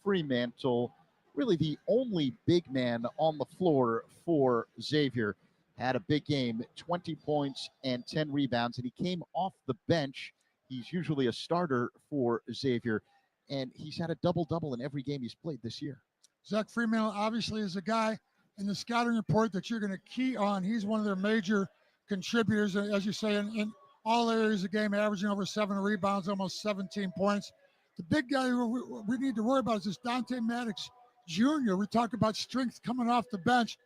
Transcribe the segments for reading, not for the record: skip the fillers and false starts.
Fremantle, really the only big man on the floor for Xavier. Had a big game, 20 points and 10 rebounds, and he came off the bench. He's usually a starter for Xavier, and he's had a double-double in every game he's played this year. Zach Fremantle obviously is a guy in the scouting report that you're going to key on. He's one of their major contributors, as you say, in all areas of the game, averaging over 7 rebounds, almost 17 points. The big guy we need to worry about is this Dante Maddox Jr. We talk about strength coming off the bench.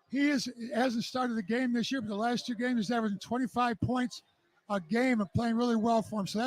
He hasn't started the game this year, but the last 2 games he's averaging 25 points a game and playing really well for him. So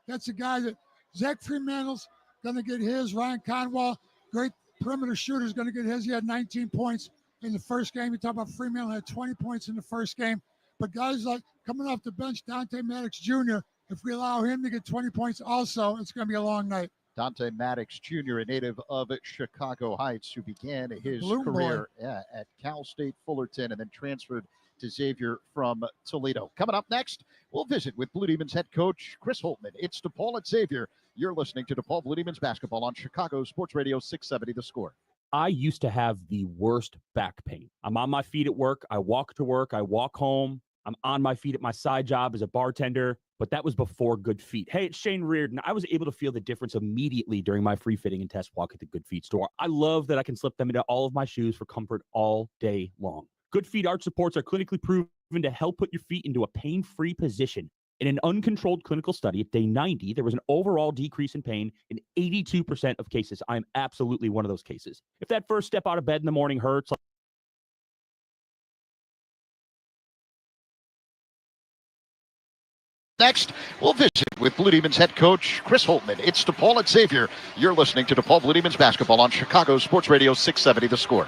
that's a guy that Zach Fremantle's going to get his. Ryan Conwell, great perimeter shooter, is going to get his. He had 19 points in the first game. You talk about Fremantle had 20 points in the first game. But guys like coming off the bench, Dante Maddox Jr., if we allow him to get 20 points also, it's going to be a long night. Dante Maddox Jr., a native of Chicago Heights, who began his career at Cal State Fullerton and then transferred to Xavier from Toledo. Coming up next, we'll visit with Blue Demons head coach Chris Holtmann. It's DePaul at Xavier. You're listening to DePaul Blue Demons basketball on Chicago Sports Radio 670 The Score. I used to have the worst back pain. I'm on my feet at work. I walk to work. I walk home. I'm on my feet at my side job as a bartender, but that was before Good Feet. Hey, it's Shane Reardon. I was able to feel the difference immediately during my free fitting and test walk at the Good Feet store. I love that I can slip them into all of my shoes for comfort all day long. Good Feet arch supports are clinically proven to help put your feet into a pain-free position. In an uncontrolled clinical study at day 90, there was an overall decrease in pain in 82% of cases. I am absolutely one of those cases. If that first step out of bed in the morning hurts, Next, we'll visit with Blue Demons head coach Chris Holtmann. It's DePaul at Xavier. You're listening to DePaul Blue Demons basketball on Chicago Sports Radio 670 The Score.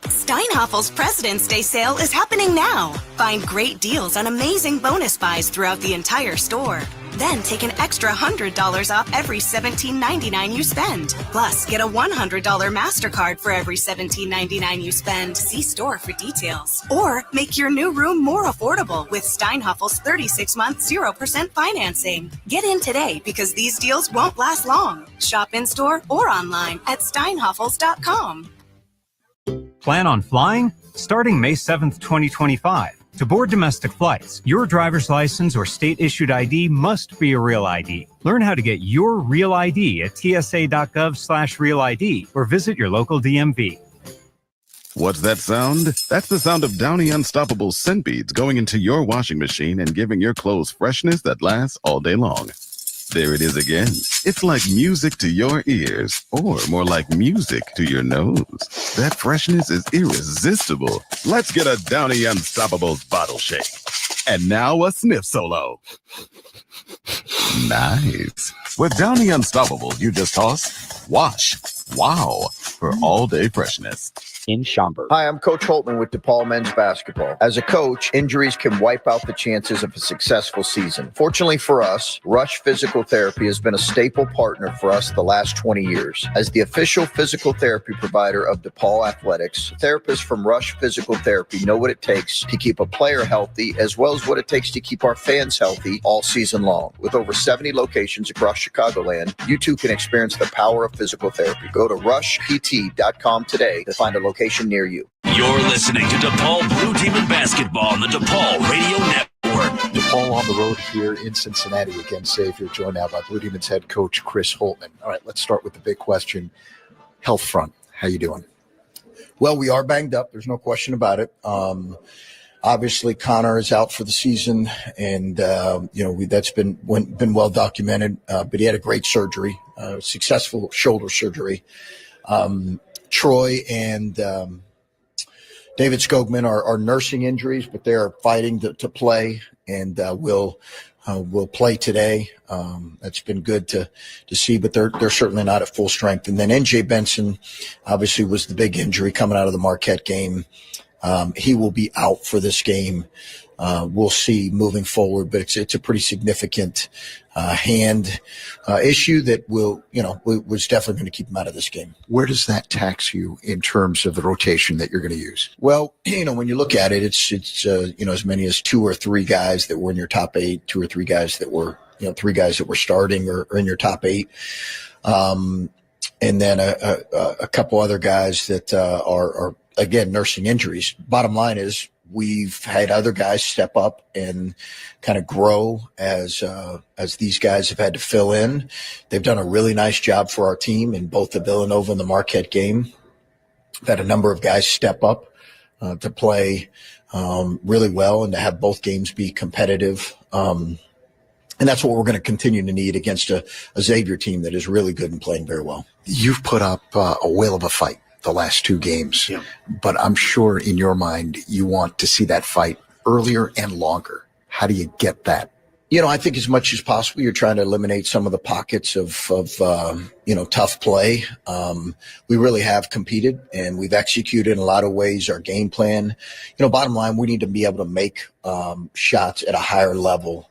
Steinhaffel's President's Day sale is happening now. Find great deals on amazing bonus buys throughout the entire store. Then take an extra $100 off every $17.99 you spend. Plus, get a $100 MasterCard for every $17.99 you spend. See store for details. Or make your new room more affordable with Steinhaffel's 36-month 0% financing. Get in today because these deals won't last long. Shop in-store or online at steinhaffels.com. Plan on flying? Starting May 7th, 2025. To board domestic flights, your driver's license or state-issued ID must be a real ID. Learn how to get your real ID at tsa.gov/real ID or visit your local DMV. What's that sound? That's the sound of Downy Unstoppable scent beads going into your washing machine and giving your clothes freshness that lasts all day long. There it is again. It's like music to your ears, or more like music to your nose. That freshness is irresistible. Let's get a Downy Unstoppables bottle shake. And now a sniff solo. Nice. With Downy Unstoppables, you just toss, wash, wow, for all-day freshness. in Schaumburg. Hi, I'm Coach Holtmann with DePaul Men's Basketball. As a coach, injuries can wipe out the chances of a successful season. Fortunately for us, Rush Physical Therapy has been a staple partner for us the last 20 years. As the official physical therapy provider of DePaul Athletics, therapists from Rush Physical Therapy know what it takes to keep a player healthy, as well as what it takes to keep our fans healthy all season long. With over 70 locations across Chicagoland, you too can experience the power of physical therapy. Go to rushpt.com today to find a location near you. You're listening to DePaul Blue Demon Basketball on the DePaul Radio Network. DePaul on the road here in Cincinnati against Xavier, joined now by Blue Demons head coach Chris Holtmann. All right, let's start with the big question. Health front, how you doing? Well, we are banged up. There's no question about it. Obviously, Connor is out for the season, and that's been well documented. But he had a great surgery, successful shoulder surgery. Troy and David Skogman are nursing injuries, but they are fighting to play, and will play today. That's been good to see, but they're certainly not at full strength. And then NJ Benson obviously was the big injury coming out of the Marquette game. He will be out for this game. We'll see moving forward, but it's a pretty significant hand issue that was definitely going to keep him out of this game. Where does that tax you in terms of the rotation that you're going to use? Well, when you look at it, it's as many as 2 or 3 guys that were in your top 8, 2 or 3 guys that were, 3 guys that were starting or in your top 8. and then a couple other guys that are again nursing injuries. Bottom line is we've had other guys step up and kind of grow as these guys have had to fill in. They've done a really nice job for our team in both the Villanova and the Marquette game. We've had a number of guys step up to play really well and to have both games be competitive. And that's what we're going to continue to need against a Xavier team that is really good and playing very well. You've put up a whale of a fight the last two games, but I'm sure in your mind you want to see that fight earlier and longer. How do you get that? I think as much as possible, you're trying to eliminate some of the pockets of tough play. We really have competed and we've executed in a lot of ways our game plan. Bottom line, we need to be able to make shots at a higher level.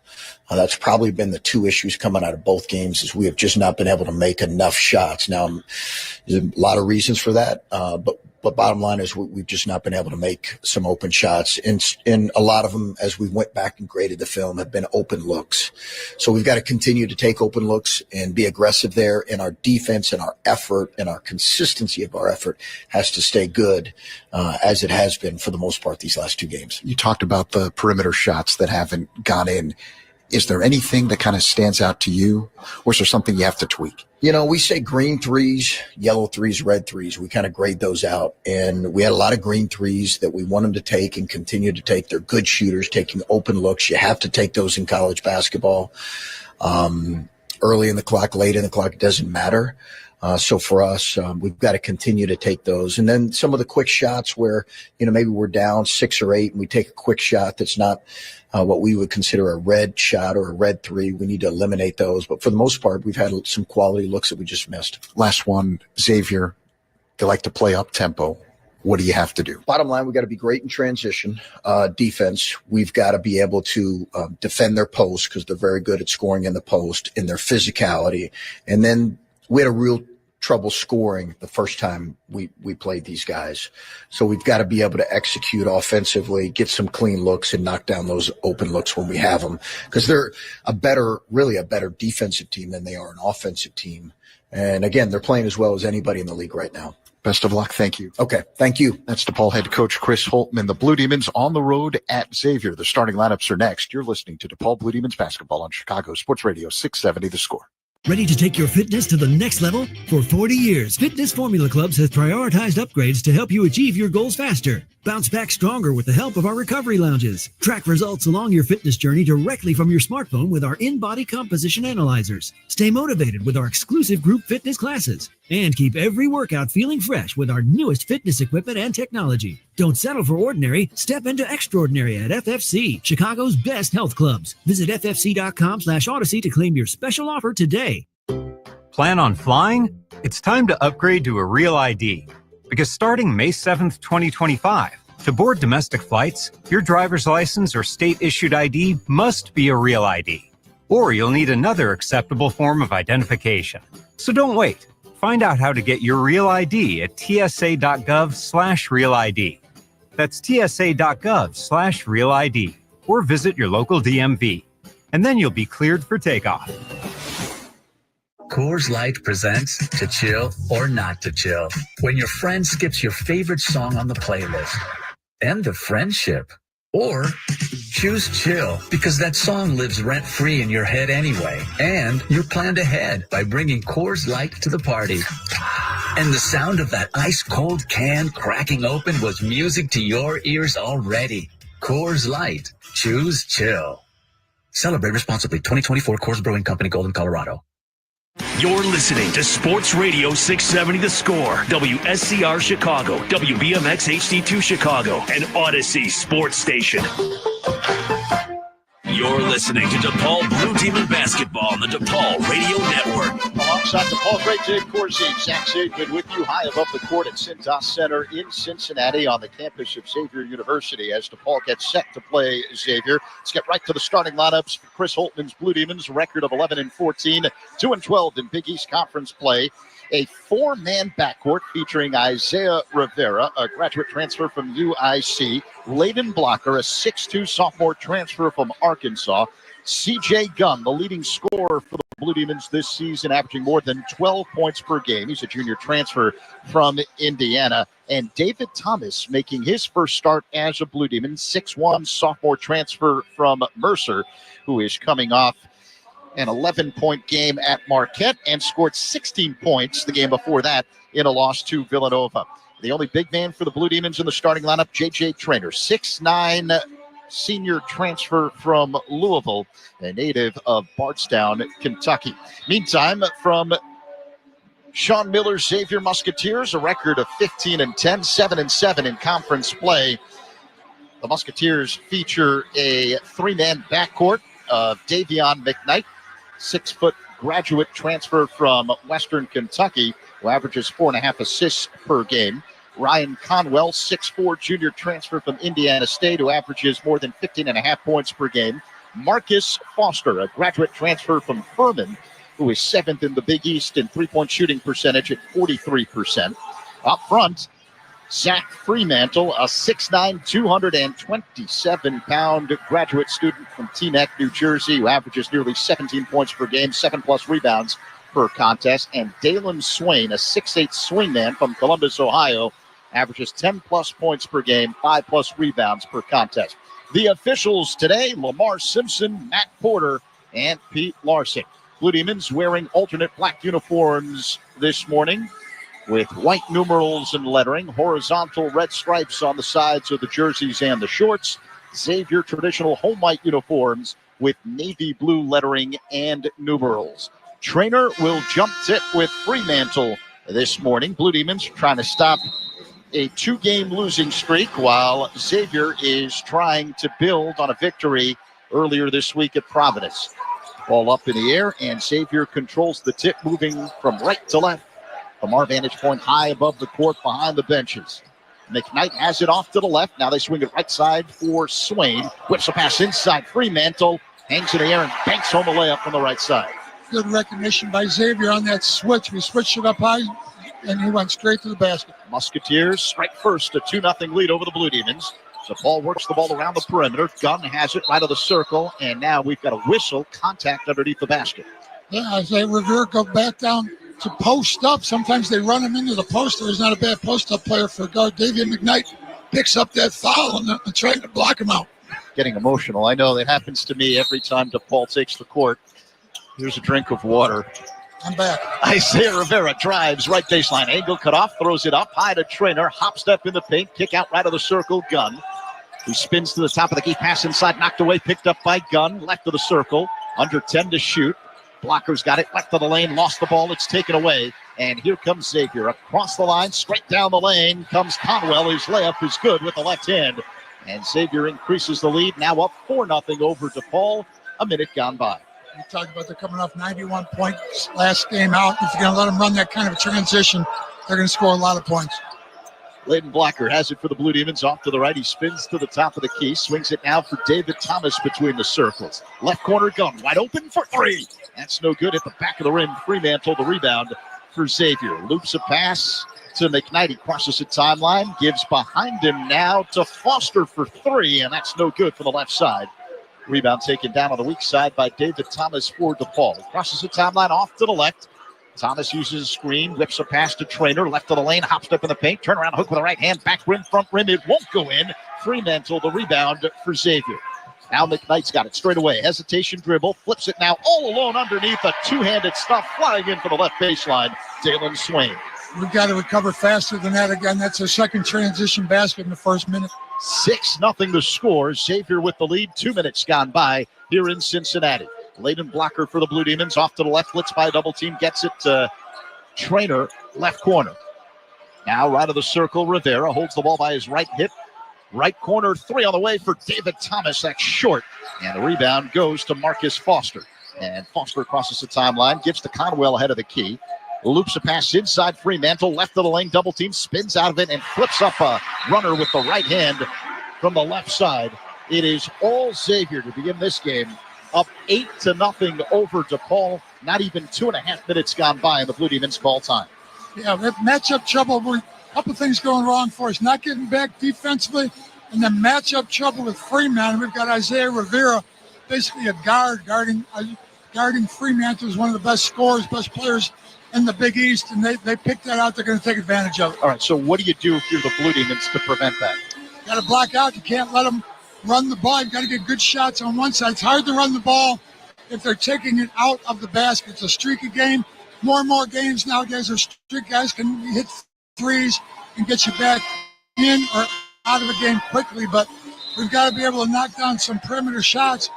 That's probably been the two issues coming out of both games is we have just not been able to make enough shots. Now, there's a lot of reasons for that, but bottom line is we've just not been able to make some open shots. And a lot of them, as we went back and graded the film, have been open looks. So we've got to continue to take open looks and be aggressive there. And our defense and our effort and our consistency of our effort has to stay good, as it has been for the most part these last two games. You talked about the perimeter shots that haven't gone in. Is there anything that kind of stands out to you, or is there something you have to tweak? We say green threes, yellow threes, red threes. We kind of grade those out. And we had a lot of green threes that we want them to take and continue to take. They're good shooters, taking open looks. You have to take those in college basketball. Early in the clock, late in the clock, it doesn't matter. So for us, we've got to continue to take those. And then some of the quick shots where, maybe we're down 6 or 8 and we take a quick shot that's not what we would consider a red shot or a red three. We need to eliminate those. But for the most part, we've had some quality looks that we just missed. Last one, Xavier, they like to play up tempo. What do you have to do? Bottom line, we've got to be great in transition defense. We've got to be able to defend their post because they're very good at scoring in the post, in their physicality. And then we had a real trouble scoring the first time we played these guys. So we've got to be able to execute offensively, get some clean looks and knock down those open looks when we have them, because they're really a better defensive team than they are an offensive team. And again, they're playing as well as anybody in the league right now. Best of luck. Thank you. Okay. Thank you. That's DePaul head coach Chris Holtman. The Blue Demons on the road at Xavier. The starting lineups are next. You're listening to DePaul Blue Demons basketball on Chicago Sports Radio 670 The Score. Ready to take your fitness to the next level? For 40 years, Fitness Formula Clubs has prioritized upgrades to help you achieve your goals faster. Bounce back stronger with the help of our recovery lounges. Track results along your fitness journey directly from your smartphone with our in-body composition analyzers. Stay motivated with our exclusive group fitness classes. And keep every workout feeling fresh with our newest fitness equipment and technology. Don't settle for ordinary. Step into extraordinary at FFC, Chicago's best health clubs. Visit ffc.com/Odyssey to claim your special offer today. Plan on flying? It's time to upgrade to a real ID. Because starting May 7th, 2025, to board domestic flights, your driver's license or state-issued ID must be a real ID. Or you'll need another acceptable form of identification. So don't wait. Find out how to get your real ID at tsa.gov/real ID. That's tsa.gov/real ID. Or visit your local DMV. And then you'll be cleared for takeoff. Coors Light presents To Chill or Not to Chill. When your friend skips your favorite song on the playlist. End the friendship. Or choose chill because that song lives rent-free in your head anyway. And you're planned ahead by bringing Coors Light to the party. And the sound of that ice-cold can cracking open was music to your ears already. Coors Light. Choose chill. Celebrate responsibly. 2024 Coors Brewing Company, Golden, Colorado. You're listening to Sports Radio 670 The Score, WSCR Chicago, WBMX HD2 Chicago, and Odyssey Sports Station. You're listening to DePaul Blue Demon Basketball on the DePaul Radio Network. Alongside DePaul great Dave Corsi, Zach Zaidman with you high above the court at Cintas Center in Cincinnati on the campus of Xavier University as DePaul gets set to play Xavier. Let's get right to the starting lineups for Chris Holtman's Blue Demons, record of 11-14, 2-12 in Big East Conference play. A 4-man backcourt featuring Isaiah Rivera, a graduate transfer from UIC, Layden Blocker, a 6'2 sophomore transfer from Arkansas, C.J. Gunn, the leading scorer for the Blue Demons this season, averaging more than 12 points per game. He's a junior transfer from Indiana. And David Thomas making his first start as a Blue Demon, 6'1", sophomore transfer from Mercer, who is coming off an 11-point game at Marquette and scored 16 points the game before that in a loss to Villanova. The only big man for the Blue Demons in the starting lineup, J.J. Traynor, 6'9", senior transfer from Louisville, a native of Bardstown, Kentucky. Meantime, from Sean Miller's Xavier Musketeers, a record of 15-10, 7-7 in conference play. The Musketeers feature a three-man backcourt of Davion McKnight, 6-foot graduate transfer from Western Kentucky, who averages 4.5 assists per game. Ryan Conwell, 6'4", junior transfer from Indiana State, who averages more than 15.5 points per game. Marcus Foster, a graduate transfer from Furman, who is 7th in the Big East in three-point shooting percentage at 43%. Up front, Zach Fremantle, a 6'9", 227-pound graduate student from Teaneck, New Jersey, who averages nearly 17 points per game, 7+ rebounds per contest. And Dalen Swain, a 6'8" swingman from Columbus, Ohio, averages 10+ points per game, 5+ rebounds per contest. The officials today, Lamar Simpson, Matt Porter, and Pete Larson. Blue Demons wearing alternate black uniforms this morning, with white numerals and lettering, horizontal red stripes on the sides of the jerseys and the shorts. Xavier traditional home white uniforms with navy blue lettering and numerals. Traynor will jump tip with Fremantle this morning. Blue Demons trying to stop a 2-game losing streak, while Xavier is trying to build on a victory earlier this week at Providence. Ball up in the air, and Xavier controls the tip, moving from right to left. From our vantage point, high above the court, behind the benches. McKnight has it off to the left. Now they swing it right side for Swain. Whips a pass inside. Fremantle hangs in the air and banks home a layup from the right side. Good recognition by Xavier on that switch. We switched it up high, and he went straight to the basket. Musketeers strike first, a 2-0 lead over the Blue Demons. So Paul works the ball around the perimeter. Gunn has it right of the circle, and now we've got a whistle, contact underneath the basket. Yeah, as they Revere go back down to post up. Sometimes they run him into the post. He's not a bad post-up player for guard. Davion McKnight picks up that foul and trying to block him out. Getting emotional. I know that happens to me every time DePaul takes the court. Here's a drink of water. I'm back. Isaiah Rivera drives right baseline. Angle cut off, throws it up high to Traynor. Hop step in the paint, kick out right of the circle. Gunn, who spins to the top of the key, pass inside, knocked away, picked up by Gunn. Left of the circle, under 10 to shoot. Blocker's got it, left of the lane, lost the ball, it's taken away. And here comes Xavier. Across the line, straight down the lane, comes Conwell. His layup is good with the left hand. And Xavier increases the lead, now up 4-0 over DePaul. A minute gone by. You talked about they're coming off 91 points last game out. If you're going to let them run that kind of a transition, they're going to score a lot of points. Layden Blocker has it for the Blue Demons off to the right. He spins to the top of the key, swings it now for David Thomas between the circles. Left corner Gunn, wide open for three. That's no good at the back of the rim. Fremantle the rebound for Xavier. Loops a pass to McKnight. He crosses the timeline, gives behind him now to Foster for three, and that's no good for the left side. Rebound taken down on the weak side by David Thomas for DePaul. Crosses the timeline off to the left. Thomas uses a screen, whips a pass to Traynor, left of the lane, hops up in the paint, turn around, hook with the right hand, back rim, front rim, it won't go in. Fremantle the rebound for Xavier. Now McKnight's got it straight away, hesitation dribble, flips it now all alone underneath, a two-handed stuff flying in for the left baseline, Dalen Swain. We've got to recover faster than that again. That's a second transition basket in the first minute. 6-0 the score. Xavier with the lead, 2 minutes gone by here in Cincinnati. Layden Blocker for the Blue Demons, off to the left, blitz by a double team, gets it to Traynor, left corner. Now right of the circle, Rivera holds the ball by his right hip. Right corner, three on the way for David Thomas, that's short. And the rebound goes to Marcus Foster. And Foster crosses the timeline, gives to Conwell ahead of the key. Loops a pass inside Fremantle, left of the lane, double team, spins out of it, and flips up a runner with the right hand from the left side. It is all Xavier to begin this game. Up 8-0 over DePaul. Not even 2.5 minutes gone by, and the Blue Demons call time. Yeah, we have matchup trouble. A couple things going wrong for us. Not getting back defensively, and then matchup trouble with Fremantle. We've got Isaiah Rivera, basically a guard guarding guarding Fremantle is one of the best scorers, best players in the Big East, and they picked that out. They're going to take advantage of it. All right, so what do you do if you're the Blue Demons to prevent that? Got to block out. You can't let them run the ball. You've got to get good shots on one side. It's hard to run the ball if they're taking it out of the basket. It's a streaky game. More and more games nowadays are streak. Guys can hit threes and get you back in or out of a game quickly, but we've got to be able to knock down some perimeter shots.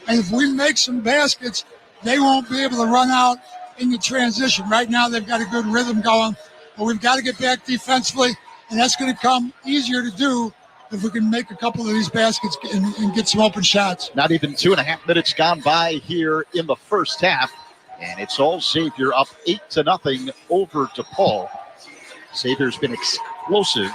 And if we make some baskets, they won't be able to run out in the transition. Right now, they've got a good rhythm going, but we've got to get back defensively, and that's going to come easier to do if we can make a couple of these baskets and get some open shots. Not even 2.5 minutes gone by here in the first half, and it's all Xavier up 8-0 over DePaul. Xavier's been explosive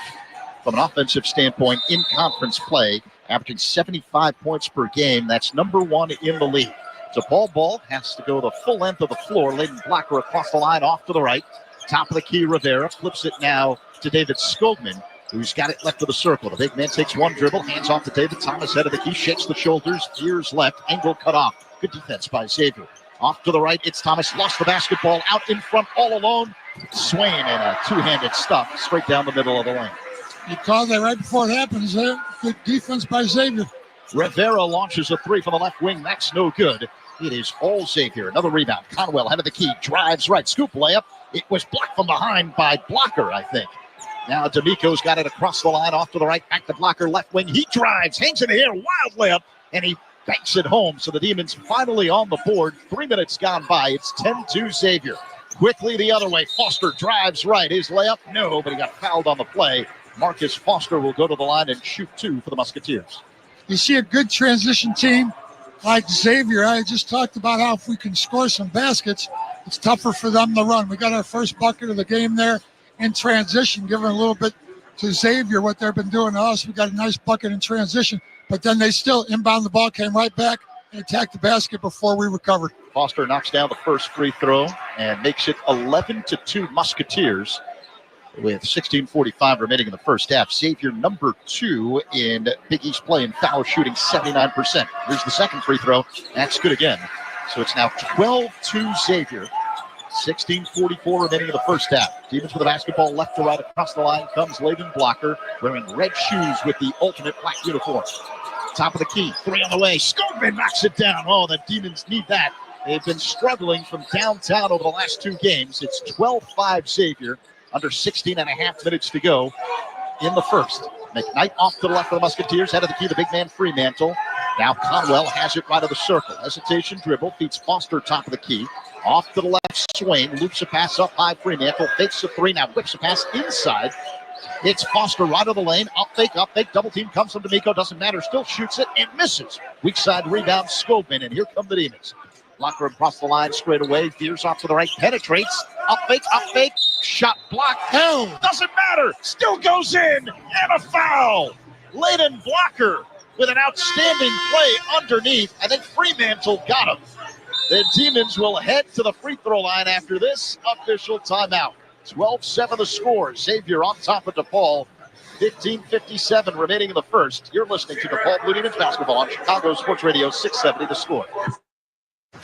from an offensive standpoint in conference play, averaging 75 points per game. That's number one in the league. DePaul ball has to go the full length of the floor. Layden Blocker across the line, off to the right. Top of the key, Rivera flips it now to David Skogman, who's got it left of the circle. The big man takes one dribble, hands off to David Thomas, head of the key, shakes the shoulders, veers left, angle cut off. Good defense by Xavier. Off to the right, it's Thomas, lost the basketball, out in front all alone. Swain and a two-handed stuff straight down the middle of the lane. You called that right before it happens there. Good defense by Xavier. Rivera launches a three from the left wing. That's no good. It is all Xavier. Another rebound. Conwell, head of the key, drives right. Scoop layup. It was blocked from behind by Blocker, I think. Now D'Amico's got it across the line, off to the right, back to Blocker, left wing. He drives, hangs in the air, wild layup, and he banks it home. So the Demons finally on the board. 3 minutes gone by. It's 10-2 Xavier. Quickly the other way. Foster drives right. His layup, no, but he got fouled on the play. Marcus Foster will go to the line and shoot two for the Musketeers. You see a good transition team like Xavier. I just talked about how if we can score some baskets, it's tougher for them to run. We got our first bucket of the game there in transition, giving a little bit to Xavier what they've been doing to us. We got a nice bucket in transition, but then they still inbound the ball, came right back and attacked the basket before we recovered. Foster knocks down the first free throw and makes it 11-2 Musketeers with 16:45 remaining in the first half. Xavier number 2 in Big East play in foul shooting, 79%. Here's the second free throw. That's good again. So it's now 12-2 Xavier. 16:44 remaining in the first half. Demons with the basketball left to right across the line comes Layden Blocker wearing red shoes with the ultimate black uniform. Top of the key, three on the way. Skogman knocks it down. Oh, the Demons need that. They've been struggling from downtown over the last two games. It's 12-5 Xavier. Under 16.5 minutes to go in the first. McKnight off to the left of the Musketeers. Head of the key, the big man Fremantle. Now Conwell has it right of the circle. Hesitation dribble, feeds Foster top of the key. Off to the left, Swain loops a pass up high. Fremantle fakes a three, now whips a pass inside. It's Foster right of the lane. Up fake, double team comes from D'Amico. Doesn't matter, still shoots it and misses. Weak side rebound, Skogman, and here come the Demons. Blocker across the line straight away. Veers off to the right, penetrates. Up fake, shot blocked. Hell, doesn't matter. Still goes in, and a foul. Layden Blocker with an outstanding play underneath. I think Fremantle got him. The Demons will head to the free throw line after this official timeout. 12-7 the score. Xavier on top of DePaul. 15:57 remaining in the first. You're listening to DePaul Blue Demons basketball on Chicago Sports Radio 670 The Score.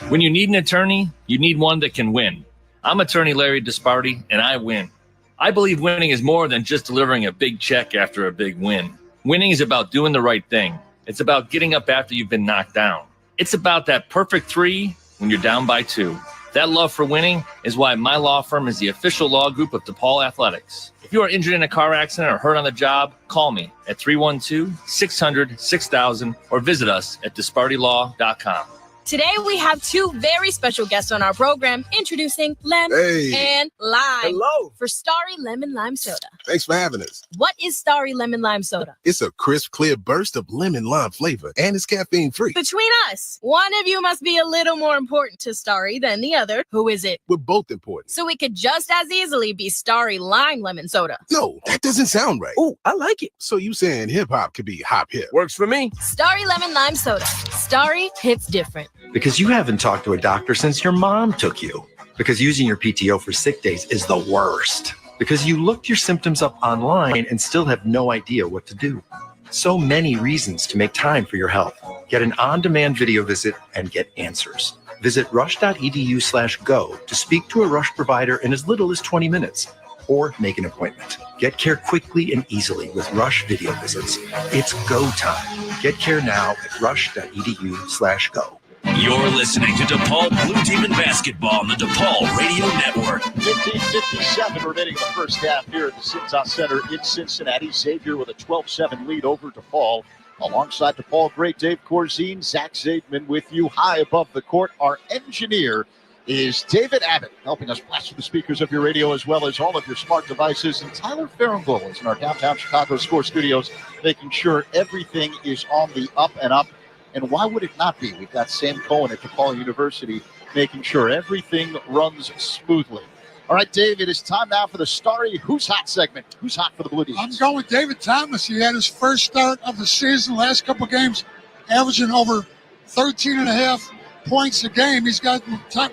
When you need an attorney, you need one that can win. I'm attorney Larry Disparty, and I win. I believe winning is more than just delivering a big check after a big win. Winning is about doing the right thing. It's about getting up after you've been knocked down. It's about that perfect 3 when you're down by 2. That love for winning is why my law firm is the official law group of DePaul Athletics. If you are injured in a car accident or hurt on the job, call me at 312-600-6000 or visit us at dispartylaw.com. Today we have 2 very special guests on our program, introducing Lem and Lime. Hello. For Starry Lemon Lime Soda. Thanks for having us. What is Starry Lemon Lime Soda? It's a crisp, clear burst of lemon lime flavor, and it's caffeine-free. Between us, one of you must be a little more important to Starry than the other. Who is it? We're both important. So it could just as easily be Starry Lime Lemon Soda. No, that doesn't sound right. Oh, I like it. So you saying hip-hop could be hop-hip. Works for me. Starry Lemon Lime Soda. Starry hits different. Because you haven't talked to a doctor since your mom took you. Because using your PTO for sick days is the worst. Because you looked your symptoms up online and still have no idea what to do. So many reasons to make time for your health. Get an on-demand video visit and get answers. Visit rush.edu/go to speak to a Rush provider in as little as 20 minutes or make an appointment. Get care quickly and easily with Rush video visits. It's go time. Get care now at rush.edu/go. You're listening to DePaul Blue Demon Basketball on the DePaul Radio Network. 15:57 remaining in the first half here at the Cintas Center in Cincinnati. Xavier with a 12-7 lead over DePaul. Alongside DePaul great Dave Corzine, Zach Zaidman with you high above the court. Our engineer is David Abbott, helping us blast through the speakers of your radio as well as all of your smart devices. And Tyler Farrengold is in our downtown Chicago Score Studios, making sure everything is on the up and up. And why would it not be? We've got Sam Cohen at DePaul University making sure everything runs smoothly. All right, Dave, it is time now for the Starry Who's Hot segment. Who's hot for the Blue Demons? I'm going with David Thomas. He had his first start of the season, last couple games, averaging over 13.5 points a game. He's got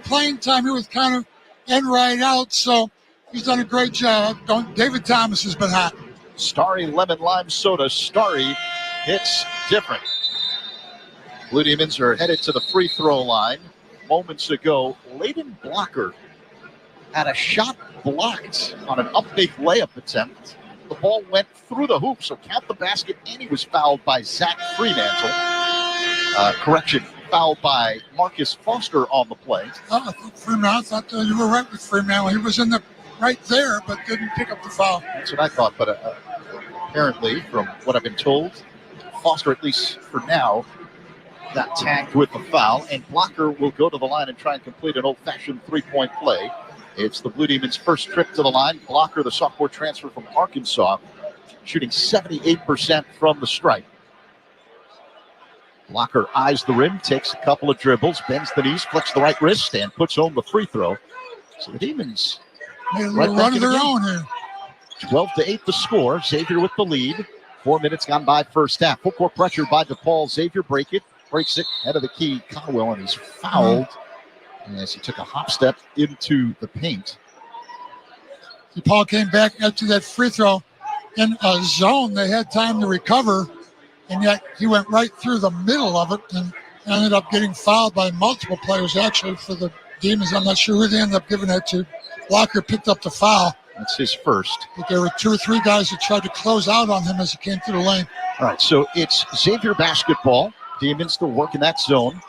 playing time here with Connor and right out, so he's done a great job. David Thomas has been hot. Starry Lemon Lime Soda. Starry hits different. Blue Demons are headed to the free throw line. Moments ago, Layden Blocker had a shot blocked on an up-fake layup attempt. The ball went through the hoop, so count the basket, and he was fouled by Zach Fremantle. Fouled by Marcus Foster on the play. I thought you were right with Fremantle. He was right there, but didn't pick up the foul. That's what I thought, but apparently, from what I've been told, Foster, at least for now, got tagged with the foul, and Blocker will go to the line and try and complete an old-fashioned three-point play. It's the Blue Demons' first trip to the line. Blocker, the sophomore transfer from Arkansas, shooting 78% from the stripe. Blocker eyes the rim, takes a couple of dribbles, bends the knees, flicks the right wrist, and puts home the free throw. So the Demons run of their own here. 12-8 the score. Xavier with the lead. 4 minutes gone by first half. Full court pressure by DePaul. Xavier breaks it, head of the key, Conwell, and he's fouled as he took a hop step into the paint. DePaul came back after that free throw in a zone. They had time to recover, and yet he went right through the middle of it and ended up getting fouled by multiple players, actually, for the Demons. I'm not sure who they ended up giving that to. Blocker picked up the foul. That's his first. But there were 2 or 3 guys that tried to close out on him as he came through the lane. All right, so it's Xavier basketball. Demons still working that zone.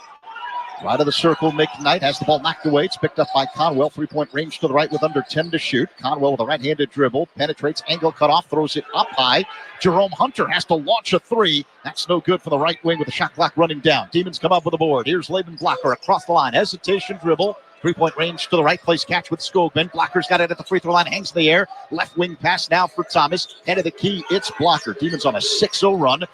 Right of the circle, McKnight has the ball knocked away. It's picked up by Conwell. 3-point range to the right with under 10 to shoot. Conwell with a right-handed dribble. Penetrates, angle cut off, throws it up high. Jerome Hunter has to launch a three. That's no good for the right wing with the shot clock running down. Demons come up with a board. Here's Layden Blocker across the line. Hesitation dribble. 3-point range to the right. Place catch with Skogman. Blocker's got it at the free throw line. Hangs in the air. Left wing pass now for Thomas. Head of the key. It's Blocker. Demons on a 6-0 run.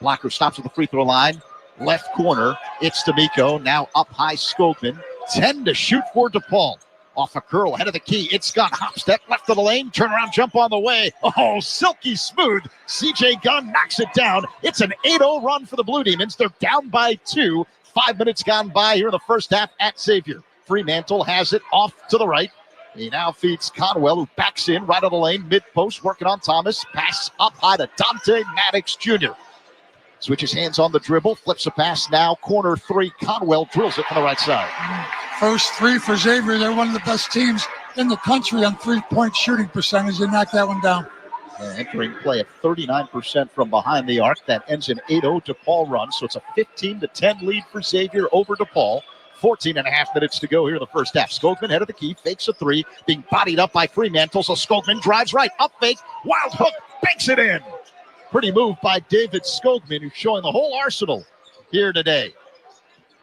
Blocker stops at the free throw line. Left corner, it's D'Amico. Now up high, Skogman. 10 to shoot for DePaul. Off a curl, head of the key. It's Scott. Hop step, left of the lane. Turnaround jump on the way. Oh, silky smooth. CJ Gunn knocks it down. It's an 8-0 run for the Blue Demons. They're down by 2. 5 minutes gone by here in the first half at Xavier. Fremantle has it off to the right. He now feeds Conwell, who backs in right of the lane. Mid-post, working on Thomas. Pass up high to Dante Maddox Jr. Switches hands on the dribble, flips a pass now. Corner 3, Conwell drills it from the right side. First 3 for Xavier. They're one of the best teams in the country on 3-point shooting percentage. They knocked that one down. Entering play at 39% from behind the arc. That ends in 8-0 DePaul run. So it's a 15-10 lead for Xavier over DePaul. 14.5 minutes to go here in the first half. Skogman, head of the key, fakes a 3, being bodied up by Fremantle. So Skogman drives right, up fake, wild hook, banks it in. Pretty move by David Skogman, who's showing the whole arsenal here today.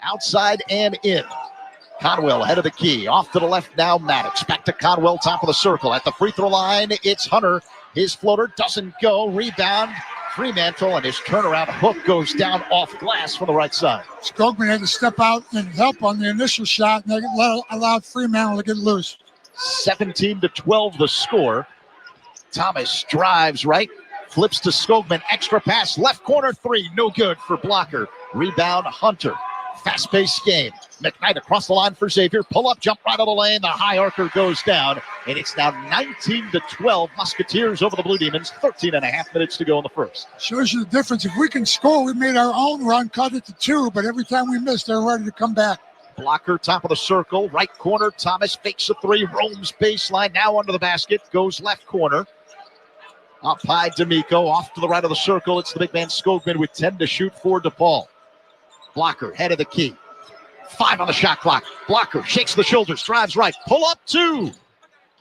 Outside and in. Conwell, head of the key. Off to the left now, Maddox. Back to Conwell, top of the circle. At the free throw line, it's Hunter. His floater doesn't go. Rebound, Fremantle, and his turnaround hook goes down off glass from the right side. Skogman had to step out and help on the initial shot, and they allowed Fremantle to get loose. 17-12 the score. Thomas drives right. Flips to Skogman, extra pass, left corner 3, no good for Blocker. Rebound, Hunter. Fast-paced game. McKnight across the line for Xavier. Pull up, jump right out of the lane. The high archer goes down, and it's now 19-12. Musketeers over the Blue Demons. 13 and a half minutes to go in the first. Shows you the difference. If we can score, we made our own run, cut it to 2, but every time we miss, they're ready to come back. Blocker, top of the circle, right corner. Thomas fakes a 3, roams baseline, now under the basket, goes left corner. Up high, D'Amico, off to the right of the circle. It's the big man Skogman with 10 to shoot for DePaul. Blocker, head of the key. 5 on the shot clock. Blocker shakes the shoulders, drives right, pull up 2.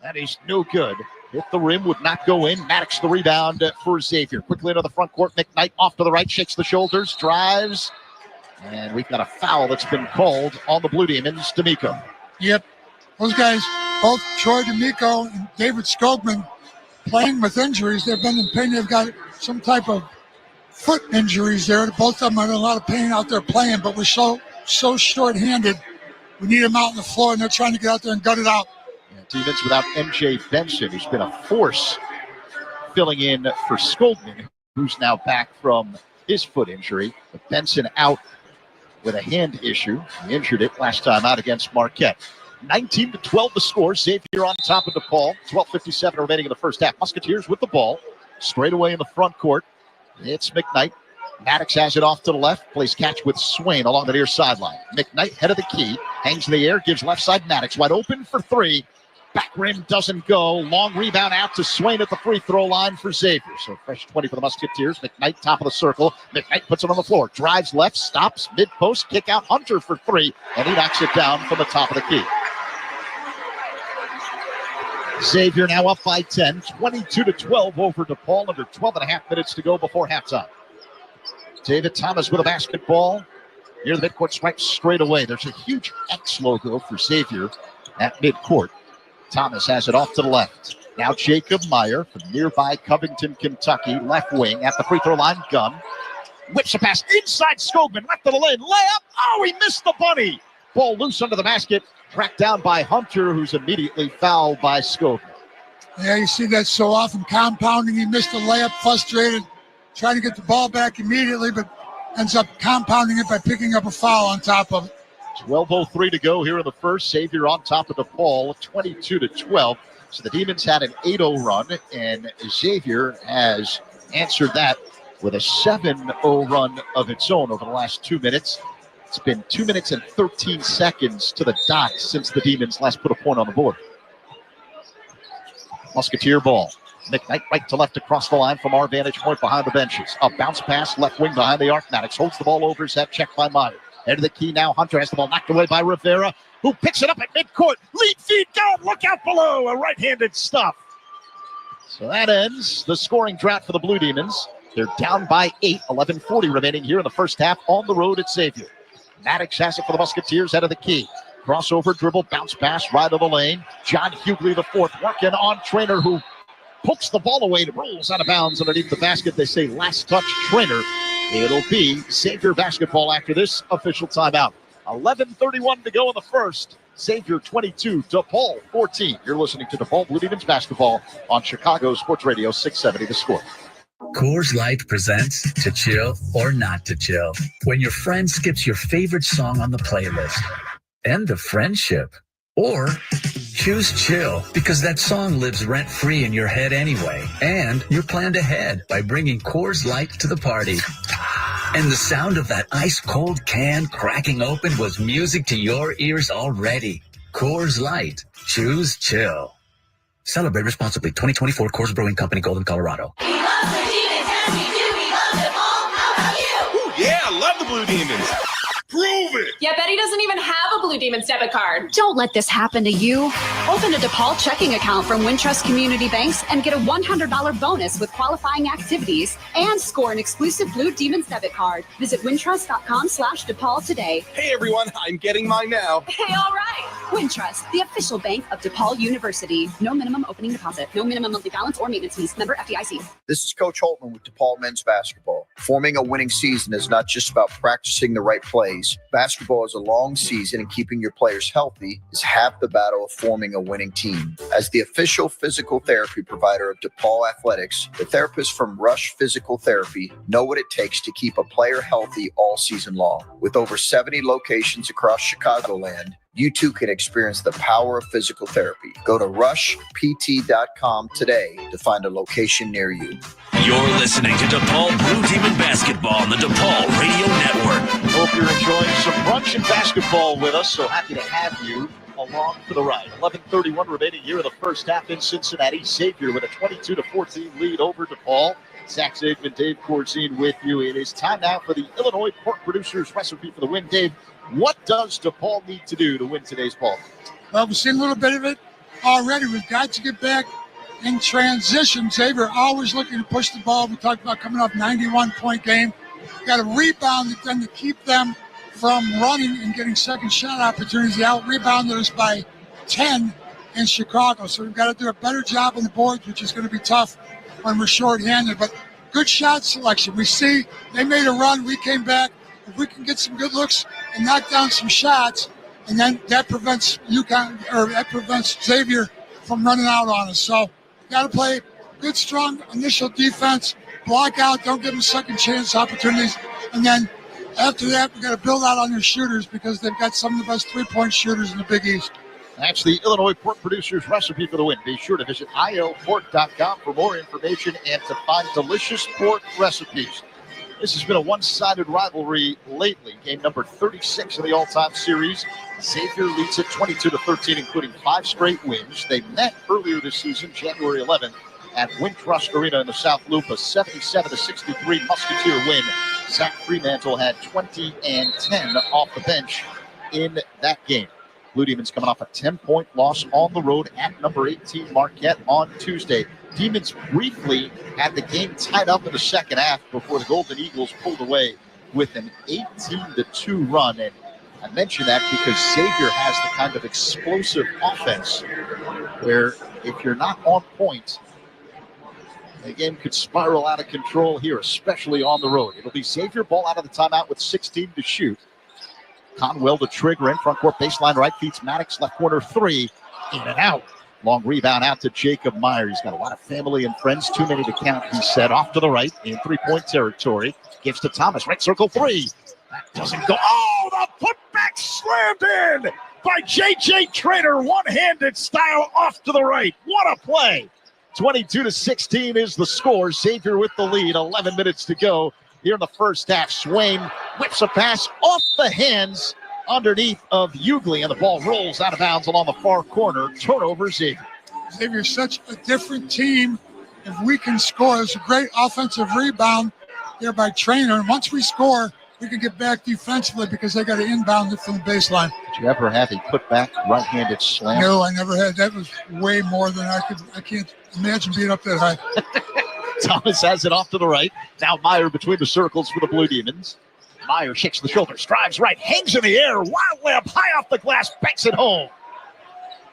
That is no good. Hit the rim, would not go in. Maddox the rebound for Xavier. Quickly into the front court. McKnight off to the right, shakes the shoulders, drives. And we've got a foul that's been called on the Blue Demons. D'Amico. Yep. Those guys, both Troy D'Amico and David Skogman, playing with injuries. They've been in pain. They've got some type of foot injuries there. Both of them are in a lot of pain out there playing, but we're so short-handed. We need them out on the floor, and they're trying to get out there and gut it out. Demons without MJ Benson, who's been a force filling in for Skogman, who's now back from his foot injury. But Benson out with a hand issue. He injured it last time out against Marquette. 19-12 the score. Xavier on top of DePaul. 12:57 remaining in the first half. Musketeers with the ball. Straight away in the front court. It's McKnight. Maddox has it off to the left. Plays catch with Swain along the near sideline. McKnight, head of the key. Hangs in the air. Gives left side Maddox. Wide open for 3. Back rim doesn't go. Long rebound out to Swain at the free throw line for Xavier. So fresh 20 for the Musketeers. McKnight top of the circle. McKnight puts it on the floor. Drives left. Stops. Mid-post. Kick out. Hunter for 3. And he knocks it down from the top of the key. Xavier now up by 10. 22-12 over DePaul. Under 12 and a half minutes to go before halftime. David Thomas with a basketball. Near the midcourt stripe straight away. There's a huge X logo for Xavier at midcourt. Thomas has it off to the left. Now Jacob Meyer from nearby Covington, Kentucky. Left wing at the free throw line. Gunn whips a pass inside Skogman. Left of the lane. Layup. Oh, he missed the bunny. Ball loose under the basket. Tracked down by Hunter, who's immediately fouled by Skogman. Yeah, you see that so often. Compounding. He missed the layup. Frustrated. Trying to get the ball back immediately, but ends up compounding it by picking up a foul on top of it. 12:03 to go here in the first. Xavier on top of DePaul, 22-12. So the Demons had an 8-0 run, and Xavier has answered that with a 7-0 run of its own over the last 2 minutes. It's been 2 minutes and 13 seconds to the dot since the Demons last put a point on the board. Musketeer ball. McKnight right to left across the line from our vantage point behind the benches. A bounce pass, left wing behind the arc. Maddox holds the ball over his head, checked by Meyer. Head of the key now. Hunter has the ball knocked away by Rivera, who picks it up at midcourt. Lead feed down. Look out below. A right-handed stuff. So that ends the scoring drought for the Blue Demons. They're down by 8. 11:40 remaining here in the first half on the road at Xavier. Maddox has it for the Musketeers. Head of the key. Crossover, dribble, bounce pass, right of the lane. John Hughley, the fourth, working on Trainer, who pokes the ball away. It rolls out of bounds underneath the basket. They say last touch Trainer. It'll be Xavier basketball after this official timeout. 11:31 to go in the first. Xavier 22, DePaul 14. You're listening to DePaul Blue Demons basketball on Chicago Sports Radio 670 The Score. Coors Light presents To Chill or Not to Chill. When your friend skips your favorite song on the playlist. End the friendship. Or choose chill because that song lives rent-free in your head anyway. And you're planned ahead by bringing Coors Light to the party. And the sound of that ice-cold can cracking open was music to your ears already. Coors Light. Choose chill. Celebrate responsibly. 2024 Coors Brewing Company, Golden, Colorado. We love the Demons, and we do. We love them all. How about you? Ooh, yeah, I love the Blue Demons. Prove it! Yeah, Betty doesn't even have a Blue Demons debit card. Don't let this happen to you. Open a DePaul checking account from Wintrust Community Banks and get a $100 bonus with qualifying activities and score an exclusive Blue Demons debit card. Visit wintrust.com/DePaul today. Hey, everyone, I'm getting mine now. Hey, all right. Wintrust, the official bank of DePaul University. No minimum opening deposit. No minimum monthly balance or maintenance fees. Member FDIC. This is Coach Holtman with DePaul men's basketball. Forming a winning season is not just about practicing the right plays. Basketball is a long season, and keeping your players healthy is half the battle of forming a winning team. As the official physical therapy provider of DePaul Athletics, the therapists from Rush Physical Therapy know what it takes to keep a player healthy all season long. With over 70 locations across Chicagoland, you too can experience the power of physical therapy. Go to rushpt.com today to find a location near you. You're listening to DePaul Blue Demon Basketball on the DePaul Radio Network. Hope you're enjoying some brunch and basketball with us. So happy to have you along for the ride. 11:31 remaining here in the first half in Cincinnati. Xavier with a 22-14 lead over DePaul. Zach Zaidman, Dave Corzine with you. It is time now for the Illinois Pork Producers Recipe for the Win. Dave, what does DePaul need to do to win today's ball? Well, we've seen a little bit of it already. We've got to get back in transition. Xavier always looking to push the ball. We talked about coming up 91-point game. Got to rebound then to keep them from running and getting second shot opportunities. They out-rebounded us by 10 in Chicago. So we've got to do a better job on the boards, which is going to be tough when we're short-handed. But good shot selection. We see they made a run. We came back. If we can get some good looks and knock down some shots, and then that prevents Xavier from running out on us. So got to play good, strong initial defense, block out, don't give them second chance opportunities, and then after that, we got to build out on their shooters because they've got some of the best three-point shooters in the Big East. That's the Illinois Pork Producers Recipe for the Win. Be sure to visit ilpork.com for more information and to find delicious pork recipes. This has been a one-sided rivalry lately. Game number 36 in the all-time series. Xavier leads it 22-13, including 5 straight wins. They met earlier this season, January 11th, at Wintrust Arena in the South Loop, a 77-63 Musketeer win. Zach Fremantle had 20 and 10 off the bench in that game. Blue Demons coming off a 10-point loss on the road at number 18 Marquette on Tuesday. Demons briefly had the game tied up in the second half before the Golden Eagles pulled away with an 18-2 run. And I mention that because Xavier has the kind of explosive offense where if you're not on point, the game could spiral out of control here, especially on the road. It'll be Xavier ball out of the timeout with 16 to shoot. Conwell to trigger in front court baseline right, feeds Maddox left corner 3, in and out. Long rebound out to Jacob Meyer. He's got a lot of family and friends, too many to count, he said. Off to the right in three-point territory. Gives to Thomas, right circle 3. That doesn't go. Oh, the putback slammed in by J.J. Traynor. One-handed style off to the right. What a play. 22-16 is the score. Xavier with the lead. 11 minutes to go here in the first half. Swain whips a pass off the hands underneath of Hughley, and the ball rolls out of bounds along the far corner. Turnover, Xavier. Xavier's such a different team. If we can score, it's a great offensive rebound there by Traynor. And once we score, we can get back defensively because they got to inbound it from the baseline. Did you ever have a putback right-handed slam? No, I never had. That was way more than I can't imagine being up that high. Thomas has it off to the right. Now Meyer between the circles for the Blue Demons. Meyer shakes the shoulder, strives right, hangs in the air, wild layup, high off the glass, banks it home.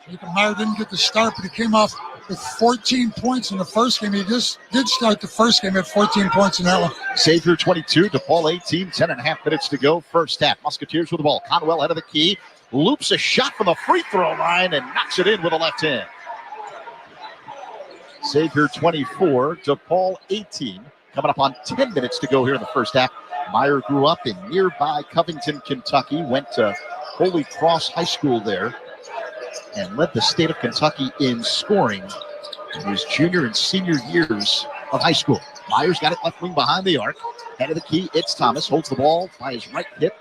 Jacob Meyer didn't get the start, but he came off with 14 points in the first game. He just did start the first game at 14 points in that one. Xavier 22, DePaul 18, 10.5 minutes to go. First half, Musketeers with the ball. Conwell out of the key, loops a shot from the free throw line and knocks it in with a left hand. Xavier 24, DePaul 18. Coming up on 10 minutes to go here in the first half. Meyer grew up in nearby Covington, Kentucky, went to Holy Cross High School there, and led the state of Kentucky in scoring in his junior and senior years of high school. Meyer's got it left wing behind the arc. Head of the key, it's Thomas. Holds the ball by his right hip.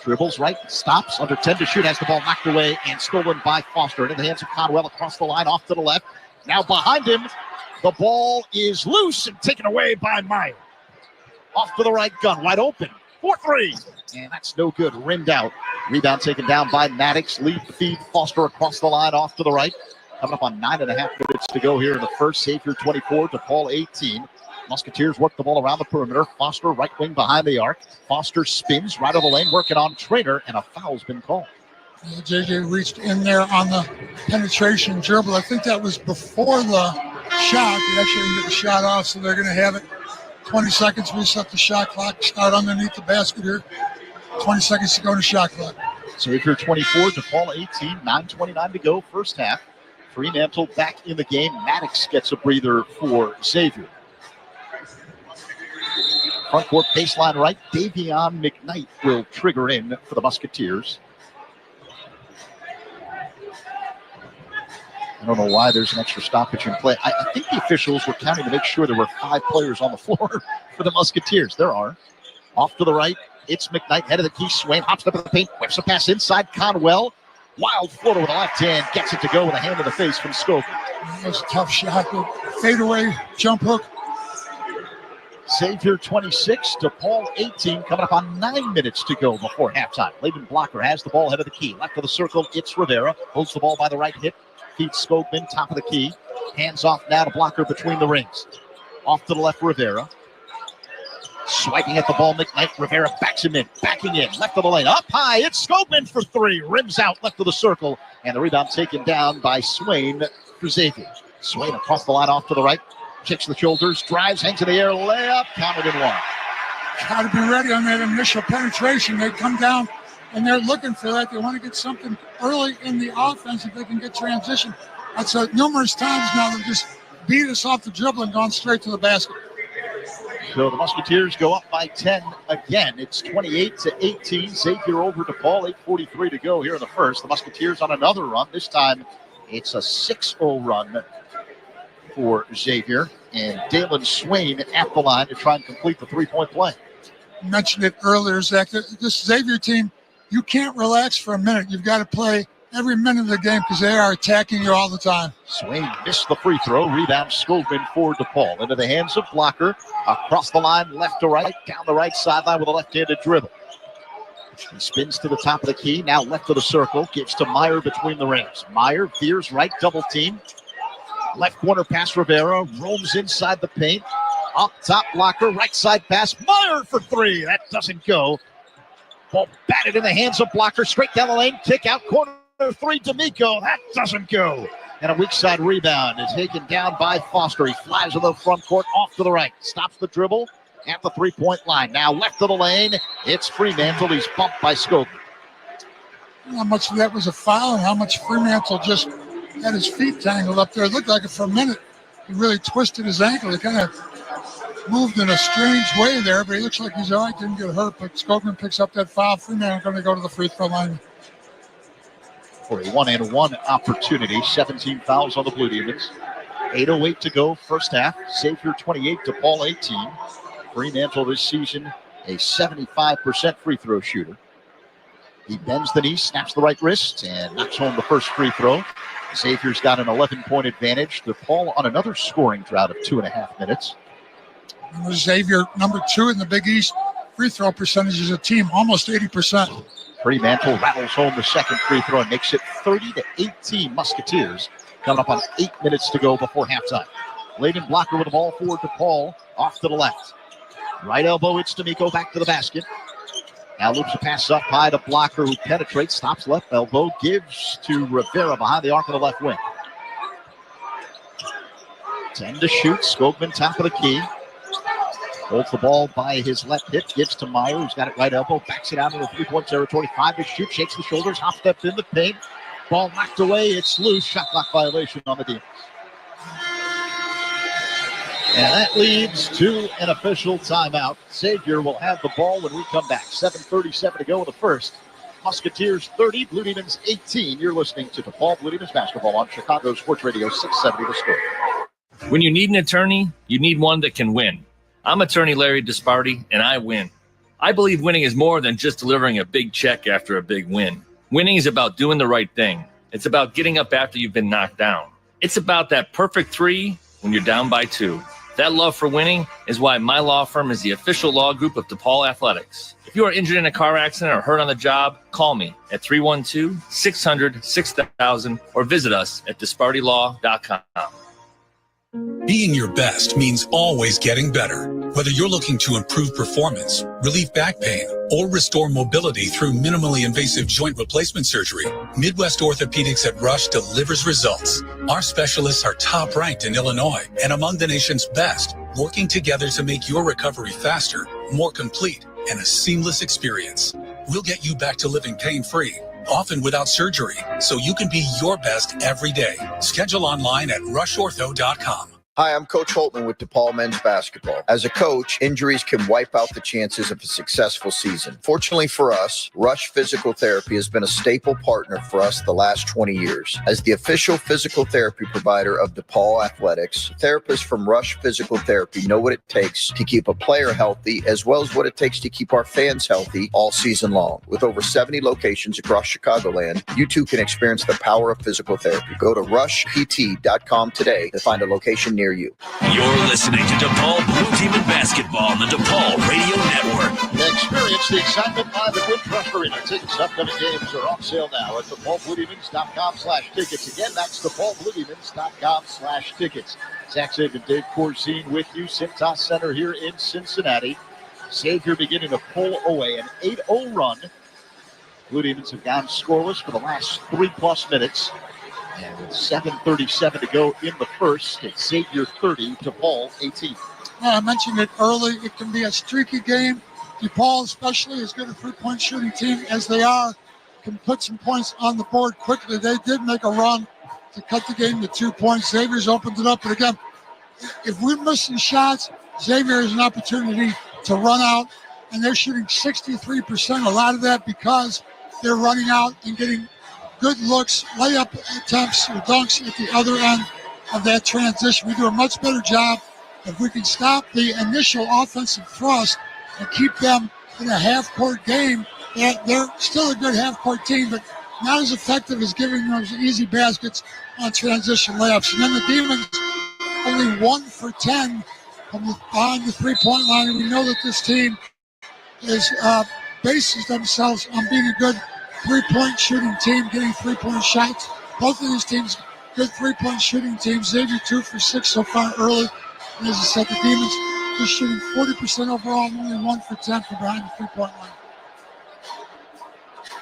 Dribbles right, stops, under 10 to shoot, has the ball knocked away and stolen by Foster. Into the hands of Conwell across the line, off to the left. Now behind him, the ball is loose and taken away by Meyer. Off to the right, gun wide open. 4-3. And that's no good. Rimmed out. Rebound taken down by Maddox. Lead feed Foster across the line, off to the right. Coming up on 9.5 minutes to go here in the first. Xavier 24, DePaul 18. Musketeers work the ball around the perimeter. Foster right wing behind the arc. Foster spins right of the lane, working on Traynor, and a foul's been called. Yeah, JJ reached in there on the penetration dribble. I think that was before the shot. He actually didn't get the shot off, so they're going to have it 20 seconds, reset the shot clock, start underneath the basket here. 20 seconds to go to shot clock. Xavier 24, DePaul 18, 9:29 to go, first half. Fremantle back in the game. Maddox gets a breather for Xavier. Front court baseline right. Davion McKnight will trigger in for the Musketeers. I don't know why there's an extra stoppage in play. I think the officials were counting to make sure there were 5 players on the floor for the Musketeers. There are. Off to the right, it's McKnight, head of the key. Swain hops up in the paint, whips a pass inside. Conwell, wild floater with the left hand, gets it to go with a hand in the face from Scobie. That was a tough shot. Fadeaway jump hook. Xavier 26, DePaul 18, coming up on 9 minutes to go before halftime. Laban Blocker has the ball head of the key. Left of the circle, it's Rivera. Holds the ball by the right hip. Feeds Skogman, top of the key. Hands off now to Blocker between the rings. Off to the left, Rivera. Swiping at the ball, McKnight. Rivera backs him in, backing in. Left of the lane, up high. It's Skogman for 3. Rims out, left of the circle. And the rebound taken down by Swain for Xavier. Swain across the line, off to the right. Kicks the shoulders, drives, hangs in the air, layup, counted in 1. Got to be ready on that initial penetration. They come down and they're looking for that. They want to get something early in the offense if they can get transition. That's numerous times now they've just beat us off the dribble and gone straight to the basket. So the Musketeers go up by 10 again. It's 28-18. Xavier over DePaul, 8:43 to go here in the first. The Musketeers on another run. This time it's a 6-0 run for Xavier. And Dalen Swain at the line to try and complete the 3-point play. You mentioned it earlier, Zach. This Xavier team, you can't relax for a minute. You've got to play every minute of the game because they are attacking you all the time. Swain missed the free throw. Rebound Skogman for DePaul. Into the hands of Blocker. Across the line, left to right. Down the right sideline with a left-handed dribble. He spins to the top of the key. Now left of the circle. Gives to Meyer between the rings. Meyer veers right, double team. Left corner pass, Rivera. Roams inside the paint. Up top, Blocker. Right side pass. Meyer for 3. That doesn't go. Ball batted in the hands of Blocker. Straight down the lane. Kick out corner 3. D'Amico. That doesn't go. And a weak side rebound is taken down by Foster. He flies to the front court, off to the right. Stops the dribble at the 3-point line. Now left of the lane. It's Fremantle. He's bumped by Scobie. How much of that was a foul and how much Fremantle just had his feet tangled up there. It looked like it for a minute. He really twisted his ankle. He kind of moved in a strange way there, but he looks like he's all right. Didn't get hurt, but Skogman picks up that foul. Fremantle going to go to the free throw line. For a 1-and-1 opportunity. 17 fouls on the Blue Demons. 8:08 to go, first half. Xavier 28, DePaul 18. Fremantle this season, a 75% free throw shooter. He bends the knee, snaps the right wrist, and knocks home the first free throw. Xavier's got an 11-point advantage. DePaul on another scoring drought of 2.5 minutes. And Xavier, number 2 in the Big East. Free throw percentage as a team, almost 80%. Fremantle rattles home the second free throw and makes it 30-18 Musketeers. Coming up on 8 minutes to go before halftime. Laban Blocker with the ball for DePaul, off to the left. Right elbow, it's D'Amico back to the basket. Now loops a pass up high to Blocker, who penetrates, stops left elbow, gives to Rivera behind the arc of the left wing. 10 to shoot, Skogman top of the key. Holds the ball by his left hip, gives to Meyer, who's got it right elbow, backs it out into the 3-point territory. 5 to shoot, shakes the shoulders, hop steps in the paint. Ball knocked away, it's loose, shot clock violation on the Demons. And that leads to an official timeout. Xavier will have the ball when we come back. 7:37 to go in the first. Musketeers 30, Blue Demons 18. You're listening to DePaul Blue Demons basketball on Chicago Sports Radio 670 The Score. When you need an attorney, you need one that can win. I'm attorney Larry Disparty, and I win. I believe winning is more than just delivering a big check after a big win. Winning is about doing the right thing. It's about getting up after you've been knocked down. It's about that perfect 3 when you're down by 2. That love for winning is why my law firm is the official law group of DePaul Athletics. If you are injured in a car accident or hurt on the job, call me at 312-600-6000 or visit us at dispartylaw.com. Being your best means always getting better. Whether you're looking to improve performance, relieve back pain, or restore mobility through minimally invasive joint replacement surgery, Midwest Orthopedics at Rush delivers results. Our specialists are top-ranked in Illinois and among the nation's best, working together to make your recovery faster, more complete, and a seamless experience. We'll get you back to living pain-free, often without surgery, so you can be your best every day. Schedule online at rushortho.com. Hi, I'm Coach Holtman with DePaul Men's Basketball. As a coach, injuries can wipe out the chances of a successful season. Fortunately for us, Rush Physical Therapy has been a staple partner for us the last 20 years. As the official physical therapy provider of DePaul Athletics, therapists from Rush Physical Therapy know what it takes to keep a player healthy, as well as what it takes to keep our fans healthy all season long. With over 70 locations across Chicagoland, you too can experience the power of physical therapy. Go to rushpt.com today to find a location near you. You're listening to DePaul Blue Demon Basketball on the DePaul Radio Network. Experience the excitement live at Wintrust Arena. Tickets to upcoming games are on sale now at DePaulBlueDemons.com/tickets. Again, that's DePaulBlueDemons.com/tickets. Zach Zabe and Dave Corzine with you. Cintas Center here in Cincinnati. Xavier beginning to pull away an 8-0 run. Blue Demons have gone scoreless for the last 3+ minutes. And with 7:37 to go in the first, it's Xavier 30, DePaul 18. I mentioned it early. It can be a streaky game. DePaul, especially as good a three-point shooting team as they are, can put some points on the board quickly. They did make a run to cut the game to 2 points. Xavier's opened it up. But again, if we're missing shots, Xavier has an opportunity to run out. And they're shooting 63%. A lot of that because they're running out and getting good looks, layup attempts, or dunks at the other end of that transition. We do a much better job if we can stop the initial offensive thrust and keep them in a half-court game. They're still a good half-court team, but not as effective as giving those easy baskets on transition layups. And then the Demons only 1 for 10 from behind the three-point line, and we know that this team is bases themselves on being a good three-point shooting team, getting three-point shots. Both of these teams, good three-point shooting teams. Xavier 2 for 6 so far early. And as I said, the Demons just shooting 40% overall and only 1 for 10 from behind the three-point line.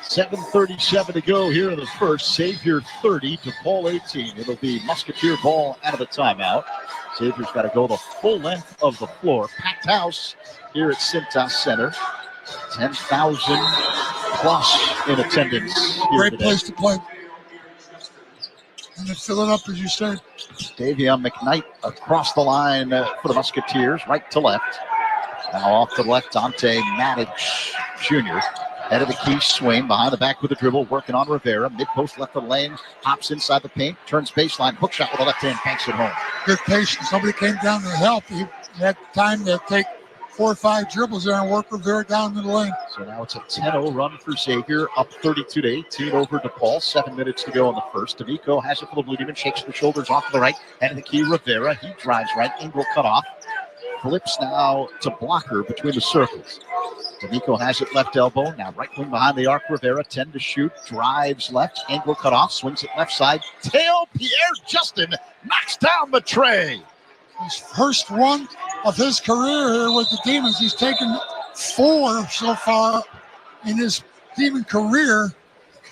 7:37 to go here in the first. Xavier 30, DePaul 18. It'll be Musketeer ball out of the timeout. Xavier's got to go the full length of the floor. Packed house here at Cintas Center. 10,000 plus in attendance here Great today. place to play. And they fill it up, as you said. Davion McKnight across the line for the Musketeers, right to left. Now off to the left, Dante Maddox Jr. Head of the key, Swain behind the back with the dribble, working on Rivera. Mid-post left of the lane, hops inside the paint, turns baseline, hook shot with the left hand, banks it home. Good patience. Somebody came down to help. He had time to take 4 or 5 dribbles there and work Rivera down to the lane. So now it's a 10-0 run for Xavier, up 32-18 over DePaul. 7 minutes to go in the first. D'Amico has it for the Blue Demons, shakes the shoulders off to the right. Head of the key, Rivera. He drives right. Engel cut off. Flips now to blocker between the circles. D'Amico has it left elbow. Now right wing behind the arc. Rivera 10 to shoot. Drives left. Engel cut off. Swings it left side. Tail. Pierre Justin knocks down the tray. His first one of his career here with the Demons. He's taken 4 so far in his Demon career.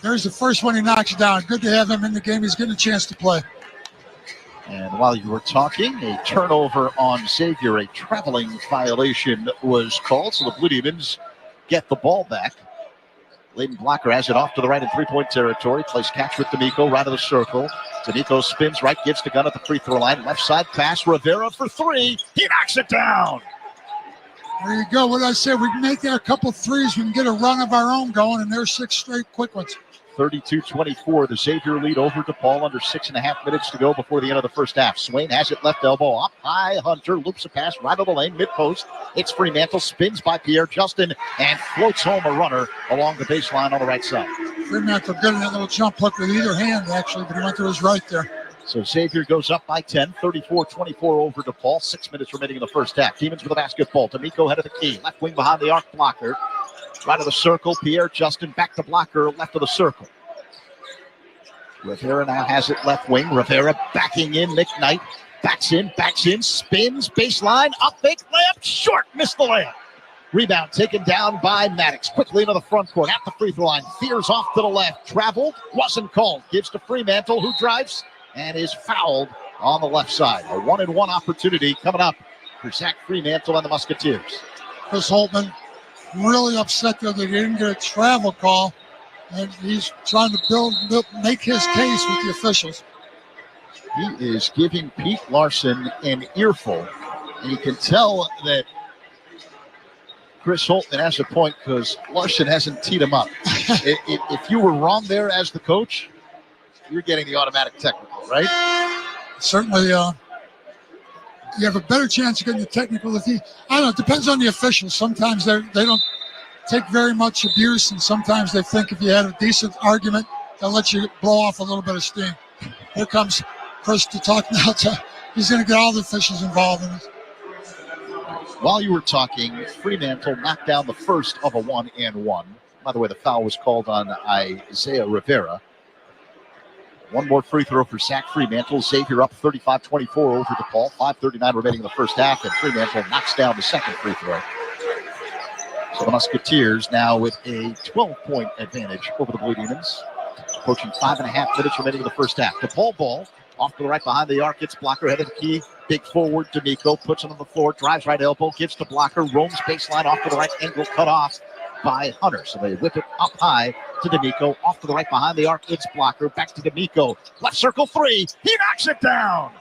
There's the first one he knocks down. Good to have him in the game. He's getting a chance to play. And while you were talking, a turnover on Xavier, a traveling violation was called, so the Blue Demons get the ball back. Layden Blocker has it off to the right in three-point territory. Plays catch with D'Amico, right of the circle. D'Amico spins right, gives the gun at the free throw line. Left side pass, Rivera for 3. He knocks it down. There you go. What did I say? We can make that a couple threes. We can get a run of our own going, and there's 6 straight quick ones. 32-24, the Xavier lead over DePaul, under 6.5 minutes to go before the end of the first half. Swain has it left elbow up high. Hunter loops a pass right of the lane, mid-post. It's Fremantle, spins by Pierre Justin, and floats home a runner along the baseline on the right side. Fremantle good in that little jump hook with either hand, actually, but he went to his right there. So Xavier goes up by 10, 34-24 over DePaul. 6 minutes remaining in the first half. Demons with the basketball. D'Amico head of the key. Left wing behind the arc, Blocker. Right of the circle, Pierre Justin back to Blocker, left of the circle. Rivera now has it left wing. Rivera backing in, McKnight. Backs in, spins, baseline, up fake, layup, short, missed the layup. Rebound taken down by Maddox. Quickly into the front court, at the free throw line. Fears off to the left, traveled, wasn't called. Gives to Fremantle, who drives and is fouled on the left side. A 1-and-1 opportunity coming up for Zach Fremantle and the Musketeers. Chris Holtman really upset that they didn't get a travel call, and he's trying to make his case with the officials. He is giving Pete Larson an earful, and you can tell that Chris Holtman has a point because Larson hasn't teed him up. If you were wrong there as the coach, you're getting the automatic technical, right? Certainly, you have a better chance of getting the technical if I don't know, it depends on the officials. Sometimes they don't take very much abuse, and sometimes they think if you had a decent argument, they'll let you blow off a little bit of steam. Here comes Chris to talk now. He's going to get all the officials involved in it. While you were talking, Fremantle knocked down the first of a 1-and-1. By the way, the foul was called on Isaiah Rivera. One more free throw for Zach Fremantle. Xavier up 35-24 over DePaul. 5:39 remaining in the first half, and Fremantle knocks down the second free throw. So the Musketeers now with a 12-point advantage over the Blue Demons. Approaching 5.5 minutes remaining in the first half. DePaul ball off to the right behind the arc. It's Blocker head of the key. Big forward, D'Amico puts him on the floor, drives right elbow, gives to Blocker, roams baseline off to the right, angle cut off by Hunter. So they whip it up high to D'Amico, off to the right behind the arc. It's Blocker, back to D'Amico, left circle three. He knocks it down.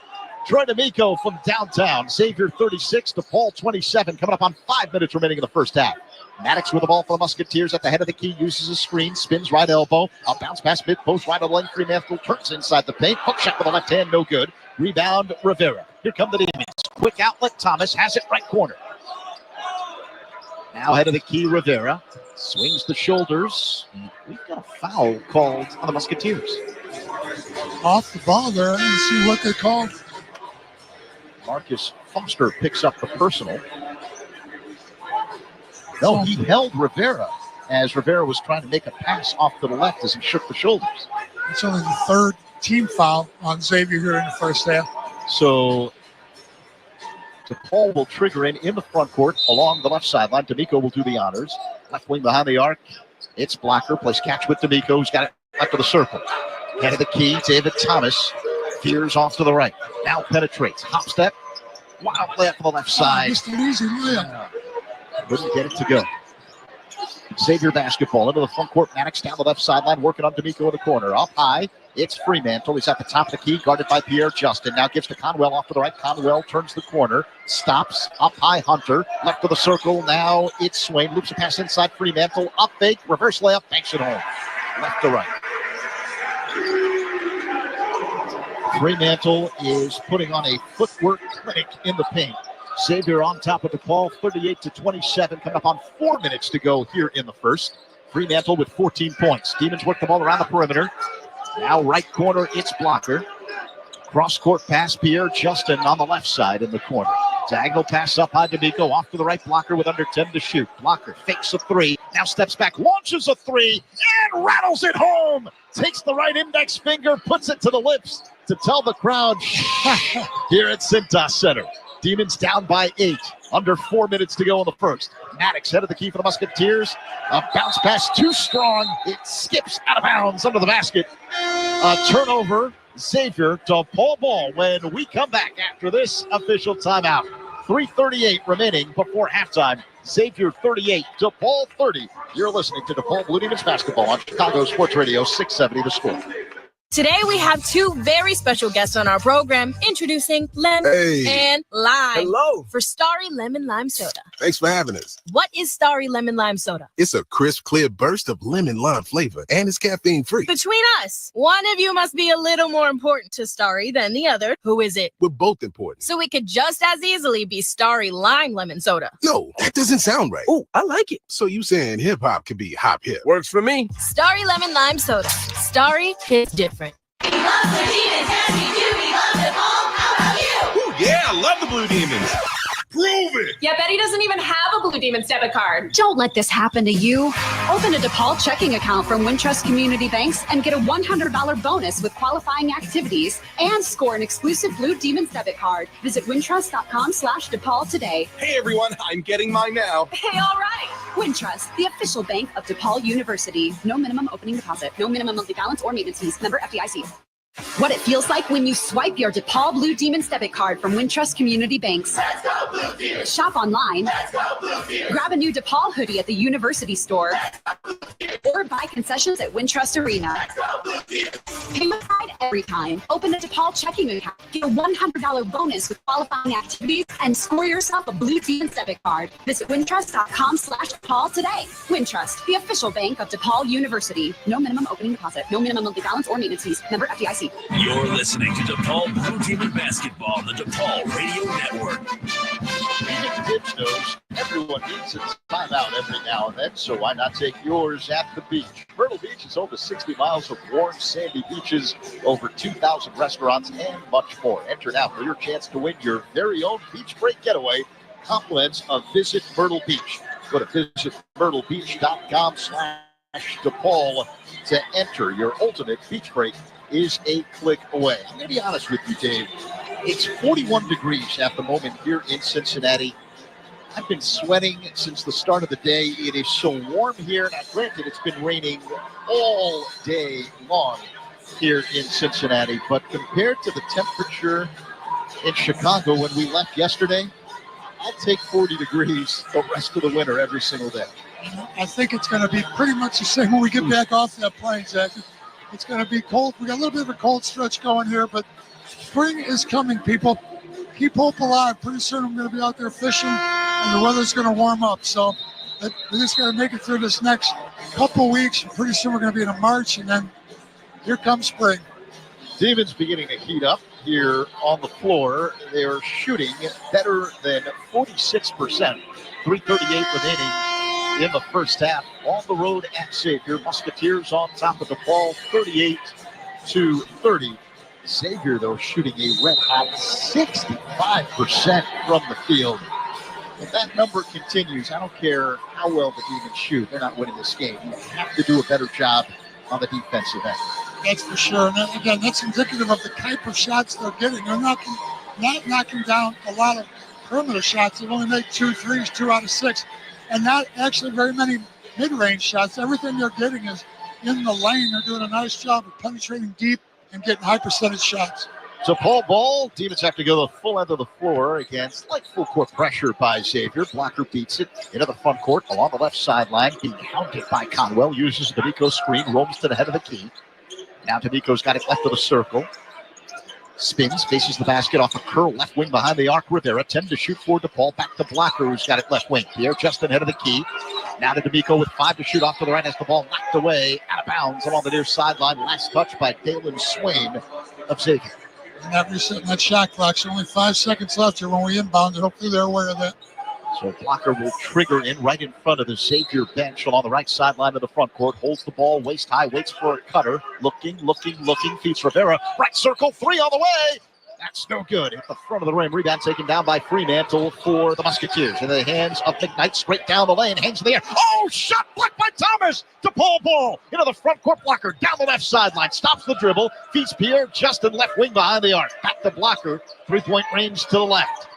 Troy D'Amico from downtown. Xavier 36, DePaul 27, coming up on 5 minutes remaining in the first half. Maddox with the ball for the Musketeers at the head of the key, uses a screen, spins right elbow, a bounce pass mid post right of the lane. Fremantle turns inside the paint, hook shot with the left hand, no good. Rebound Rivera. Here come the Demons. Quick outlet, Thomas has it right corner. Now head of the key, Rivera swings the shoulders. We've got a foul called on the Musketeers. Off the ball there. I didn't see what they called. Marcus Foster picks up the personal. No, he held Rivera as Rivera was trying to make a pass off to the left as he shook the shoulders. It's only the third team foul on Xavier here in the first half. So DePaul will trigger in the front court along the left sideline. D'Amico will do the honors. Left wing behind the arc. It's Blocker. Plays catch with D'Amico, who's got it left of the circle. Head of the key, David Thomas. Veers off to the right. Now penetrates. Hop step. Wild layup on the left side. Just an easy layup. Wouldn't get it to go. Xavier basketball into the front court. Maddox down the left sideline, working on D'Amico in the corner. Up high, it's Fremantle. He's at the top of the key, guarded by Pierre Justin. Now gives to Conwell off to the right. Conwell turns the corner, stops. Up high, Hunter. Left of the circle. Now it's Swain. Loops a pass inside Fremantle. Up fake, reverse layup, banks it home. Left to right. Fremantle is putting on a footwork clinic in the paint. Xavier on top of DePaul, 38-27, coming up on 4 minutes to go here in the first. Fremantle with 14 points. Demons work the ball around the perimeter. Now right corner, it's Blocker. Cross-court pass, Pierre Justin on the left side in the corner. Diagonal pass up high, D'Amico off to the right. Blocker with under 10 to shoot. Blocker fakes a three, now steps back, launches a three, and rattles it home. Takes the right index finger, puts it to the lips to tell the crowd here at Cintas Center. Demons down by 8. Under 4 minutes to go in the first. Maddox head of the key for the Musketeers. A bounce pass too strong. It skips out of bounds under the basket. A turnover. Xavier to DePaul ball when we come back after this official timeout. 3:38 remaining before halftime. Xavier 38, DePaul 30. You're listening to DePaul Blue Demons basketball on Chicago Sports Radio 670 The Score. Today we have two very special guests on our program, introducing Lem and Lime. Hello. For Starry Lemon Lime Soda. Thanks for having us. What is Starry Lemon Lime Soda? It's a crisp, clear burst of lemon lime flavor, and it's caffeine free. Between us, one of you must be a little more important to Starry than the other. Who is it? We're both important. So it could just as easily be Starry Lime Lemon Soda. No, that doesn't sound right. Oh, I like it. So you saying hip hop could be hop hip? Works for me. Starry Lemon Lime Soda. Starry hits different. We love the Demons, yes we do. We love them all. How about you? Ooh, yeah, I love the Blue Demons. Prove it. Yeah, Betty doesn't even have a Blue Demons debit card. Don't let this happen to you. Open a DePaul checking account from Wintrust Community Banks and get a $100 bonus with qualifying activities and score an exclusive Blue Demons debit card. Visit wintrust.com/DePaul today. Hey, everyone, I'm getting mine now. Hey, all right. Wintrust, the official bank of DePaul University. No minimum opening deposit. No minimum monthly balance or maintenance fees. Member FDIC. What it feels like when you swipe your DePaul Blue Demons debit card from Wintrust Community Banks. Let's go Blue Demons. Shop online. Let's go Blue Demons. Grab a new DePaul hoodie at the university store. Or buy concessions at Wintrust Arena. Let's go Blue Demons. Pay with pride every time. Open a DePaul checking account. Get a $100 bonus with qualifying activities and score yourself a Blue Demons debit card. Visit wintrust.com/DePaul today. Wintrust, the official bank of DePaul University. No minimum opening deposit. No minimum monthly balance or maintenance fees. Member FDIC. You're listening to DePaul Blue Demon Basketball on the DePaul Radio Network. Tibbs knows everyone needs a timeout every now and then, so why not take yours at the beach? Myrtle Beach is over 60 miles of warm, sandy beaches, over 2,000 restaurants, and much more. Enter now for your chance to win your very own beach break getaway, compliments of Visit Myrtle Beach. Go to visitmyrtlebeach.com/DePaul to enter. Your ultimate beach break is a click away. I'm going to be honest with you, Dave. It's 41 degrees at the moment here in Cincinnati. I've been sweating since the start of the day. It is so warm here. Now, granted, it's been raining all day long here in Cincinnati, but compared to the temperature in Chicago when we left yesterday, I'll take 40 degrees the rest of the winter every single day. I think it's going to be pretty much the same when we get back off that plane, Zach. It's going to be cold. We got a little bit of a cold stretch going here, but spring is coming, people. Keep hope alive. Pretty soon I'm going to be out there fishing, and the weather's going to warm up. So we're just going to make it through this next couple weeks. Pretty soon we're going to be in March, and then here comes spring. Demons beginning to heat up here on the floor. They're shooting better than 46%, 3:38 remaining in the first half on the road at Xavier. Musketeers on top of the ball, 38-30. Xavier, though, shooting a red-hot 65% from the field. If that number continues, I don't care how well the Demons shoot, they're not winning this game. You have to do a better job on the defensive end. That's for sure. And again, that's indicative of the type of shots they're getting. They're not knocking down a lot of perimeter shots. They've only made 2 threes, 2 out of 6. And not actually very many mid-range shots. Everything they're getting is in the lane. They're doing a nice job of penetrating deep and getting high percentage shots. So Paul Ball, Demons have to go the full end of the floor against like full court pressure by Xavier. Blocker beats it into the front court along the left sideline, being hounded by Conwell, uses the D'Amico screen, roams to the head of the key. Now D'Amico's got it left of the circle. Spins, faces the basket off a curl left wing behind the arc. Rivera, 10 to shoot for DePaul. Back to Blocker, who's got it left wing. Pierre Justin head of the key. Now to D'Amico with 5 to shoot off to the right. Has the ball knocked away out of bounds along the near sideline. Last touch by Dalen Swain of Xavier. And that resetting that shot clock. So only 5 seconds left here when we inbound, and hopefully they're aware of that. So Blocker will trigger in right in front of the Xavier bench along the right sideline of the front court. Holds the ball waist high, waits for a cutter. Looking, feeds Rivera. Right circle, 3 all the way. That's no good. At the front of the rim. Rebound taken down by Fremantle for the Musketeers. In the hands of McKnight, straight down the lane. Hands in the air. Oh, shot blocked by Thomas. DePaul ball into the front court. Blocker down the left sideline. Stops the dribble. Feeds Pierre Justin left wing behind the arc. Back to Blocker. 3-point range to the left.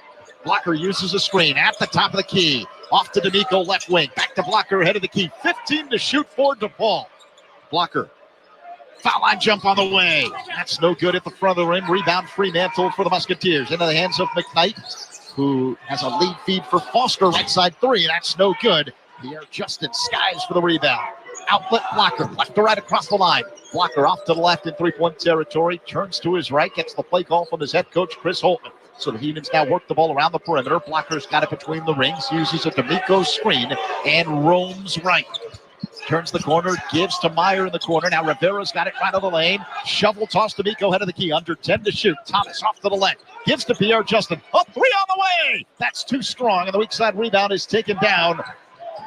Blocker uses a screen at the top of the key. Off to D'Amico, left wing. Back to Blocker, head of the key. 15 to shoot for DePaul. Blocker. Foul line jump on the way. That's no good at the front of the rim. Rebound Fremantle for the Musketeers. Into the hands of McKnight, who has a lead feed for Foster. Right side 3. That's no good. Pierre Justin skies for the rebound. Outlet Blocker. Left to right across the line. Blocker off to the left in 3-point territory. Turns to his right. Gets the play call from his head coach, Chris Holtman. So the Demons now work the ball around the perimeter. Blocker's got it between the rings, uses a D'Amico screen, and roams right. Turns the corner, gives to Meyer in the corner. Now Rivera's got it right of the lane. Shovel toss to D'Amico, head of the key. Under 10 to shoot. Thomas off to the left. Gives to Pierre Justin. Up 3 on the way. That's too strong. And the weak side rebound is taken down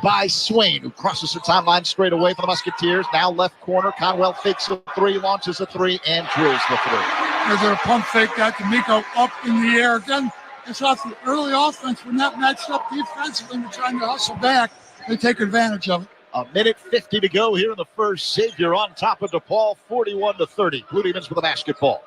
by Swain, who crosses the timeline straight away for the Musketeers. Now left corner. Conwell fakes a 3, launches a 3, and drills the 3. There's a pump fake. Got D'Amico up in the air. Again, it's off the early offense. We're not matched up defensively. We're trying to hustle back. They take advantage of it. A minute 50 to go here in the first. Xavier on top of DePaul, 41-30. Blue Demons with the basketball.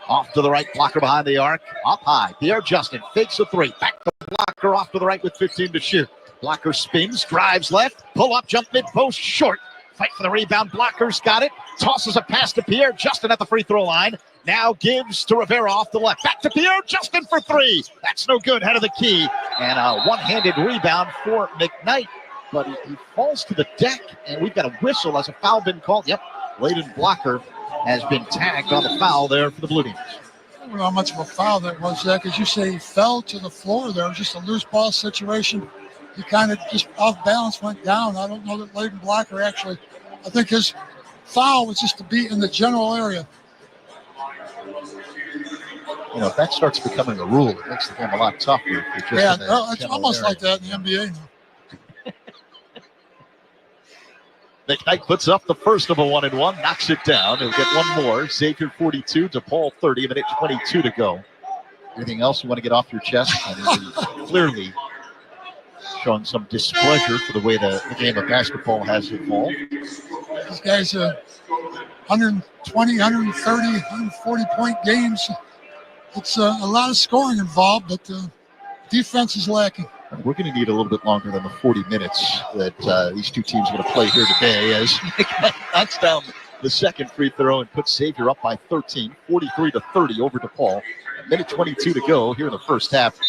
Off to the right, Blocker behind the arc. Up high, Pierre Justin fakes a 3. Back to Blocker, off to the right with 15 to shoot. Blocker spins, drives left, pull up, jump mid-post, short. Fight for the rebound. Blockers got it. Tosses a pass to Pierre Justin at the free throw line. Now gives to Rivera off the left. Back to Pierre Justin for three. That's no good. Head of the key. And a one-handed rebound for McKnight. But he falls to the deck, and we've got a whistle as a foul been called. Yep, Layden Blocker has been tagged on the foul there for the Blue Demons. I don't know how much of a foul that was, Zach. As you say, he fell to the floor there. It was just a loose ball situation. He kind of just off balance went down. I don't know that Layden Blocker actually, I think his foul was just to be in the general area. You know, if that starts becoming a rule, it makes the game a lot tougher. Yeah, it's almost like that in the NBA now. McKnight puts up the first of a 1-and-1, knocks it down. He'll get one more. Xavier 42, DePaul 30, a minute 22 to go. Anything else you want to get off your chest? I mean, clearly showing some displeasure for the way the game of basketball has evolved. These guys 120, 130, 140-point games. It's a lot of scoring involved, but defense is lacking. We're going to need a little bit longer than the 40 minutes that these two teams are going to play here today as McKnight knocks down the second free throw and puts Xavier up by 13, 43-30 over DePaul. A minute 22 to go here in the first half.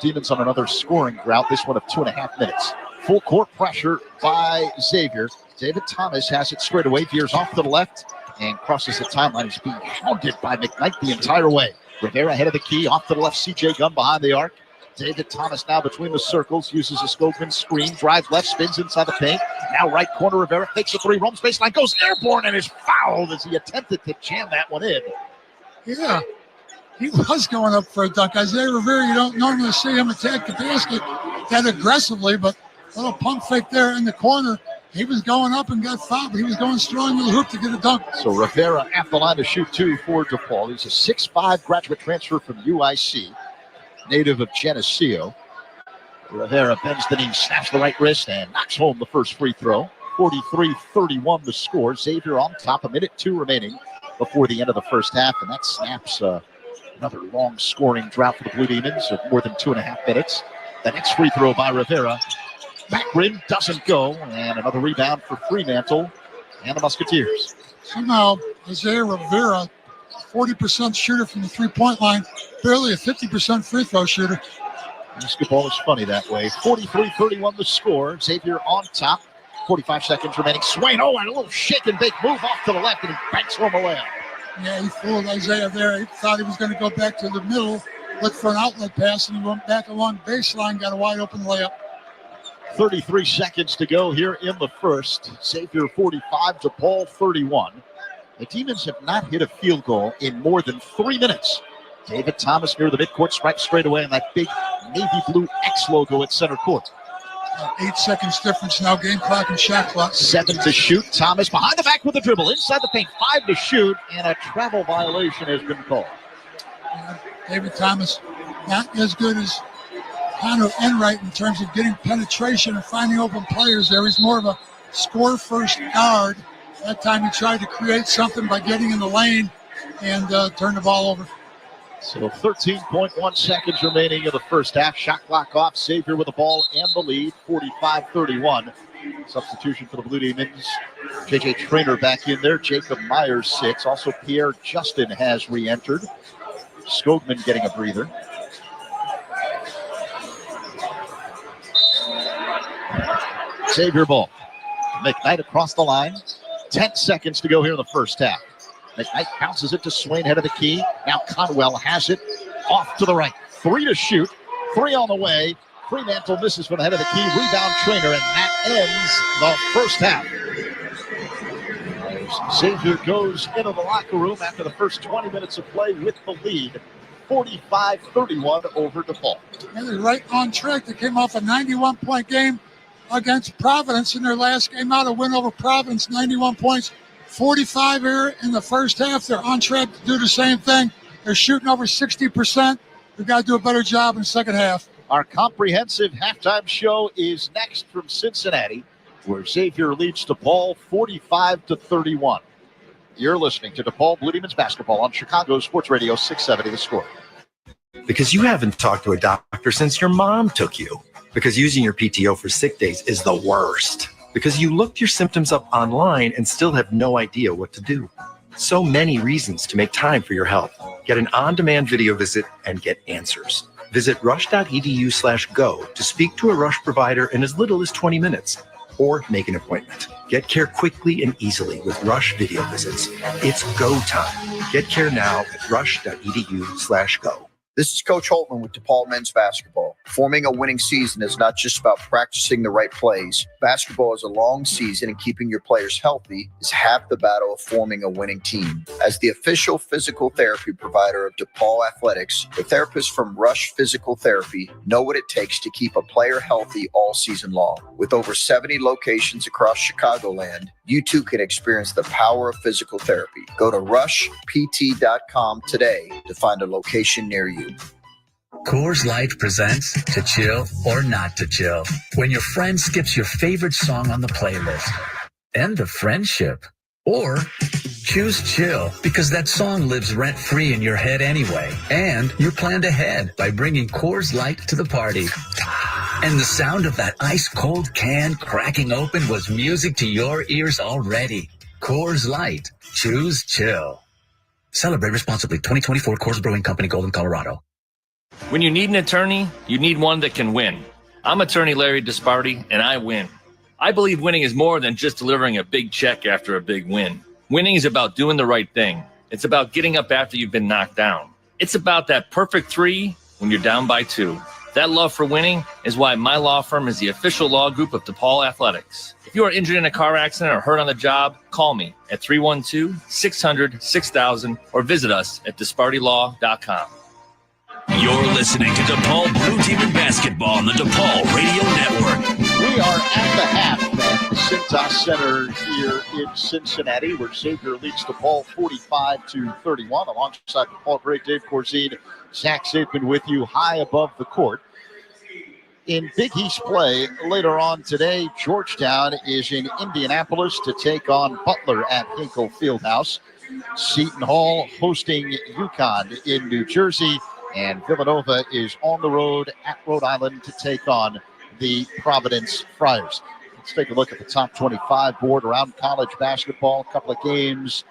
Demons on another scoring drought, this one of 2.5 minutes. Full court pressure by Xavier. David Thomas has it straight away, veers off to the left and crosses the timeline. He's being hounded by McKnight the entire way. Rivera ahead of the key, off to the left, CJ Gunn behind the arc. David Thomas now between the circles, uses a Skogman screen, drives left, spins inside the paint. Now right corner, Rivera fakes a three, roams baseline, goes airborne, and is fouled as he attempted to jam that one in. Yeah, he was going up for a dunk. Isaiah Rivera, you don't normally see him attack the basket that aggressively, but a little pump fake there in the corner. He was going up and got fouled, but he was going strong to the hoop to get a dunk. So Rivera at the line to shoot two for DePaul. He's a 6'5" graduate transfer from UIC. Native of Geneseo. Rivera bends the knee, snaps the right wrist, and knocks home the first free throw. 43-31 the score. Xavier on top, a minute 2 remaining before the end of the first half, and that snaps another long scoring drought for the Blue Demons of more than 2.5 minutes. The next free throw by Rivera. Back rim doesn't go, and another rebound for Fremantle and the Musketeers. Somehow, Isaiah Rivera, 40% shooter from the three-point line, barely a 50% free throw shooter. Basketball is funny that way. 43-31 the score. Xavier on top. 45 seconds remaining. Swain, and a little shake and bake move off to the left, and he banks home a layup. Yeah, he fooled Isaiah there. He thought he was going to go back to the middle, look for an outlet pass, and he went back along baseline, got a wide open layup. 33 seconds to go here in the first. Xavier 45, DePaul 31. The Demons have not hit a field goal in more than 3 minutes. David Thomas near the midcourt, strikes straight away on that big navy blue X logo at center court. 8 seconds difference now, game clock and shot clock. 7 to shoot. Thomas behind the back with a dribble, inside the paint, 5 to shoot, and a travel violation has been called. David Thomas, not as good as Connor Enright in terms of getting penetration and finding open players there. He's more of a score-first guard. That time he tried to create something by getting in the lane and turn the ball over. So 13.1 seconds remaining in the first half. Shot clock off. Xavier with the ball and the lead, 45-31. Substitution for the Blue Demons. J.J. Traynor back in there. Jacob Myers sits. Also Pierre Justin has re-entered. Skogman getting a breather. Xavier ball. McKnight across the line. 10 seconds to go here in the first half. McKnight bounces it to Swain, head of the key. Now Conwell has it off to the right. 3 to shoot. 3 on the way. Fremantle misses from the head of the key. Rebound Traynor, and that ends the first half. Xavier goes into the locker room after the first 20 minutes of play with the lead. 45-31 over DePaul. And they're right on track. They came off a 91-point game against Providence in their last game out, a win over Providence, 91 points, 45 here in the first half. They're on track to do the same thing. They're shooting over 60%. We've got to do a better job in the second half. Our comprehensive halftime show is next from Cincinnati, where Xavier leads DePaul 45-31. You're listening to DePaul Blue Demons basketball on Chicago Sports Radio 670 The Score. Because you haven't talked to a doctor since your mom took you. Because using your PTO for sick days is the worst. Because you looked your symptoms up online and still have no idea what to do. So many reasons to make time for your health. Get an on-demand video visit and get answers. Visit rush.edu/go to speak to a Rush provider in as little as 20 minutes or make an appointment. Get care quickly and easily with Rush video visits. It's go time. Get care now at rush.edu/go. This is Coach Holtman with DePaul men's basketball. Forming a winning season is not just about practicing the right plays. Basketball is a long season, and keeping your players healthy is half the battle of forming a winning team. As the official physical therapy provider of DePaul Athletics, the therapists from Rush Physical Therapy know what it takes to keep a player healthy all season long. With over 70 locations across Chicagoland, you too can experience the power of physical therapy. Go to rushpt.com today to find a location near you. Coors Light presents To Chill or Not to Chill. When your friend skips your favorite song on the playlist. End the friendship. Or choose chill because that song lives rent-free in your head anyway. And you're planned ahead by bringing Coors Light to the party. And the sound of that ice-cold can cracking open was music to your ears already. Coors Light. Choose chill. Celebrate responsibly. 2024 Coors Brewing Company, Golden, Colorado. When you need an attorney, you need one that can win. I'm attorney Larry Disparty, and I win. I believe winning is more than just delivering a big check after a big win. Winning is about doing the right thing. It's about getting up after you've been knocked down. It's about that perfect 3 when you're down by 2. That love for winning is why my law firm is the official law group of DePaul Athletics. If you are injured in a car accident or hurt on the job, call me at 312-600-6000 or visit us at dispartylaw.com. You're listening to DePaul Blue Demon Basketball on the DePaul Radio Network. We are at the half at the Cintas Center here in Cincinnati, where Xavier leads DePaul 45-31. Alongside DePaul great Dave Corzine, Zach Zaidman with you high above the court. In Big East play later on today, Georgetown is in Indianapolis to take on Butler at Hinkle Fieldhouse. Seton Hall hosting UConn in New Jersey. And Villanova is on the road at Rhode Island to take on the Providence Friars. Let's take a look at the top 25 board around college basketball. A couple of games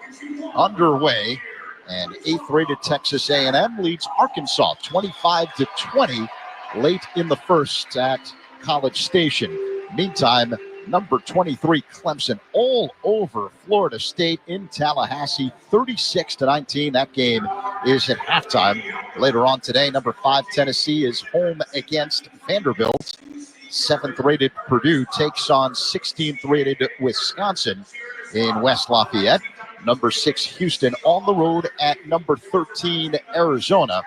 underway. And 8th-rated Texas A&M leads Arkansas 25-20 late in the first at College Station. Meantime, number 23 Clemson all over Florida State in Tallahassee, 36-19. That game is at halftime. Later on today, number 5 Tennessee is home against Vanderbilt. 7th-rated Purdue takes on 16th-rated Wisconsin in West Lafayette. Number 6 Houston on the road at number 13 Arizona.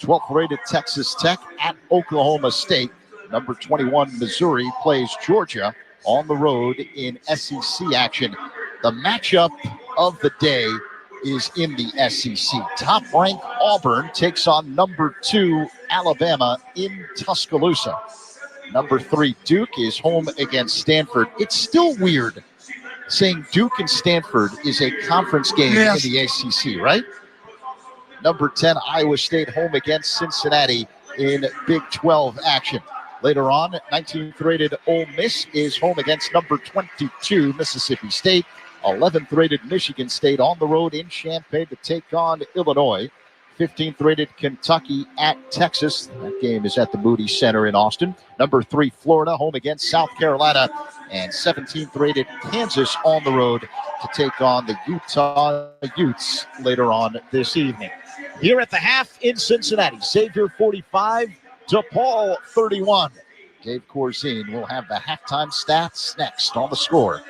12th-rated Texas Tech at Oklahoma State. Number 21 Missouri plays Georgia on the road in SEC action. The matchup of the day is in the SEC. Top-ranked Auburn takes on number 2 Alabama in Tuscaloosa. Number 3 Duke is home against Stanford. It's still weird saying Duke and Stanford is a conference game in the ACC, right? Number 10 Iowa State home against Cincinnati in Big 12 action. Later on, 19th-rated Ole Miss is home against number 22 Mississippi State. 11th-rated Michigan State on the road in Champaign to take on Illinois. 15th-rated Kentucky at Texas. That game is at the Moody Center in Austin. Number 3 Florida home against South Carolina. And 17th-rated Kansas on the road to take on the Utah Utes later on this evening. Here at the half in Cincinnati, Xavier 45, DePaul 31. Dave Corzine will have the halftime stats next on The Score.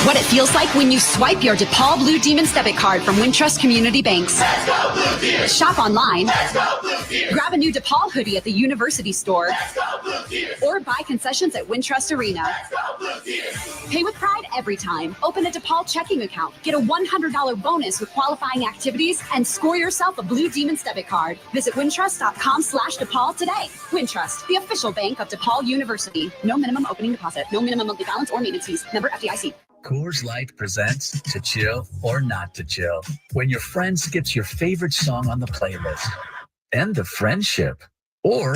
What it feels like when you swipe your DePaul Blue Demons debit card from Wintrust Community Banks. Shop online. Grab a new DePaul hoodie at the University Store. Or buy concessions at Wintrust Arena. Pay with pride every time. Open a DePaul checking account. Get a $100 bonus with qualifying activities and score yourself a Blue Demons debit card. Visit wintrust.com/DePaul today. Wintrust, the official bank of DePaul University. No minimum opening deposit. No minimum monthly balance or maintenance fees. Member FDIC. Coors Light presents To Chill or Not to Chill. When your friend skips your favorite song on the playlist. End the friendship. Or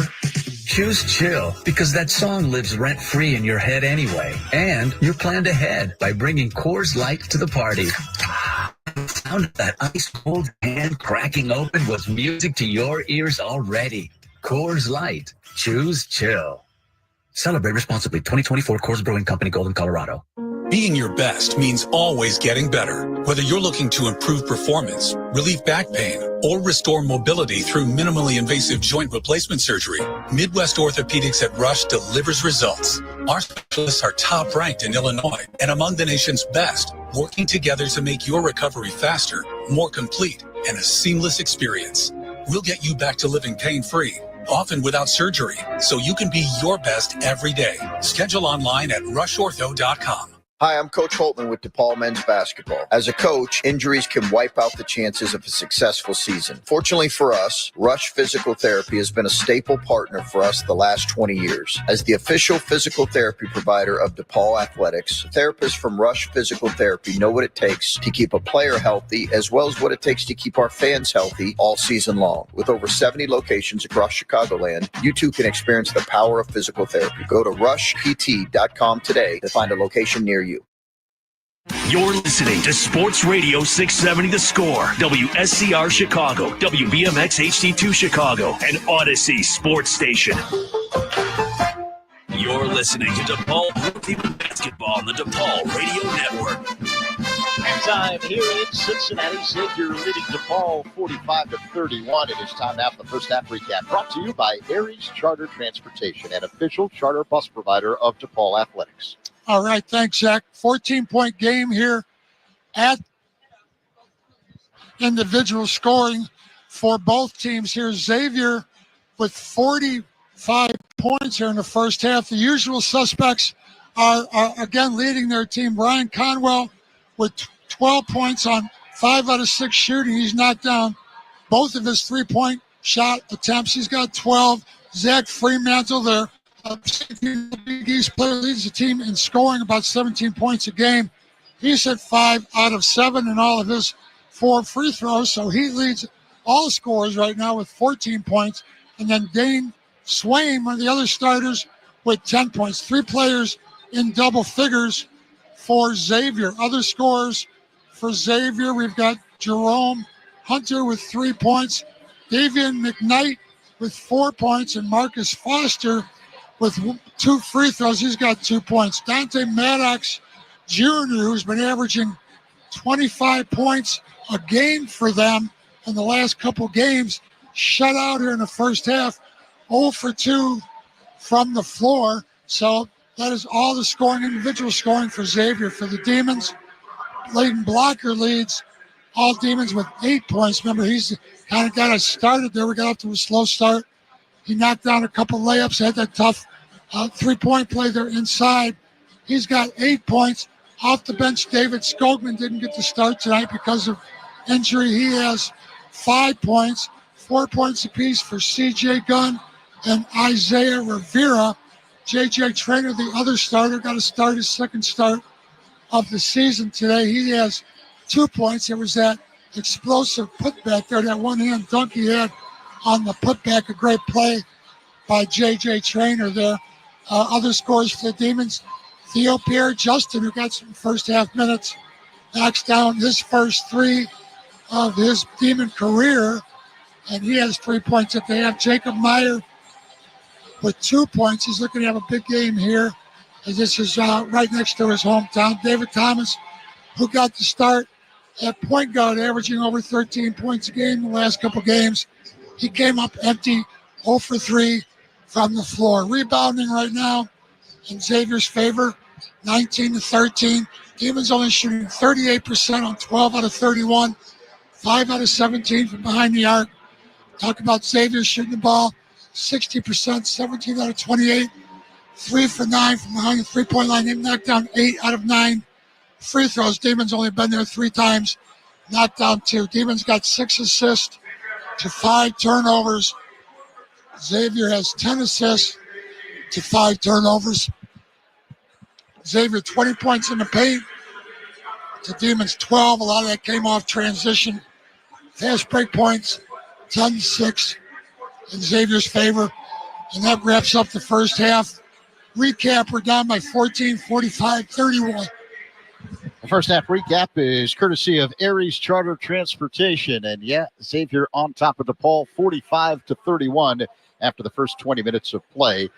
Choose chill because that song lives rent-free in your head anyway. And you're planned ahead by bringing Coors Light to the party. The sound of that ice-cold can cracking open was music to your ears already. Coors Light. Choose chill. Celebrate responsibly. 2024 Coors Brewing Company, Golden, Colorado. Being your best means always getting better. Whether you're looking to improve performance, relieve back pain, or restore mobility through minimally invasive joint replacement surgery, Midwest Orthopedics at Rush delivers results. Our specialists are top ranked in Illinois and among the nation's best, working together to make your recovery faster, more complete, and a seamless experience. We'll get you back to living pain-free, often without surgery, so you can be your best every day. Schedule online at rushortho.com. Hi, I'm Coach Holtman with DePaul Men's Basketball. As a coach, injuries can wipe out the chances of a successful season. Fortunately for us, Rush Physical Therapy has been a staple partner for us the last 20 years. As the official physical therapy provider of DePaul Athletics, therapists from Rush Physical Therapy know what it takes to keep a player healthy, as well as what it takes to keep our fans healthy all season long. With over 70 locations across Chicagoland, you too can experience the power of physical therapy. Go to rushpt.com today to find a location near you. You're listening to Sports Radio 670 The Score, WSCR Chicago, WBMX HD2 Chicago, and Odyssey Sports Station. You're listening to DePaul Blue Basketball on the DePaul Radio Network. Time here in Cincinnati. Xavier leading DePaul 45-31. It is time now for the first half recap. Brought to you by Aries Charter Transportation, an official charter bus provider of DePaul Athletics. All right, thanks, Zach. 14-point game here at individual scoring for both teams here. Xavier with 45 points here in the first half. The usual suspects are again leading their team. Brian Conwell with 12 points on 5 out of 6 shooting. He's knocked down both of his three-point shot attempts. He's got 12. Zach Fremantle there. The Big East player leads the team in scoring about 17 points a game. He's hit 5 out of 7 in all of his 4 free throws, so he leads all scorers right now with 14 points. And then Dane Swain, one of the other starters, with 10 points. 3 players in double figures for Xavier. Other scorers for Xavier, we've got Jerome Hunter with 3 points, Davian McKnight with 4 points, and Marcus Foster with 2 free throws. He's got 2 points. Dante Maddox Jr., who's been averaging 25 points a game for them in the last couple games, shut out here in the first half, 0 for 2 from the floor. So that is all the scoring, individual scoring for Xavier. For the Demons, Leighton Blocker leads all Demons with 8 points. Remember, he's kind of got us started there. We got off to a slow start. He knocked down a couple layups, had that tough three-point play there inside. He's got 8 points. Off the bench, David Skogman didn't get to start tonight because of injury. He has 5 points, 4 points apiece for C.J. Gunn and Isaiah Rivera. J.J. Traynor, the other starter, got to start his second start of the season today. He has 2 points. There was that explosive putback there, that one-hand dunk he had on the putback. A great play by J.J. Traynor there. Other scores for the Demons, Theo Pierre-Justin, who got some first-half minutes, knocks down his first 3 of his Demon career, and he has 3 points that they have. Jacob Meyer with 2 points. He's looking to have a big game here, as this is right next to his hometown. David Thomas, who got the start at point guard, averaging over 13 points a game in the last couple games. He came up empty, 0 for 3 from the floor. Rebounding right now in Xavier's favor, 19-13. Demons only shooting 38% on 12 out of 31, 5 out of 17 from behind the arc. Talk about Xavier shooting the ball 60%, 17 out of 28, 3 for 9 from behind the three-point line. They knocked down 8 out of 9 free throws. Demons only been there 3 times, knocked down 2. Demons got 6 assists to 5 turnovers. Xavier has 10 assists to 5 turnovers. Xavier 20 points in the paint to Demons 12. A lot of that came off transition. Fast break points, 10-6 in Xavier's favor. And that wraps up the first half. Recap, we're down by 14, 45, 31. The first half recap is courtesy of Aries Charter Transportation. And yeah, Xavier on top of DePaul, 45-31 after the first 20 minutes of play.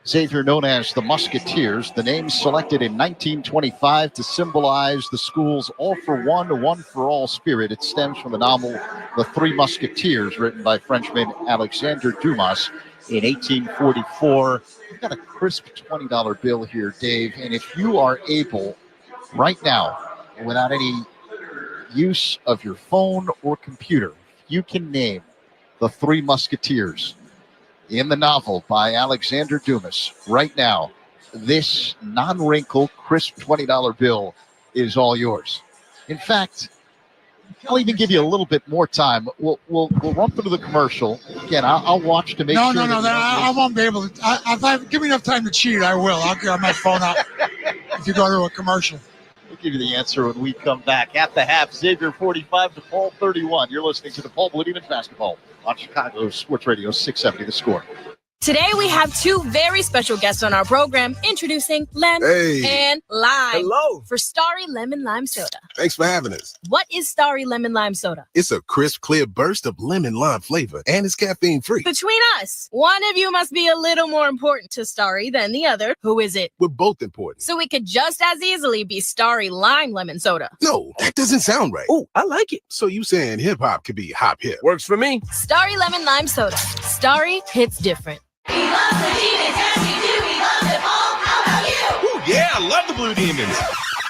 Xavier, known as the Musketeers, the name selected in 1925 to symbolize the school's all-for-one, one-for-all spirit. It stems from the novel The Three Musketeers, written by Frenchman Alexander Dumas in 1844. We've got a crisp $20 bill here, Dave, and if you are able right now, without any use of your phone or computer, you can name the Three Musketeers in the novel by Alexander Dumas. Right now, this non-wrinkle, crisp $20 bill is all yours. In fact, I'll even give you a little bit more time. We'll run through the commercial. Again, I'll watch to make sure. No, I won't be able to. If I give me enough time to cheat, I will. I'll get my phone out if you go to a commercial. We'll give you the answer when we come back. At the half, Xavier 45, DePaul 31. You're listening to DePaul Blue Demons basketball on Chicago Sports Radio 670 The Score. Today we have two very special guests on our program. Introducing Lem and Lime. Hello. For Starry Lemon Lime Soda. Thanks for having us. What is Starry Lemon Lime Soda? It's a crisp, clear burst of lemon lime flavor, and it's caffeine-free. Between us, one of you must be a little more important to Starry than the other. Who is it? We're both important. So we could just as easily be Starry Lime Lemon Soda. No, that doesn't sound right. Oh, I like it. So you saying hip-hop could be hop-hip. Works for me. Starry Lemon Lime Soda. Starry hits different. We love the Demons, yes we do. We love them all. How about you? Ooh, yeah, I love the Blue Demons.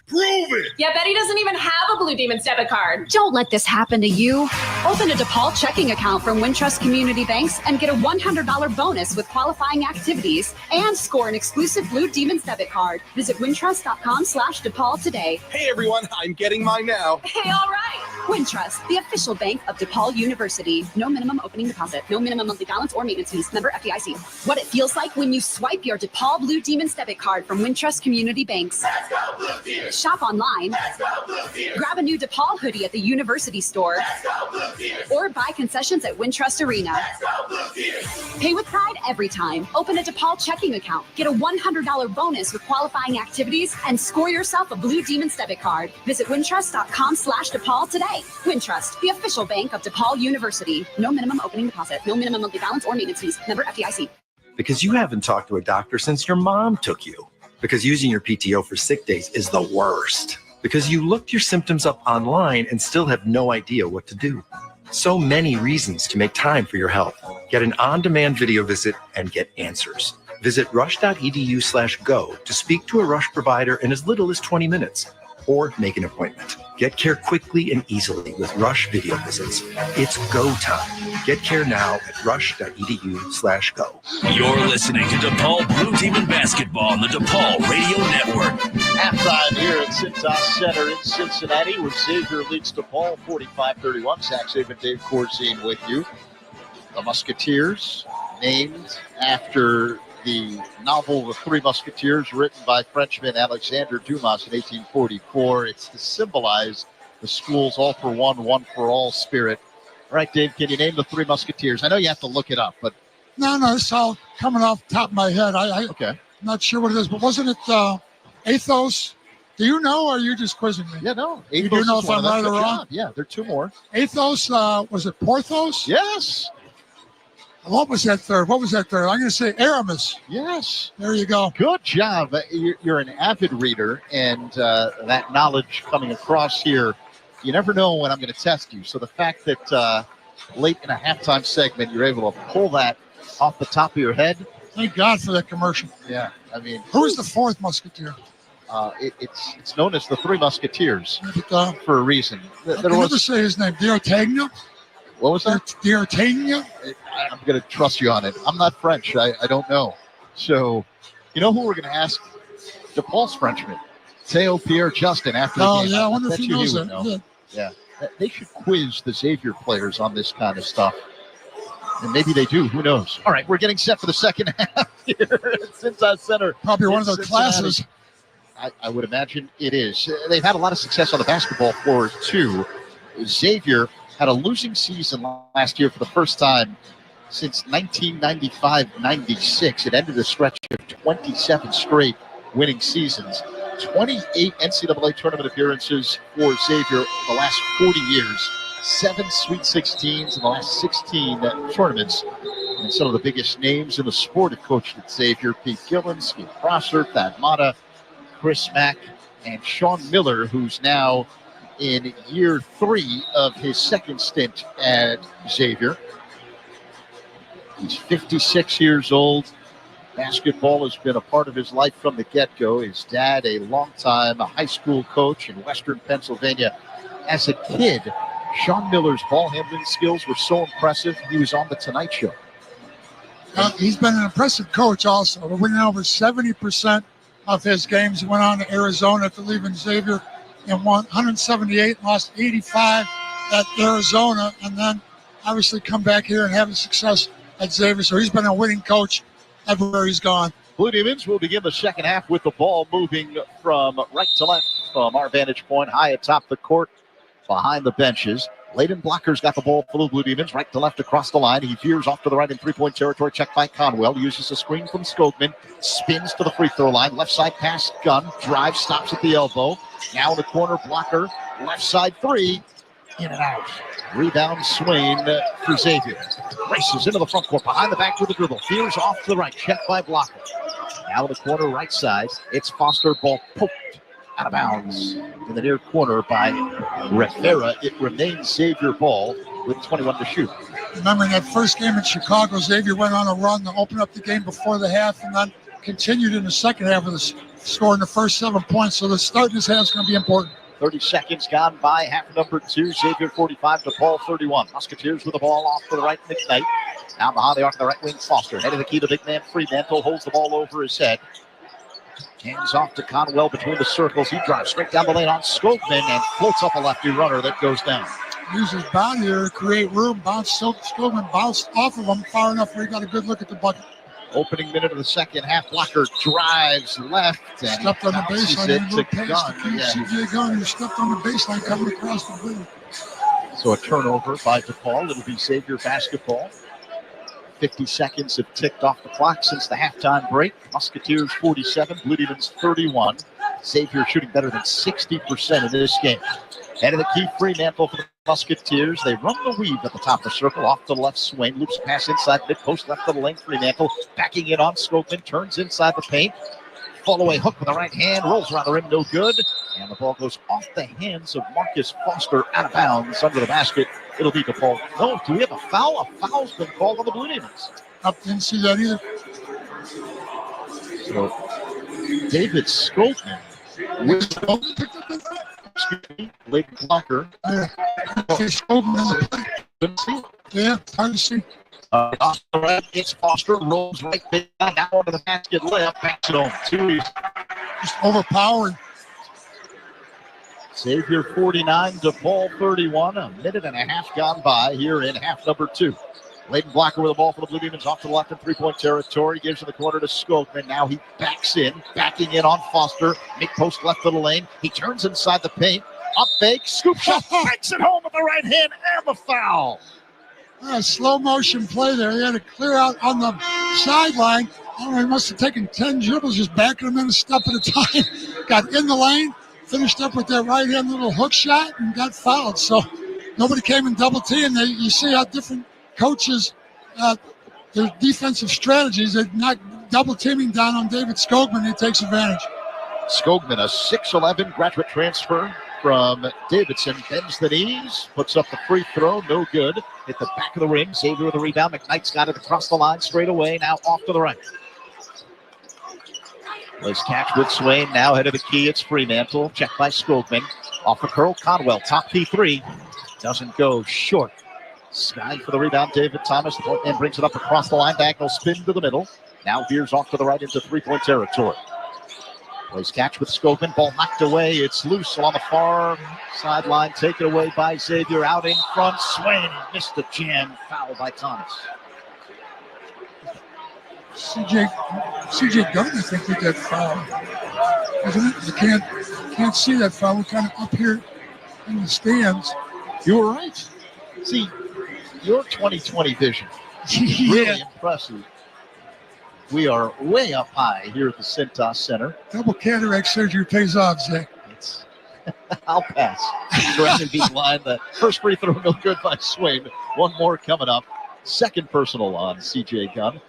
Prove it. Yeah, Betty doesn't even have a Blue Demons debit card. Don't let this happen to you. Open a DePaul checking account from Wintrust Community Banks and get a $100 bonus with qualifying activities and score an exclusive Blue Demons debit card. Visit wintrust.com/DePaul today. Hey, everyone, I'm getting mine now. Hey, all right. Wintrust, the official bank of DePaul University. No minimum opening deposit. No minimum monthly balance or maintenance fees. Member FDIC. What it feels like when you swipe your DePaul Blue Demons debit card from Wintrust Community Banks. Let's go Blue Demons. Shop online. Let's go Blue Demons. Grab a new DePaul hoodie at the university store. Let's go Blue Demons. Or buy concessions at Wintrust Arena. Let's go Blue Demons. Pay with pride every time. Open a DePaul checking account. Get a $100 bonus with qualifying activities and score yourself a Blue Demons debit card. Visit wintrust.com/DePaul today. Wintrust, the official bank of DePaul University. No minimum opening deposit. No minimum monthly balance or maintenance fees. Member FDIC. Because you haven't talked to a doctor since your mom took you. Because using your PTO for sick days is the worst. Because you looked your symptoms up online and still have no idea what to do. So many reasons to make time for your health. Get an on-demand video visit and get answers. Visit rush.edu/go to speak to a Rush provider in as little as 20 minutes. Or make an appointment. Get care quickly and easily with Rush video visits. It's go time. Get care now at rush.edu/go. You're listening to DePaul Blue Demon basketball on the DePaul Radio Network. Halftime here at Cintas Center in Cincinnati, where Xavier leads DePaul 45-31. Zach Saban, Dave Corzine with you. The Musketeers, named after the novel The Three Musketeers, written by Frenchman Alexander Dumas in 1844. It's to symbolize the school's all-for-one, one-for-all spirit. All right, Dave, can you name the Three Musketeers? I know you have to look it up, but... No, it's all coming off the top of my head. Okay. I'm not sure what it is, but wasn't it Athos? Do you know, or are you just quizzing me? Yeah, no. You Athos do know is if one I'm of right them. or Good wrong? job. Yeah, there are two more. Athos, was it Porthos? Yes. What was that third? I'm going to say Aramis. Yes. There you go. Good job. You're an avid reader, and that knowledge coming across here, you never know when I'm going to test you. So the fact that late in a halftime segment, you're able to pull that off the top of your head. Thank God for that commercial. Yeah, I mean. Who's the fourth Musketeer? It's known as the Three Musketeers for a reason. I can never say his name. D'Artagnan? What was that? D'Artagnan? I'm going to trust you on it. I'm not French. I don't know. So, you know who we're going to ask? DePaul's Frenchman. Theo Pierre Justin after the game. Oh, yeah. I wonder if he knows that. Know. Yeah. They should quiz the Xavier players on this kind of stuff. And maybe they do. Who knows? All right. We're getting set for the second half here at Cintas Center. Probably one of their classes. I would imagine it is. They've had a lot of success on the basketball floor, too. Xavier had a losing season last year for the first time since 1995-96. It ended a stretch of 27 straight winning seasons. 28 NCAA tournament appearances for Xavier in the last 40 years. 7 Sweet 16s in the last 16 tournaments. And some of the biggest names in the sport have coached at Xavier. Pete Gillen, Steve Prosser, Thad Mata, Chris Mack, and Sean Miller, who's now in year 3 of his second stint at Xavier. He's 56 years old. Basketball has been a part of his life from the get-go. His dad, a longtime high school coach in Western Pennsylvania. As a kid, Sean Miller's ball handling skills were so impressive, he was on The Tonight Show. He's been an impressive coach also. Winning over 70% of his games. He went on to Arizona after leaving Xavier and won 178, lost 85 at Arizona, and then obviously come back here and have success at Xavier. So he's been a winning coach everywhere he's gone. Blue Demons will begin the second half with the ball moving from right to left from our vantage point, high atop the court, behind the benches. Layden Blocker's got the ball for the Blue Demons, right to left across the line. He veers off to the right in three-point territory, checked by Conwell. Uses a screen from Skogman, spins to the free throw line. Left side pass, Gunn, drive, stops at the elbow. Now in the corner, Blocker, left side three, in and out. Rebound Swain for Xavier. Races into the front court, behind the back with the dribble. Veers off to the right, checked by Blocker. Now in the corner, right side, it's Foster, ball poked out of bounds in the near corner by Rivera. It remains Xavier ball with 21 to shoot. Remembering that first game in Chicago, Xavier went on a run to open up the game before the half and then continued in the second half of the scoring the first 7 points. So the start of this half is going to be important. 30 seconds gone by, half number 2. Xavier 45 to Paul 31. Musketeers with the ball off to the right, McKnight. Now behind the arc of the right wing, Foster. Head of the key to big man Fremantle, holds the ball over his head. Hands off to Conwell between the circles. He drives straight down the lane on Skogman and floats up a lefty runner that goes down. Uses body here to create room. Skogman bounced off of him far enough where he got a good look at the bucket. Opening minute of the second half, Blocker drives left and stepped on the baseline. CJ Gunn, who stepped on the baseline coming across the blue. So a turnover by DePaul. It'll be Xavier basketball. 50 seconds have ticked off the clock since the halftime break. Musketeers 47, Blue Demons 31. Xavier shooting better than 60% in this game. Head of the key, Fremantle for the Musketeers. They run the weave at the top of the circle, off to the left, Swain. Loops pass inside mid-post, left of the lane, Fremantle. Backing it on, Skogman turns inside the paint. Fall away hook with the right hand, rolls around the rim, no good. And the ball goes off the hands of Marcus Foster, out of bounds, under the basket. It'll be DePaul. No, do we have a foul? A foul's been called on the Blue Demons. Didn't see that either. So, David Skogman with Blake Blocker. Yeah, hard to see. Off the right, it's Foster, rolls right down onto the basket left, backs it on. Just overpowered. Xavier 49, DePaul 31. A minute and a half gone by here in half number 2. Layden Blocker with the ball for the Blue Demons off to the left in three-point territory. Gives in the corner to Skogman. Now he backs in, backing in on Foster. Mid-post left of the lane. He turns inside the paint. Up fake, scoop shot, banks it home with the right hand, and the foul. Slow motion play there. He had to clear out on the sideline. I don't know, he must have taken 10 dribbles, just backing him in a step at a time. Got in the lane, finished up with that right-hand little hook shot, and got fouled. So nobody came in double team. You see how different coaches, their defensive strategies, they're not double teaming down on David Skogman. He takes advantage. Skogman, a 6'11" graduate transfer from Davidson, bends the knees, puts up the free throw, no good. Hit the back of the rim. Xavier with the rebound. McKnight's got it across the line, straight away. Now off to the right. Nice catch with Swain. Now head of the key. It's Fremantle. Checked by Skogman. Off the curl. Conwell. Top P3. Doesn't go short. Sky for the rebound. David Thomas. The point man brings it up across the line. Diagonal spin to the middle. Now veers off to the right into three-point territory. Plays catch with Skogman. Ball knocked away. It's loose along the far sideline. Taken away by Xavier. Out in front. Swain missed the jam. Foul by Thomas. CJ Gunn, I think, did that foul. Isn't it? You can't see that foul. We're kind of up here in the stands. You were right. See, your 20/20 vision Really impressive. We are way up high here at the Cintas Center. Double cataract surgery pays off, Zach. I'll pass. Driving beat line. The first free throw, no good by Swain. One more coming up. Second personal on CJ Gunn.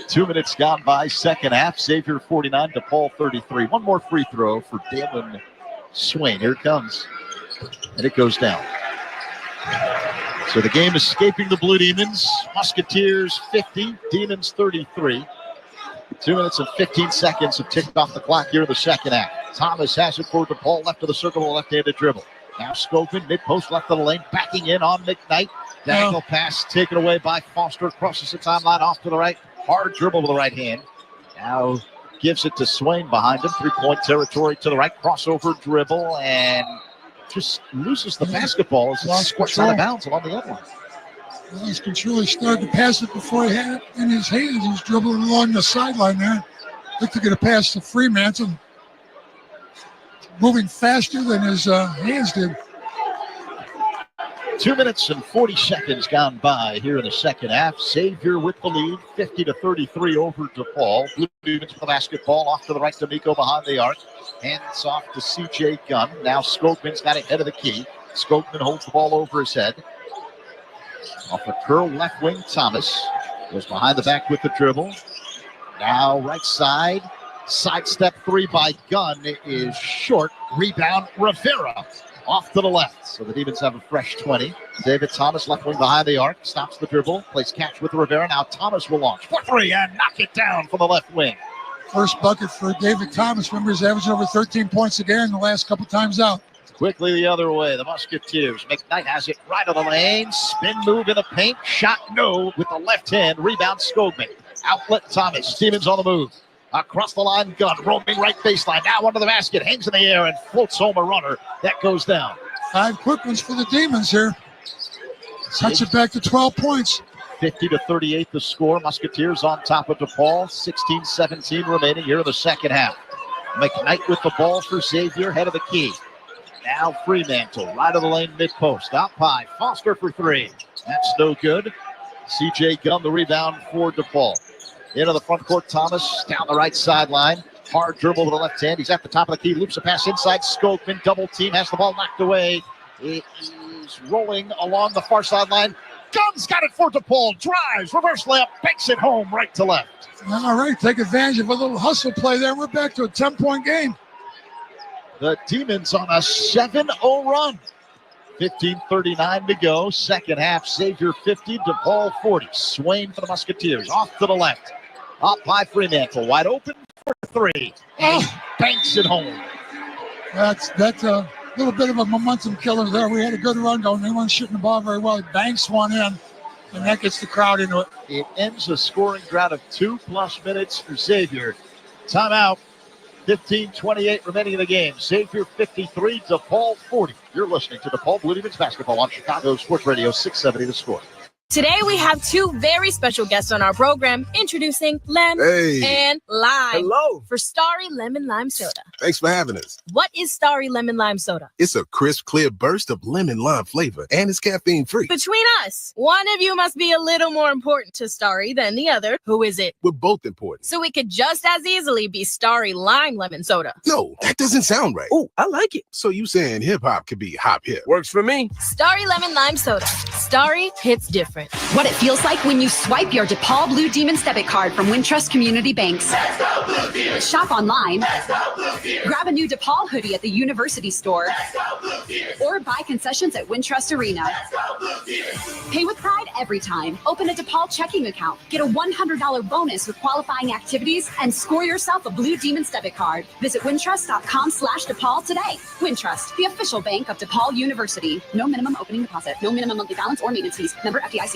2 minutes gone by, second half. Xavier 49, DePaul 33. One more free throw for Dalen Swain. Here it comes. And it goes down. So the game escaping the Blue Demons. Musketeers 50, Demons 33. 2 minutes and 15 seconds have ticked off the clock here in the second half. Thomas has it for DePaul, left of the circle, left-handed dribble. Now Scopin, mid-post, left of the lane, backing in on McKnight. Diagonal pass taken away by Foster, crosses the timeline off to the right. Hard dribble with the right hand. Now gives it to Swain behind him. Three-point territory to the right. Crossover dribble and just loses the basketball as it squirts out of bounds along the end line. Lost control. He started to pass it before he had it in his hands. He was dribbling along the sideline there. Looked to get a pass to Freemantle. Moving faster than his hands did. 2 minutes and 40 seconds gone by here in the second half. Xavier with the lead, 50-33 over DePaul. Blue Demons with the basketball off to the right to Miko behind the arc. Hands off to CJ Gunn. Now Skopman's got it head of the key. Skopman holds the ball over his head. Off a curl left wing, Thomas goes behind the back with the dribble. Now right side. Sidestep three by Gunn is short. Rebound, Rivera off to the left. So the Demons have a fresh 20. David Thomas, left wing behind the arc, stops the dribble, plays catch with Rivera. Now Thomas will launch for three and knock it down from the left wing. First bucket for David Thomas. Remember, he's averaging over 13 points a game the last couple times out. Quickly the other way, the Musketeers. McKnight has it right of the lane. Spin move in the paint. Shot no with the left hand. Rebound Skogman. Outlet Thomas. Demons on the move. Across the line, Gunn roaming right baseline. Now under the basket. Hangs in the air and floats home a runner. That goes down. 5 quick ones for the Demons here. Cuts it back to 12 points. 50-38 the score. Musketeers on top of DePaul. 16-17 remaining here in the second half. McKnight with the ball for Xavier. Head of the key. Now Freemantle, right of the lane, mid-post. Up high, Foster for three. That's no good. CJ Gunn, the rebound for DePaul. Into the front court, Thomas down the right sideline. Hard dribble with the left hand. He's at the top of the key. Loops a pass inside. Skopman, double team, has the ball knocked away. It is rolling along the far sideline. Gunn's got it for DePaul. Drives, reverse layup, banks it home right to left. All right, take advantage of a little hustle play there. We're back to a 10-point game. The Demons on a 7-0 run. 15:39 to go. Second half, Xavier 50, DePaul 40. Swain for the Musketeers. Off to the left. Up by Fremantle. Wide open for three. And he banks it home. That's a little bit of a momentum killer there. We had a good run going. They weren't shooting the ball very well. He banks one in, and that gets the crowd into it. It ends a scoring drought of 2+ minutes for Xavier. Timeout. 15:28 remaining in the game. Xavier 53, DePaul 40. You're listening to DePaul Blue Demons basketball on Chicago Sports Radio 670 The Score. Today we have two very special guests on our program. Introducing Lem and Lime. Hello. For Starry Lemon Lime Soda. Thanks for having us. What is Starry Lemon Lime Soda? It's a crisp, clear burst of lemon lime flavor, and it's caffeine-free. Between us, one of you must be a little more important to Starry than the other. Who is it? We're both important. So it could just as easily be Starry Lime Lemon Soda. No, that doesn't sound right. Oh, I like it. So you saying hip-hop could be hop-hip. Works for me. Starry Lemon Lime Soda. Starry hits different. What it feels like when you swipe your DePaul Blue Demons debit card from Wintrust Community Banks. Let's go Blue Demons. Shop online. Let's go Blue Demons. Grab a new DePaul hoodie at the University store. Let's go Blue Demons. Or buy concessions at Wintrust Arena. Let's go Blue Demons. Pay with pride every time. Open a DePaul checking account. Get a $100 bonus with qualifying activities and score yourself a Blue Demons debit card. Visit wintrust.com/DePaul today. Wintrust, the official bank of DePaul University. No minimum opening deposit. No minimum monthly balance or maintenance fees. Member FDIC.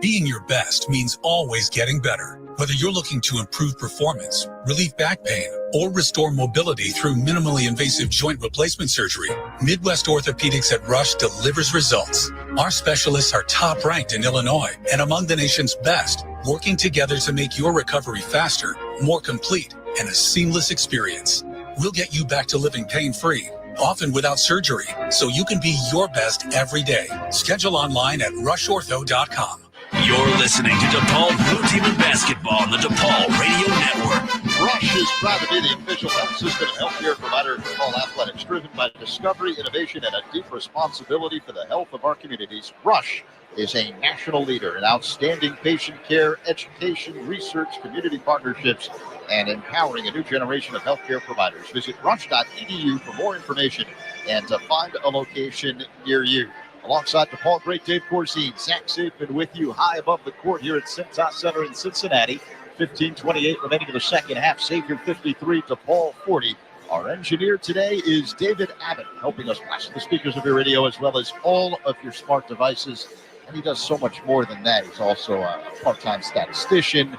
Being your best means always getting better. Whether you're looking to improve performance, relieve back pain, or restore mobility through minimally invasive joint replacement surgery, Midwest Orthopedics at Rush delivers results. Our specialists are top ranked in Illinois and among the nation's best, working together to make your recovery faster, more complete, and a seamless experience. We'll get you back to living pain-free, often without surgery, so you can be your best every day. Schedule online at rushortho.com. You're listening to DePaul Blue Demon Basketball on the DePaul Radio Network. Rush is proud to be the official health system and healthcare provider of DePaul Athletics, driven by discovery, innovation, and a deep responsibility for the health of our communities. Rush is a national leader in outstanding patient care, education, research, community partnerships, and empowering a new generation of healthcare providers. Visit rush.edu for more information and to find a location near you. Alongside DePaul great Dave Corzine, Zach Safin with you high above the court here at Cintas Center in Cincinnati. 15:28 remaining in the second half. Xavier 53, DePaul 40. Our engineer today is David Abbott, helping us blast the speakers of your radio as well as all of your smart devices. And he does so much more than that. He's also a part-time statistician,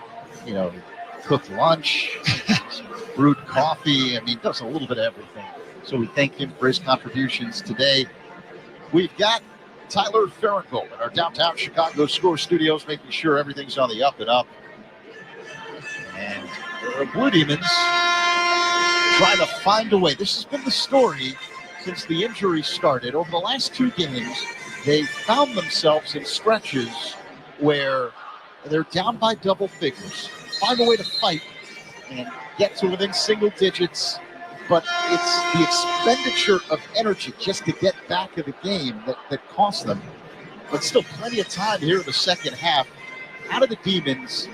cooked lunch, brewed coffee. I mean, does a little bit of everything. So we thank him for his contributions today. We've got Tyler Farragold in our downtown Chicago Score Studios, making sure everything's on the up and up. And the Blue Demons trying to find a way. This has been the story since the injury started. Over the last two games, they found themselves in stretches where they're down by double figures, find a way to fight and get to within single digits. But it's the expenditure of energy just to get back in the game that cost them. But still plenty of time here in the second half. How do the Demons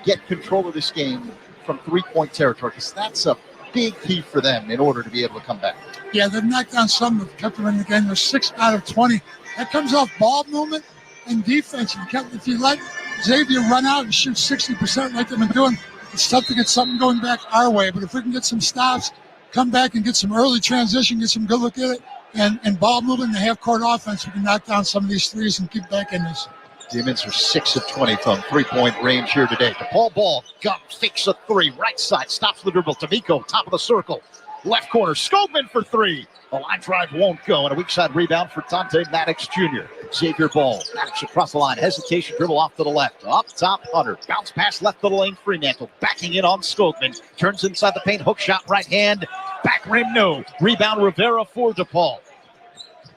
get control of this game from three-point territory? Because that's a big key for them in order to be able to come back. Yeah, they've knocked down some that kept them in the game. They're 6 out of 20. That comes off ball movement and defense. If you let Xavier run out and shoot 60% like they've been doing, it's tough to get something going back our way. But if we can get some stops, come back and get some early transition, get some good look at it, and ball movement and half-court offense, we can knock down some of these threes and keep back in this. Demons are 6 of 20 from three-point range here today. DePaul ball, gun, fakes a three, right side, stops the dribble. D'Amico, top of the circle, left corner, Skogman for three. The line drive won't go, and a weak side rebound for Dante Maddox Jr. Xavier ball, Maddox across the line, hesitation, dribble off to the left, up top, Hunter, bounce pass left of the lane, Fremantle, backing in on Skogman, turns inside the paint, hook shot, right hand, back rim, no. Rebound, Rivera for DePaul.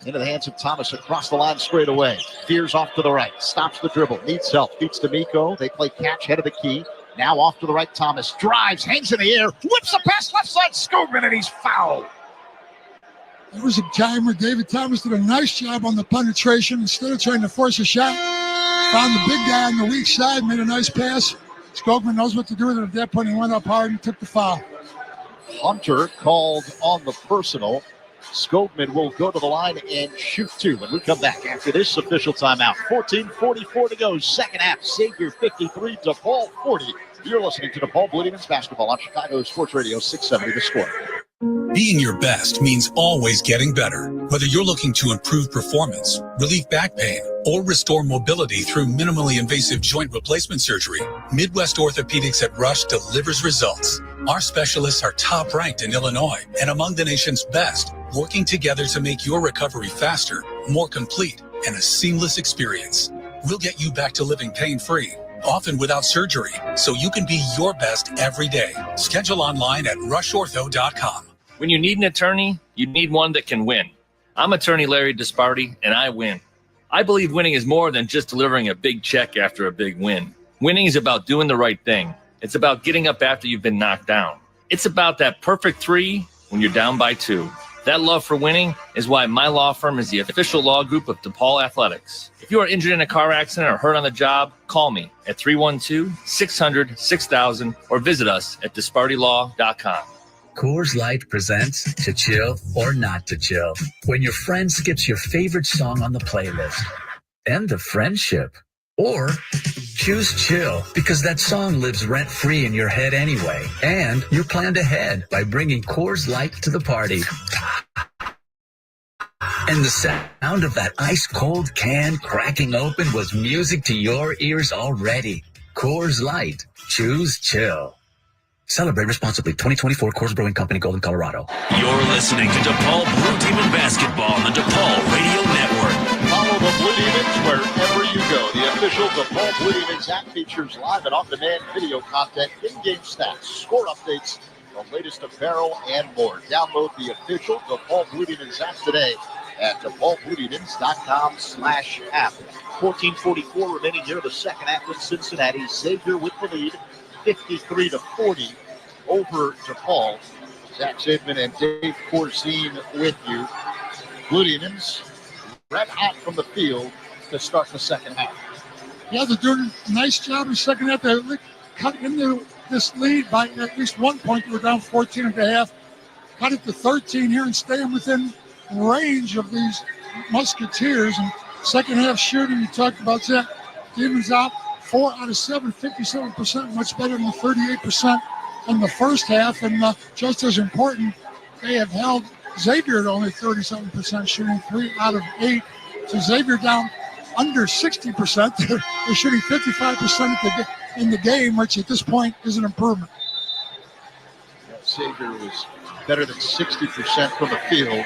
Into the hands of Thomas across the line straight away. Veers off to the right. Stops the dribble. Needs help. Beats D'Amico. They play catch head of the key. Now off to the right. Thomas drives. Hangs in the air. Whips a pass left side. Skogman, and he's fouled. There was a time where David Thomas did a nice job on the penetration. Instead of trying to force a shot, found the big guy on the weak side, made a nice pass. Skogman knows what to do with it. At that point, he went up hard and took the foul. Hunter called on the personal. Skogman will go to the line and shoot two when we come back after this official timeout. 14:44 to go, second half. Xavier 53, DePaul 40. You're listening to DePaul Blue Demons basketball on Chicago Sports Radio 670 The Score. Being your best means always getting better. Whether you're looking to improve performance, relieve back pain, or restore mobility through minimally invasive joint replacement surgery, Midwest Orthopedics at Rush delivers results. Our specialists are top ranked in Illinois and among the nation's best, working together to make your recovery faster, more complete, and a seamless experience. We'll get you back to living pain-free, often without surgery, so you can be your best every day. Schedule online at rushortho.com. When you need an attorney, you need one that can win. I'm attorney Larry Disparty, and I win. I believe winning is more than just delivering a big check after a big win. Winning is about doing the right thing. It's about getting up after you've been knocked down. It's about that perfect three when you're down by two. That love for winning is why my law firm is the official law group of DePaul Athletics. If you are injured in a car accident or hurt on the job, call me at 312-600-6000 or visit us at DispartyLaw.com. Coors Light presents To Chill or Not to Chill. When your friend skips your favorite song on the playlist. End the friendship. Or choose chill because that song lives rent-free in your head anyway. And you planned ahead by bringing Coors Light to the party. And the sound of that ice-cold can cracking open was music to your ears already. Coors Light. Choose chill. Celebrate responsibly. 2024 Coors Brewing Company, Golden, Colorado. You're listening to DePaul Blue Demon basketball on the DePaul Radio Network. Follow the Blue Demons wherever you go. The official DePaul Blue Demons app features live and on-demand video content, in-game stats, score updates, the latest apparel, and more. Download the official DePaul Blue Demons app today at DePaulBlueDemons.com/app. 14:44 remaining here in the second half in Cincinnati. Xavier with the lead, 53-40 over DePaul. Zach Zidman and Dave Corzine with you. Blue Demons red hot from the field to start the second half. Yeah, they're doing a nice job in the second half. They cut into this lead by at least 1 point. They were down 14.5. Cut it to 13 here and staying within range of these Musketeers. And second half shooting, you talked about that. Demons out 4 out of 7, 57%, much better than the 38% in the first half. And just as important, they have held Xavier at only 37% shooting, 3 out of 8. So Xavier down under 60%. They're shooting 55% in the game, which at this point is an improvement. Xavier was better than 60% from the field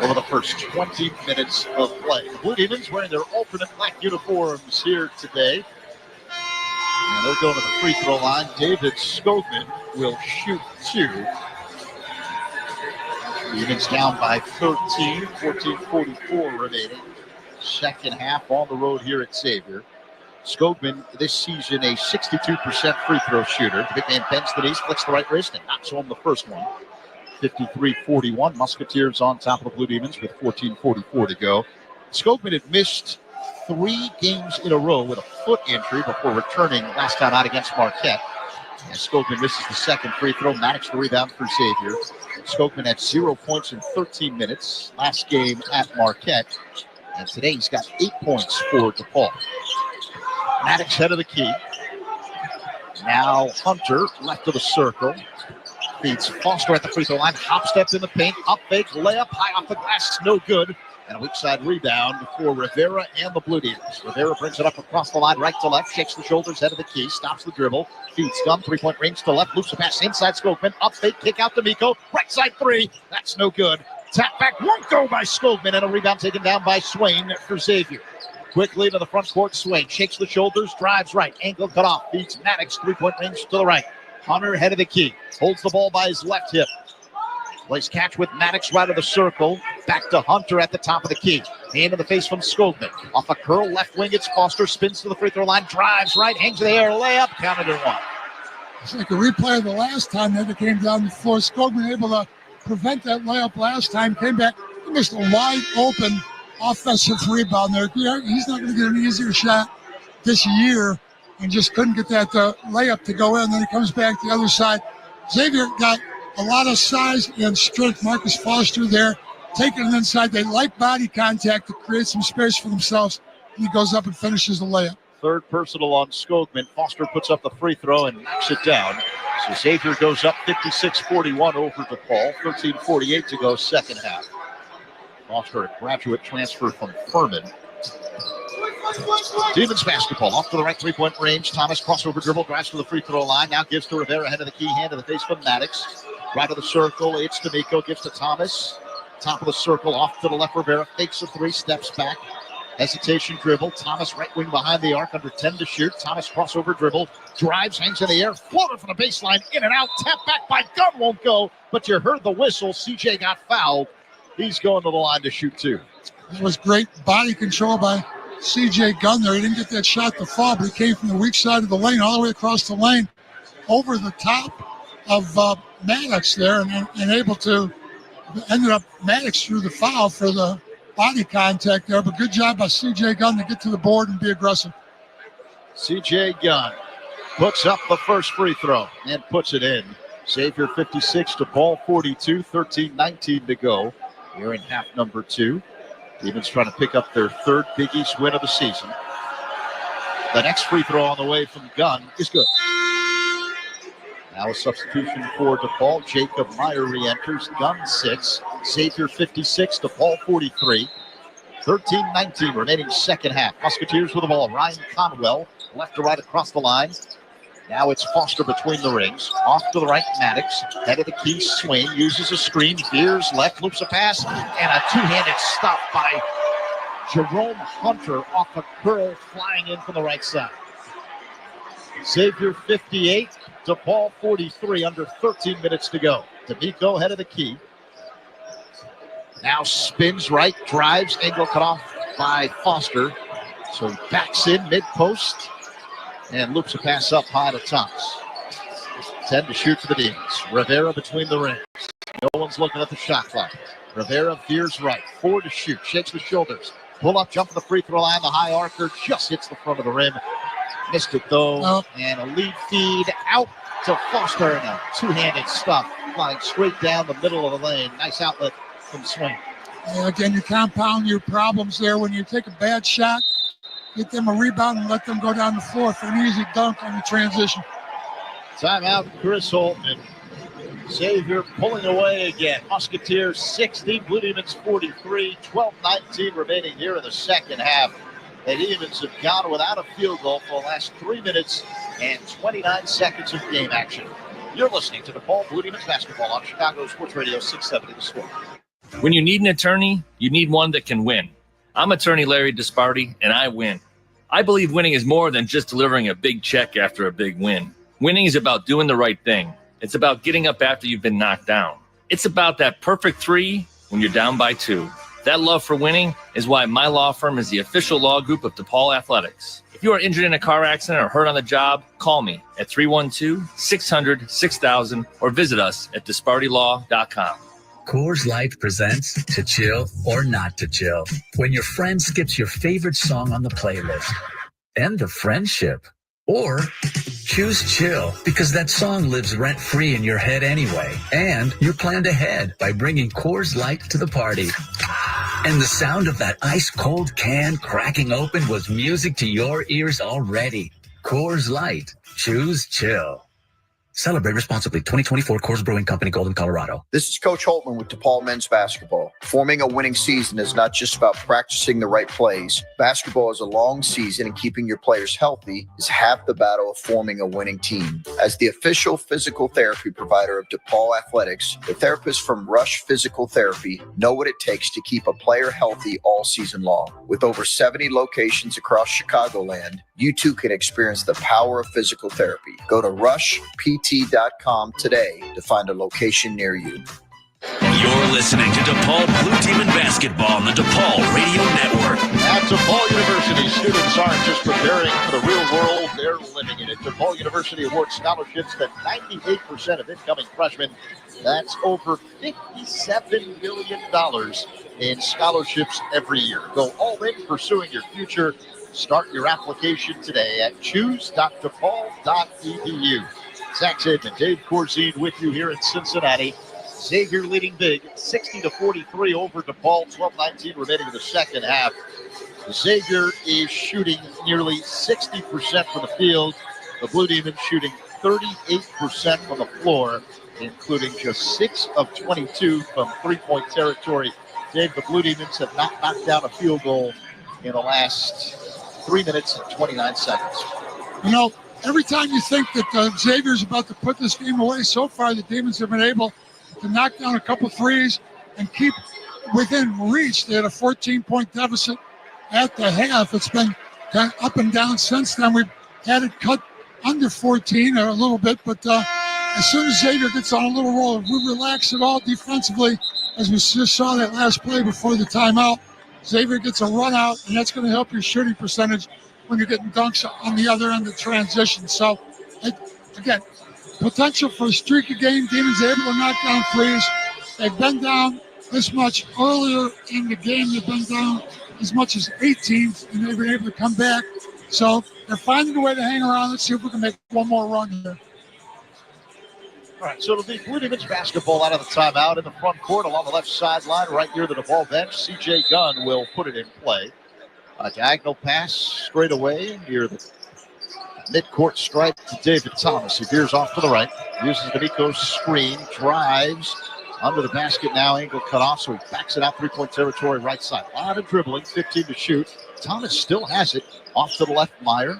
over the first 20 minutes of play. The Blue Demons wearing their alternate black uniforms here today. And they're going to the free throw line. David Skogman will shoot 2. Demons down by 13, 14:44 remaining. Second half on the road here at Xavier. Skogman this season a 62% free throw shooter. The big man bends the knees, flicks the right wrist, and knocks home the first one. 53-41. Musketeers on top of the Blue Demons with 14:44 to go. Skogman had missed 3 games in a row with a foot injury before returning last time out against Marquette. And Skogman misses the second free throw. Maddox the rebound for Xavier. Skogman had 0 points in 13 minutes last game at Marquette. And today he's got 8 points for DePaul. Maddox head of the key. Now Hunter left of the circle. Feeds Foster at the free throw line. Hop steps in the paint. Up fake. Layup high off the glass. No good. And a weak side rebound for Rivera and the Blue Demons. Rivera brings it up across the line, right to left. Shakes the shoulders, head of the key. Stops the dribble. Feeds Gunn. 3-point range to left. Loops a pass inside Skogman. Up fake. Kick out to Miko. Right side 3. That's no good. Tap back. Won't go by Skogman. And a rebound taken down by Swain for Xavier. Quickly to the front court. Swain shakes the shoulders. Drives right. Ankle cut off. Feeds Maddox. 3-point range to the right. Hunter head of the key. Holds the ball by his left hip. Plays catch with Maddox right of the circle. Back to Hunter at the top of the key. Hand in the face from Skogman. Off a curl left wing, it's Foster. Spins to the free throw line. Drives right. Hangs in the air. Layup. Counted in 1. It's like a replay of the last time that it came down the floor. Skogman able to prevent that layup last time. Came back. He missed a wide open offensive rebound there. He's not going to get an easier shot this year. And just couldn't get that layup to go in. Then he comes back the other side. Xavier got a lot of size and strength. Marcus Foster there, taking it inside. They like body contact to create some space for themselves. And he goes up and finishes the layup. Third personal on Skogman. Foster puts up the free throw and knocks it down. So Xavier goes up 56-41 over DePaul. 13:48 to go second half. Foster, a graduate transfer from Furman. Demons basketball off to the right 3-point range. Thomas crossover dribble, drives to the free throw line. Now gives to Rivera, head of the key, hand to the face from Maddox. Right of the circle, it's D'Amico, gives to Thomas. Top of the circle, off to the left. Rivera fakes a 3, steps back. Hesitation dribble. Thomas right wing behind the arc, under 10 to shoot. Thomas crossover dribble, drives, hangs in the air, floater from the baseline, in and out. Tap back by Gunn, won't go. But you heard the whistle. CJ got fouled. He's going to the line to shoot 2. It was great body control by CJ Gunn there. He didn't get that shot to fall, but he came from the weak side of the lane all the way across the lane over the top of Maddox there and able to ended up Maddox threw the foul for the body contact there, but good job by CJ Gunn to get to the board and be aggressive. CJ Gunn puts up the first free throw and puts it in. Xavier 56 to DePaul 42, 13-19 to go here in half number 2. Demons trying to pick up their third Big East win of the season. The next free throw on the way from Gunn is good. Now a substitution for DePaul. Jacob Meyer re-enters. Gunn 6. Xavier 56, DePaul 43. 13-19 remaining second half. Musketeers with the ball. Ryan Conwell left to right across the line. Now it's Foster between the rings. Off to the right, Maddox. Head of the key, Swain. Uses a screen. Veers left. Loops a pass. And a two-handed stop by Jerome Hunter off a curl flying in from the right side. Xavier 58, DePaul 43, under 13 minutes to go. D'Amico head of the key. Now spins right, drives, angle cut off by Foster. So he backs in mid-post and loops a pass up high to Thomas. 10 to shoot for the Demons. Rivera between the rings. No one's looking at the shot clock. Rivera veers right, 4 to shoot, shakes the shoulders. Pull up, jump to the free throw line. The high archer just hits the front of the rim. Missed it though, and a lead feed out to Foster and a two-handed stuff flying straight down the middle of the lane. Nice outlet from Swain. Again, you compound your problems there when you take a bad shot, get them a rebound and let them go down the floor for an easy dunk on the transition. Timeout, Chris Holtman. Xavier pulling away again. Musketeers 60, Blue Demons 43, 12-19 remaining here in the second half. The Demons have gone without a field goal for the last 3 minutes and 29 seconds of game action. You're listening to DePaul Blue Demons basketball on Chicago Sports Radio 670 The Score. When you need an attorney, you need one that can win. I'm attorney Larry Disparty, and I win. I believe winning is more than just delivering a big check after a big win. Winning is about doing the right thing. It's about getting up after you've been knocked down. It's about that perfect 3 when you're down by 2. That love for winning is why my law firm is the official law group of DePaul Athletics. If you are injured in a car accident or hurt on the job, call me at 312-600-6000 or visit us at DispartyLaw.com. Coors Light presents To Chill or Not to Chill. When your friend skips your favorite song on the playlist. End the friendship. Or choose chill because that song lives rent-free in your head anyway. And you're planned ahead by bringing Coors Light to the party. And the sound of that ice-cold can cracking open was music to your ears already. Coors Light. Choose chill. Celebrate responsibly. 2024 Coors Brewing Company, Golden, Colorado. This is Coach Holtman with DePaul men's basketball. Forming a winning season is not just about practicing the right plays. Basketball is a long season, and keeping your players healthy is half the battle of forming a winning team. As the official physical therapy provider of DePaul Athletics, the therapists from Rush Physical Therapy know what it takes to keep a player healthy all season long. With over 70 locations across Chicagoland, you too can experience the power of physical therapy. Go to rushpt.com today to find a location near you. You're listening to DePaul Blue Demon Basketball on the DePaul Radio Network. At DePaul University, students aren't just preparing for the real world, they're living in it. DePaul University awards scholarships to 98% of incoming freshmen. That's over $57 million in scholarships every year. Go all in pursuing your future. Start your application today at choose.depaul.edu. Zach Zidman, Dave Corzine with you here in Cincinnati. Xavier leading big, 60-43 over DePaul, 12-19 remaining in the second half. Xavier is shooting nearly 60% from the field. The Blue Demons shooting 38% from the floor, including just 6 of 22 from three-point territory. Dave, the Blue Demons have not knocked down a field goal in the last 3 minutes and 29 seconds. You know, every time you think that Xavier's about to put this game away, so far the Demons have been able to knock down a couple threes and keep within reach. They had a 14-point deficit at the half. It's been kind of up and down since then. We've had it cut under 14 a little bit, but as soon as Xavier gets on a little roll, if we relax it all defensively, as we just saw that last play before the timeout, Xavier gets a run out, and that's going to help your shooting percentage when you're getting dunks on the other end of transition. So, again, potential for a streaky game. Demons able to knock down threes. They've been down this much earlier in the game. They've been down as much as 18, and they've been able to come back. So they're finding a way to hang around. Let's see if we can make one more run here. All right, so it'll be Blue Demons basketball out of the timeout in the front court along the left sideline right near the DePaul bench. C.J. Gunn will put it in play. A diagonal pass straight away near the midcourt stripe to David Thomas. He veers off to the right, uses D'Amico's screen, drives under the basket now, angle cut off, so he backs it out three-point territory right side. A lot of dribbling, 15 to shoot. Thomas still has it, off to the left, Meyer.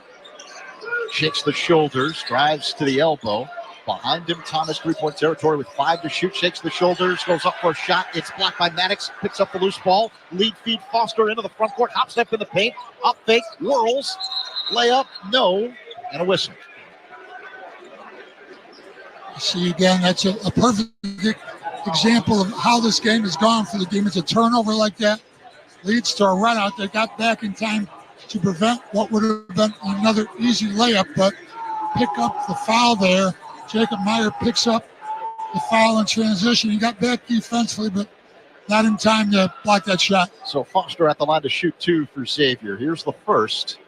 Shakes the shoulders, drives to the elbow. Behind him, Thomas, three-point territory with 5 to shoot, shakes the shoulders, goes up for a shot. It's blocked by Maddox, picks up the loose ball. Lead feed Foster into the front court, hop step in the paint, up fake, whirls, layup, no, and a whistle. See again, that's a perfect example of how this game has gone for the Demons. A turnover like that leads to a run out. They got back in time to prevent what would have been another easy layup, but pick up the foul there. Jacob Meyer picks up the foul in transition. He got back defensively, but not in time to block that shot. So Foster at the line to shoot 2 for Xavier. Here's the first.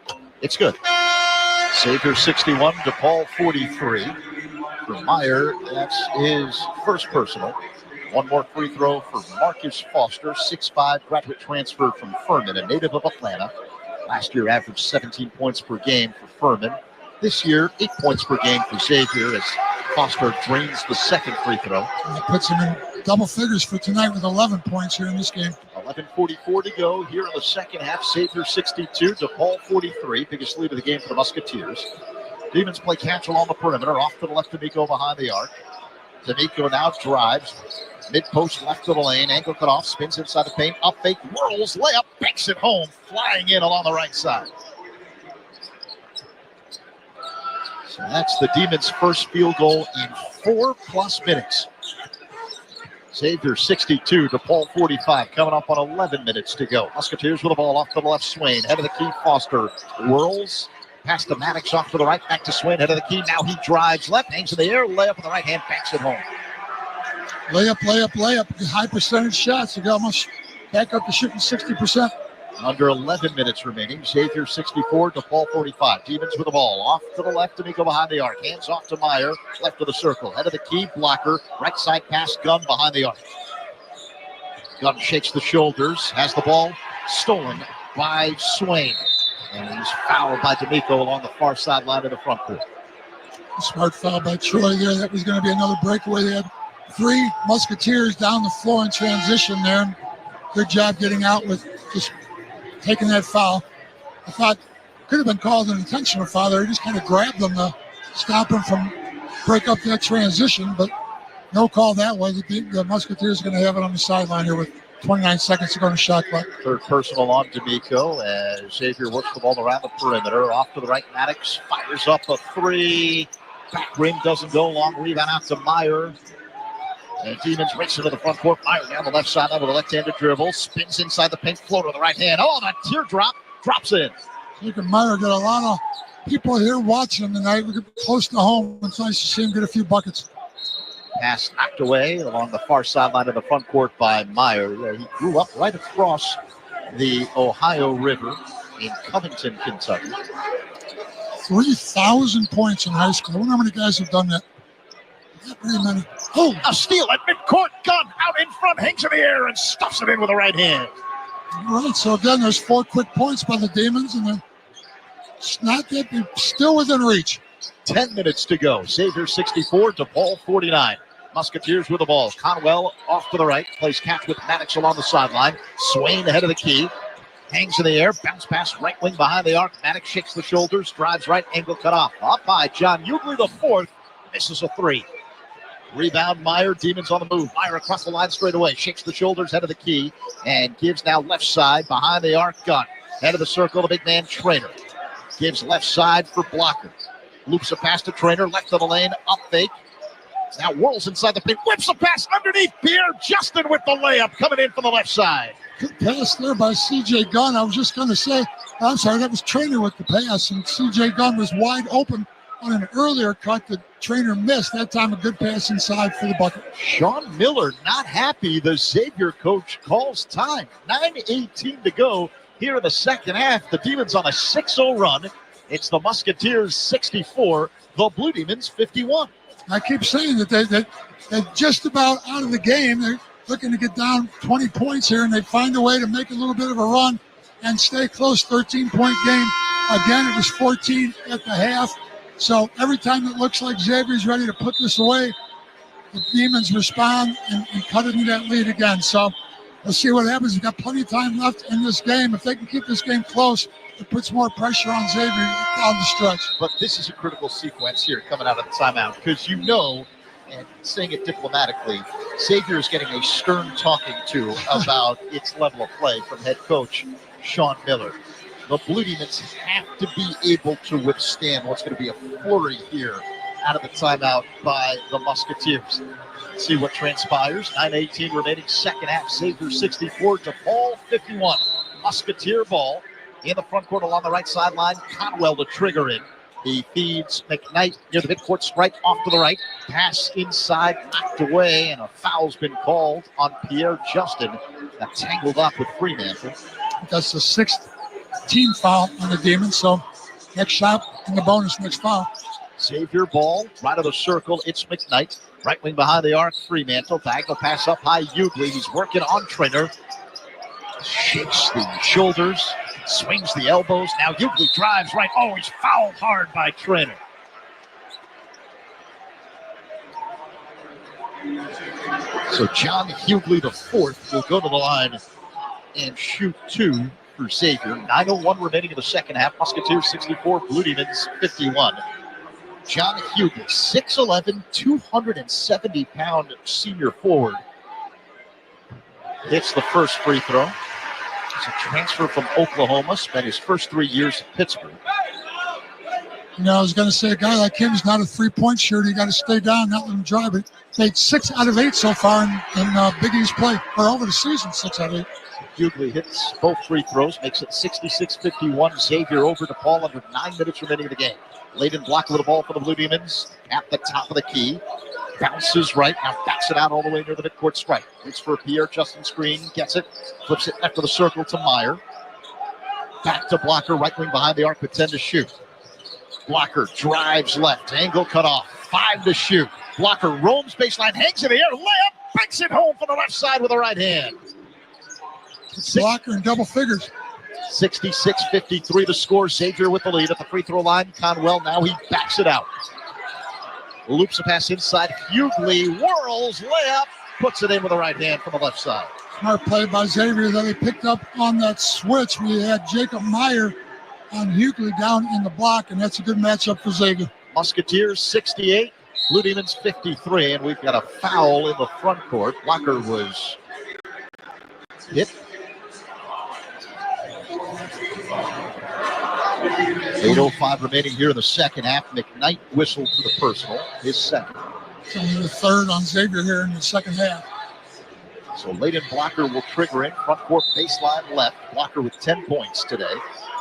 It's good. Xavier 61, DePaul 43. For Meyer, that's his first personal. One more free throw for Marcus Foster, 6'5", graduate transfer from Furman, a native of Atlanta. Last year averaged 17 points per game for Furman. This year, 8 points per game for Xavier as Foster drains the second free throw. And that puts him in double figures for tonight with 11 points here in this game. 11:44 to go here in the second half. Xavier 62, DePaul 43. Biggest lead of the game for the Musketeers. Demons play catch along the perimeter. Off to the left, D'Amico behind the arc. D'Amico now drives. Mid-post left to the lane. Angle cut off. Spins inside the paint. Up fake. Whirls. Layup. Banks it home. Flying in along the right side. So that's the Demons' first field goal in 4+ minutes. Xavier 62, DePaul 45, coming up on 11 minutes to go. Musketeers with the ball off to the left. Swain, head of the key. Foster whirls. Pass to Maddox off to the right. Back to Swain, head of the key. Now he drives left. Hangs in the air. Layup in the right hand. Banks it home. Layup, layup, layup. High percentage shots. You got almost back up to shooting 60%. Under 11 minutes remaining. Xavier 64, DePaul 45. Demons with the ball. Off to the left. D'Amico behind the arc. Hands off to Meyer. Left of the circle. Head of the key. Blocker. Right side pass. Gunn behind the arc. Gunn shakes the shoulders. Has the ball stolen by Swain. And he's fouled by D'Amico along the far sideline of the front court. A smart foul by Troy there. That was going to be another breakaway. They had 3 Musketeers down the floor in transition there. Good job getting out with just taking that foul. I thought could have been called an intentional foul there. He just kind of grabbed them to stop him from break up that transition, but no call that way. The Musketeers are going to have it on the sideline here with 29 seconds to go to shot clock. Third personal on D'Amico as Xavier works the ball around the perimeter. Off to the right, Maddox fires up a 3. Back rim doesn't go. Long rebound out to Meyer. And Demons racing to the front court. Meyer down the left side with a left-handed dribble. Spins inside the paint, floater to the right hand. Oh, that teardrop drops in. Jacob Meyer got a lot of people here watching him tonight. We're close to home. It's nice to see him get a few buckets. Pass knocked away along the far sideline of the front court by Meyer. He grew up right across the Ohio River in Covington, Kentucky. 3,000 points in high school. I wonder how many guys have done that. Not very many. Oh, a steal at midcourt. Gunn out in front, hangs in the air and stuffs it in with the right hand. All right, so again, there's 4 quick points by the Demons, and it's not that they're still within reach. 10 minutes to go. Xavier 64, DePaul 49. Musketeers with the ball. Conwell off to the right, plays catch with Maddox along the sideline. Swain ahead of the key. Hangs in the air, bounce pass right wing behind the arc. Maddox shakes the shoulders, drives right, angle cut off. Up by John Hughley, the 4th. Misses a 3. Rebound, Meyer. Demons on the move. Meyer across the line straight away. Shakes the shoulders, head of the key, and gives now left side behind the arc. Gunn. Head of the circle, the big man, Trainer. Gives left side for Blocker. Loops a pass to Trainer, left of the lane, up fake. Now whirls inside the paint, whips a pass underneath. Pierre Justin with the layup coming in from the left side. Good pass there by C.J. Gunn. I was just going to say, I'm sorry, that was Trainer with the pass, and C.J. Gunn was wide open on an earlier cut that Trainer missed. That time a good pass inside for the bucket. Sean Miller not happy. The Xavier coach calls time. 9:18 to go here in the second half. The Demons on a 6-0 run. It's the Musketeers 64, the Blue Demons 51. I keep saying that they're just about out of the game. They're looking to get down 20 points here, and they find a way to make a little bit of a run and stay close. 13-point game. Again, it was 14 at the half. So every time it looks like Xavier's ready to put this away, the Demons respond and cut into that lead again. So we'll see what happens. We've got plenty of time left in this game. If they can keep this game close, it puts more pressure on Xavier down the stretch. But this is a critical sequence here coming out of the timeout because you know, and saying it diplomatically, Xavier is getting a stern talking to about its level of play from head coach Sean Miller. The Blue Demons have to be able to withstand what's going to be a flurry here out of the timeout by the Musketeers. Let's see what transpires. 9:18 remaining, second half. Xavier 64, DePaul 51. Musketeer ball in the front court along the right sideline. Conwell to trigger it. He feeds McKnight near the midcourt stripe off to the right. Pass inside, knocked away, and a foul's been called on Pierre Justin. Got tangled up with Fremantle. That's the 6th team foul on the Demons, so next shot in the bonus, next foul. Xavier ball, right of the circle. It's McKnight. Right wing behind the arc, Fremantle. Diagonal pass up high, Hughley. He's working on Trainer. Shakes the shoulders, swings the elbows. Now Hughley drives right. Oh, he's fouled hard by Trainer. So John Hughley, the fourth, will go to the line and shoot 2 for Xavier. 9:01 remaining in the second half. Musketeers 64, Blue Demons 51. John Hughley, 6'11", 270-pound senior forward. Hits the first free throw. He's a transfer from Oklahoma, spent his first 3 years at Pittsburgh. You know, I was going to say a guy like him is not a three-point shooter. You got to stay down, not let him drive it. Made 6 out of 8 so far in Big East play, or over the season, 6 out of 8. Hughley hits both free throws, makes it 66-51. Xavier over DePaul under 9 minutes remaining in the game. Layden block with the ball for the Blue Demons at the top of the key. Bounces right, now backs it out all the way near the midcourt stripe. Waits for a Pierre Justin screen, gets it, flips it after the circle to Meyer. Back to Blocker, right wing behind the arc with 10 to shoot. Blocker drives left, angle cut off, 5 to shoot. Blocker roams baseline, hangs in the air, layup, banks it home from the left side with the right hand. Blocker in double figures. 66-53 the score. Xavier with the lead at the free throw line. Conwell, now he backs it out. Loops a pass inside. Hughley whirls, layup, puts it in with the right hand from the left side. Smart play by Xavier that he picked up on that switch. We had Jacob Meyer on Hughley down in the block, and that's a good matchup for Xavier. Musketeers 68, Blue Demons 53, and we've got a foul in the front court. Blocker was hit. 8:05 remaining here in the second half. McKnight whistled for the personal, his second. It's only the third on Xavier here in the second half. So Layden Blocker will trigger in. Front court baseline left. Blocker with 10 points today.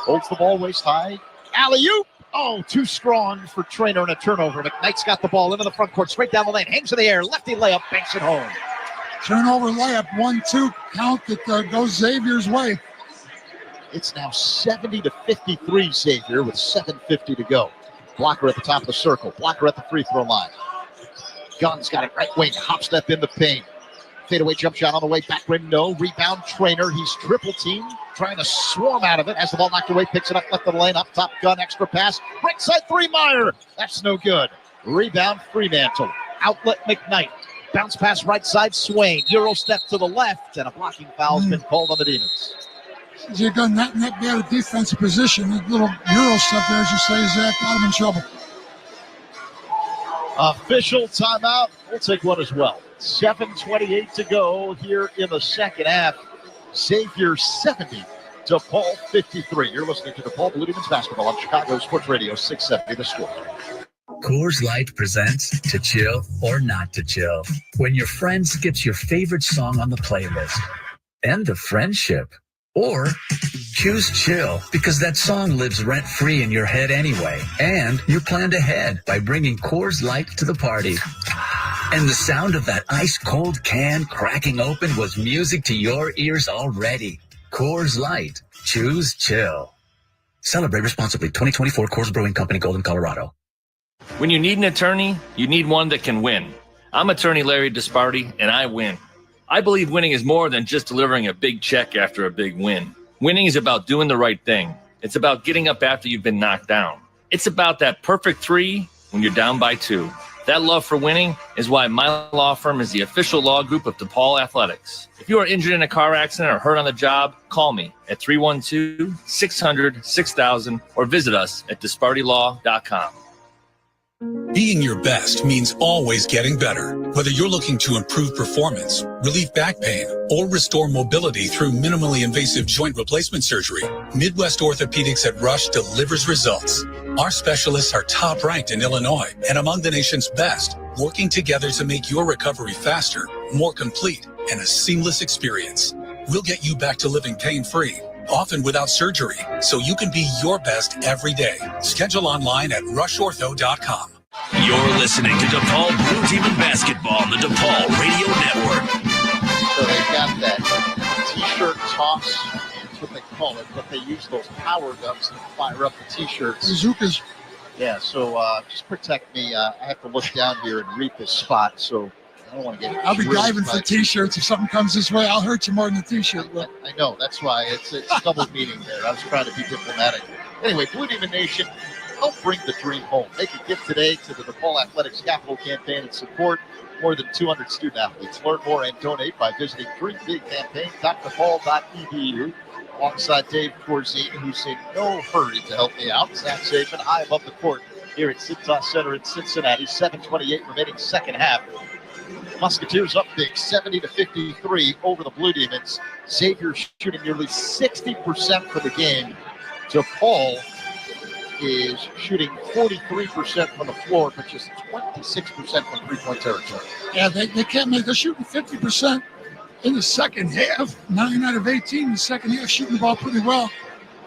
Holds the ball waist high. Alley-oop. Oh, too strong for Trainer and a turnover. McKnight's got the ball into the front court. Straight down the lane. Hangs in the air. Lefty layup. Banks it home. Turnover layup. 1-2 count that goes Xavier's way. It's now 70-53 Xavier with 7:50 to go. Blocker at the top of the circle. Blocker at the free throw line. Gunn's got it right wing. Hop step in the paint. Fadeaway jump shot on the way. Back rim, no. Rebound, Trainer. He's triple teamed. Trying to swarm out of it. Has the ball knocked away. Picks it up left of the lane. Up top, Gunn. Extra pass. Right side three, Meyer. That's no good. Rebound, Fremantle. Outlet, McKnight. Bounce pass right side, Swain. Euro step to the left. And a blocking foul has been called on the Demons. You've done that bad a defensive position. A little Euro step there, as you say, Zach, got him in trouble. Official timeout. We'll take one as well. 7:28 to go here in the second half. Xavier 70, DePaul 53. You're listening to DePaul Blue Demons basketball on Chicago Sports Radio 670 The Score. Coors Light presents To Chill or Not to Chill. When your friend skips your favorite song on the playlist. End of friendship. Or choose chill because that song lives rent-free in your head anyway. And you planned ahead by bringing Coors Light to the party. And the sound of that ice-cold can cracking open was music to your ears already. Coors Light. Choose chill. Celebrate responsibly. 2024 Coors Brewing Company, Golden, Colorado. When you need an attorney, you need one that can win. I'm attorney Larry Disparty, and I win. I believe winning is more than just delivering a big check after a big win. Winning is about doing the right thing. It's about getting up after you've been knocked down. It's about that perfect 3 when you're down by 2. That love for winning is why my law firm is the official law group of DePaul Athletics. If you are injured in a car accident or hurt on the job, call me at 312-600-6000 or visit us at dispartylaw.com. Being your best means always getting better. Whether you're looking to improve performance, relieve back pain, or restore mobility through minimally invasive joint replacement surgery, Midwest Orthopedics at Rush delivers results. Our specialists are top ranked in Illinois and among the nation's best, working together to make your recovery faster, more complete, and a seamless experience. We'll get you back to living pain-free, often without surgery, so you can be your best every day. Schedule online at rushortho.com. You're listening to DePaul Blue Demon Basketball on the DePaul Radio Network. So they've got that T-shirt toss. That's what they call it, but they use those power guns to fire up the T-shirts. Bazookas. Yeah, so just protect me. I have to look down here and read this spot, so I don't want to get. I'll be drilled diving by- for T-shirts. If something comes this way, I'll hurt you more than the T-shirt will. I know, that's why it's double meaning there. I was trying to be diplomatic. Anyway, Blue Demon Nation, help bring the dream home. Make a gift today to the DePaul Athletics Capital Campaign and support more than 200 student athletes. Learn more and donate by visiting dreambigcampaign.depaul.edu. Alongside Dave Corzine, who's in no hurry to help me out. Zach Saban, high above the court here at Cintas Center in Cincinnati. 7:28 remaining second half. Musketeers up big, 70-53 over the Blue Demons. Xavier shooting nearly 60% for the game. DePaul is shooting 43% from the floor, but just 26% from three-point territory. Yeah, they can't make. They're shooting 50% in the second half. 9 out of 18 in the second half, shooting the ball pretty well.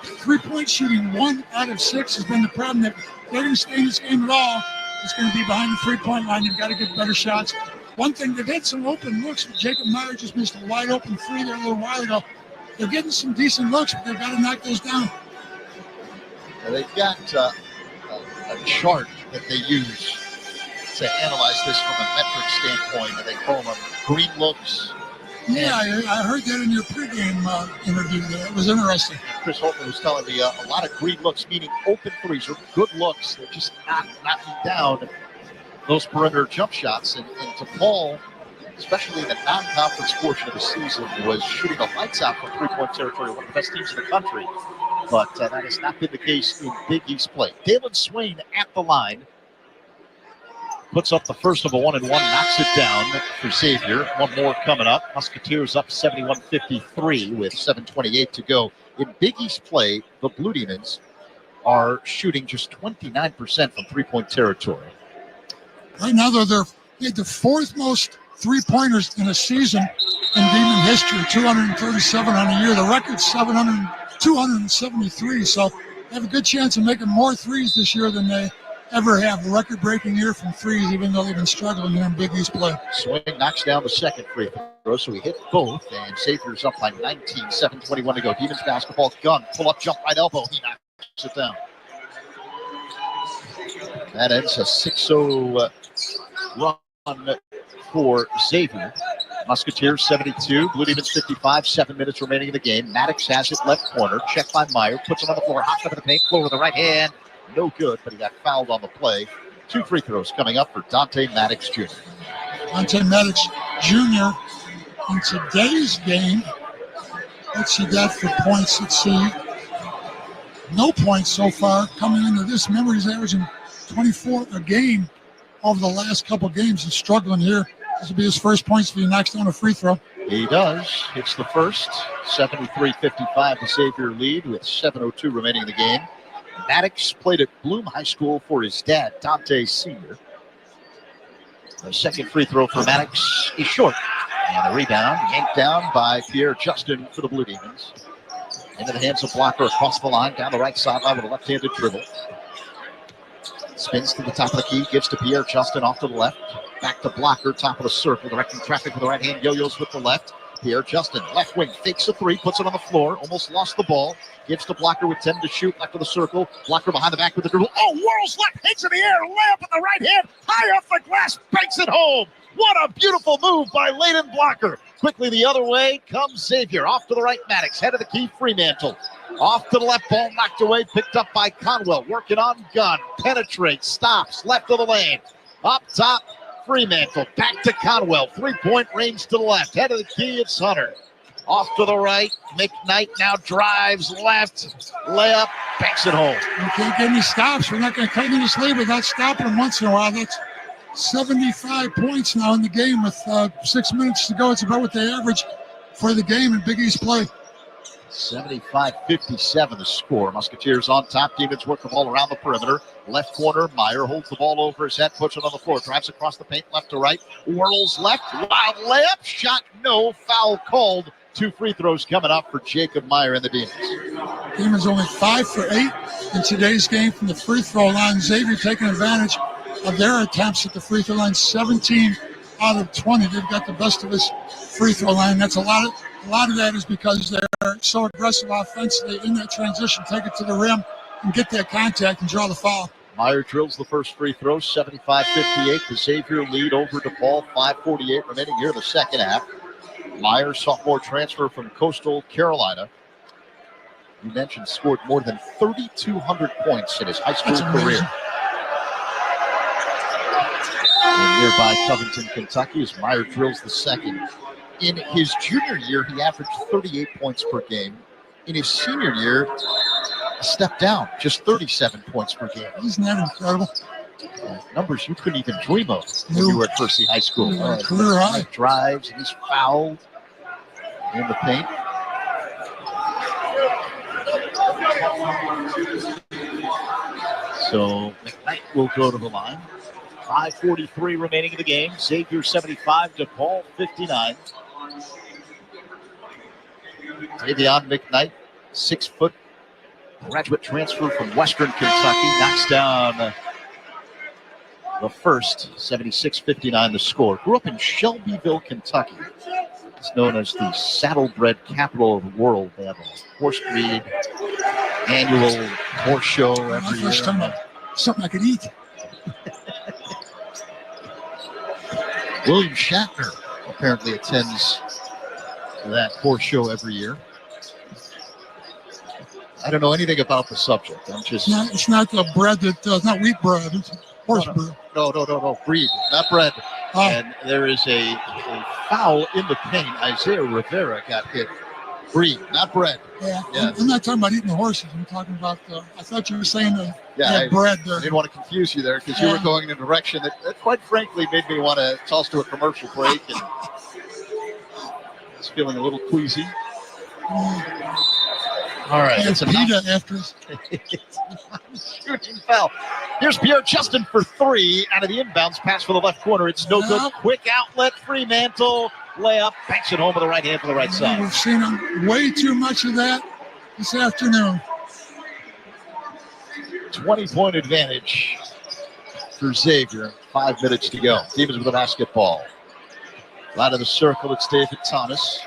3-point shooting 1 out of 6 has been the problem. If they're going to stay in this game at all, it's going to be behind the 3-point line. You've got to get better shots. One thing, they've had some open looks. Jacob Meyer just missed a wide open 3 there a little while ago. They're getting some decent looks, but they've got to knock those down. Now they've got a chart that they use to analyze this from a metric standpoint, and they call them green looks. Yeah, I heard that in your pregame interview there. It was interesting. Chris Holtman was telling me a lot of green looks, meaning open threes or good looks. They're just not knocking down those perimeter jump shots. And DePaul, especially in the non-conference portion of the season, was shooting the lights out from three-point territory, one of the best teams in the country. But that has not been the case in Big East play. Dalen Swain at the line. Puts up the first of a 1-and-1, knocks it down for Xavier. One more coming up. Musketeers up 71-53 with 7:28 to go. In Big East play, the Blue Demons are shooting just 29% from three-point territory. Right now, though, they had the 4th most three-pointers in a season in Demon history, 237 on the year. The record's 273, so they have a good chance of making more threes this year than they ever have. A record-breaking year from threes, even though they've been struggling here in Big East play. Swain knocks down the second free throw, so he hit both, and Xavier's up by 19, 7:21 to go. Demons basketball, gun, pull-up, jump right elbow. He knocks it down. That ends a 6-0 run for Xavier. Musketeers 72, Blue Demons 55, 7 minutes remaining in the game. Maddox has it left corner, checked by Meyer, puts it on the floor, hops up in the paint, floor with the right hand. No good, but he got fouled on the play. 2 free throws coming up for Dante Maddox Jr. Dante Maddox Jr. in today's game. What's he got for points? Let's see. No points so far coming into this. Remember, he's averaging 24 a game over the last couple games. He's struggling here. This will be his first points if he knocks down a free throw. He does. Hits the first. 73-55 the Xavier lead with 7:02 remaining in the game. Maddox played at Bloom High School for his dad, Dante Sr. The second free throw for Maddox is short. And a rebound yanked down by Pierre Justin for the Blue Demons. Into the hands of Blocker across the line, down the right sideline with a left-handed dribble. Spins to the top of the key, gives to Pierre Justin off to the left. Back to Blocker, top of the circle, directing traffic with the right hand, yo-yos with the left. Pierre Justin, left wing, fakes a 3, puts it on the floor, almost lost the ball. Gives to Blocker with 10 to shoot, left of the circle. Blocker behind the back with the dribble. Oh, whirls left, hits in the air, layup with the right hand, high off the glass, banks it home. What a beautiful move by Layden Blocker. Quickly the other way comes Xavier. Off to the right, Maddox. Head of the key, Fremantle. Off to the left, ball knocked away, picked up by Conwell. Working on gun, penetrates, stops, left of the lane. Up top, Fremantle. Back to Conwell. 3-point range to the left. Head of the key, it's Hunter. Off to the right, McKnight now drives left. Layup, banks it home. You can't get any stops. We're not going to cut in this lead without stopping them once in a while. That's 75 points now in the game with 6 minutes to go. It's about what they average for the game in Big East play. 75-57 the score. Musketeers on top. Demons work the ball around the perimeter. Left corner, Meyer holds the ball over his head, puts it on the floor, drives across the paint left to right, whirls left, wild layup, shot no, foul called. 2 free throws coming up for Jacob Meyer and the Demons. Demons only 5 for 8 in today's game from the free throw line. Xavier taking advantage of their attempts at the free throw line. 17 out of 20. They've got the best of this free throw line. That's a lot of that is because they're so aggressive offensively in that transition, take it to the rim and get that contact and draw the foul. Meyer drills the first free throw, 75-58. The Xavier lead over DePaul, 5:48 remaining here in the second half. Meyer, sophomore transfer from Coastal Carolina. You mentioned scored more than 3,200 points in his high school career. In nearby Covington, Kentucky, as Meyer drills the second. In his junior year, he averaged 38 points per game. In his senior year, a step down, just 37 points per game. Isn't that incredible? Numbers you couldn't even dream of when you were at Percy High School. Career high. Drives, and he's fouled in the paint. So McKnight will go to the line. 5:43 remaining in the game. Xavier 75, DePaul 59. Davion McKnight, 6 foot, graduate transfer from Western Kentucky, knocks down the first, 76-59 the score. Grew up in Shelbyville, Kentucky. It's known as the saddlebred capital of the world. They have a horse breed annual horse show every year. Something I could eat. William Shatner apparently attends that horse show every year. I don't know anything about the subject. I'm just. It's not the bread that it's not wheat bread. It's horse bread. No. Breed, not bread. Oh. And there is a foul in the paint. Isaiah Rivera got hit. Breed, not bread. Yeah. Yeah. I'm not talking about eating the horses. I'm talking about I thought you were saying I bread there. I didn't want to confuse you there because you were going in a direction that quite frankly made me want to toss to a commercial break. And I was feeling a little queasy. All right. It's PETA after us. Shooting foul. Here's Pierre Justin for 3 out of the inbounds pass for the left corner. It's no good. Quick outlet, Fremantle. Layup, banks it home with the right hand for the right side. We've seen way too much of that this afternoon. 20-point advantage for Xavier. 5 minutes to go. Demons with the basketball. Out of the circle, it's David Thomas.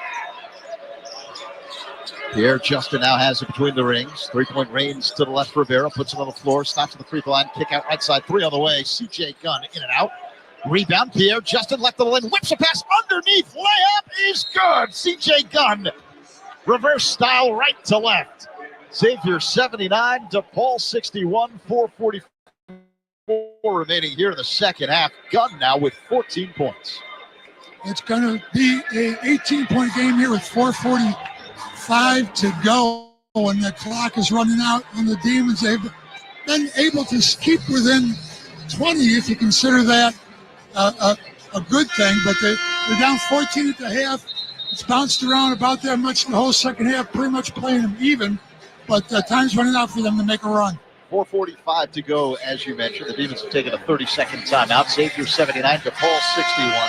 Pierre Justin now has it between the rings. 3-point range to the left. Rivera puts it on the floor. Stops at the free throw line. Kick out right side. 3 on the way. CJ Gunn in and out. Rebound. Pierre Justin left of the lane. Whips a pass underneath. Layup is good. CJ Gunn. Reverse style right to left. Xavier 79. DePaul 61. 4:44 remaining here in the second half. Gunn now with 14 points. It's going to be an 18-point game here with 4:45 to go, and the clock is running out on the Demons. They've been able to keep within 20, if you consider that a good thing, but they're down 14 at the half. It's bounced around about that much the whole second half, pretty much playing them even, but time's running out for them to make a run. 4:45 to go, as you mentioned. The Demons have taken a 30-second timeout. Xavier 79, DePaul 61.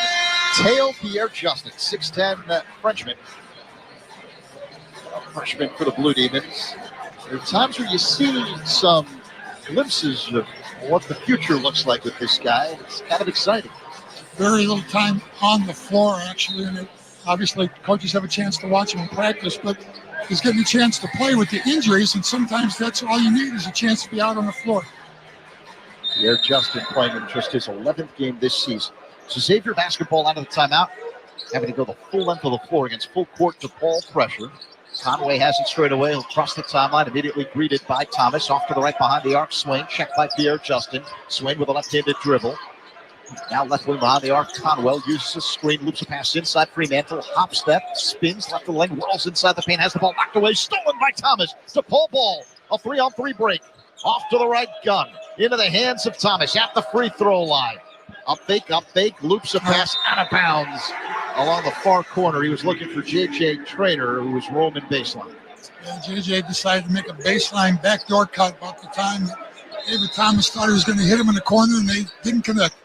Tail Pierre Justin, 6'10 Frenchman. Freshman for the Blue Demons. There are times where you see some glimpses of what the future looks like with this guy. It's kind of exciting. Very little time on the floor, actually, and obviously coaches have a chance to watch him in practice, but he's getting a chance to play with the injuries, and sometimes that's all you need is a chance to be out on the floor. Pierre Justin playing in just his 11th game this season. So Xavier basketball out of the timeout, having to go the full length of the floor against full court DePaul pressure. Conway has it straight away. He'll cross the timeline, immediately greeted by Thomas. Off to the right behind the arc. Swain checked by Pierre Justin. Swain with a left-handed dribble. Now left wing behind the arc. Conwell uses a screen, loops a pass inside Fremantle. Hop step, spins left of the lane, whirls inside the paint, has the ball knocked away, stolen by Thomas. DePaul ball. A 3-on-3 break. Off to the right, Gunn. Into the hands of Thomas at the free throw line. Up fake, loops a pass out of bounds. along the far corner. He was looking for J.J. Traynor, who was roaming baseline. And J.J. decided to make a baseline backdoor cut about the time that David Thomas thought he was going to hit him in the corner, and they didn't connect.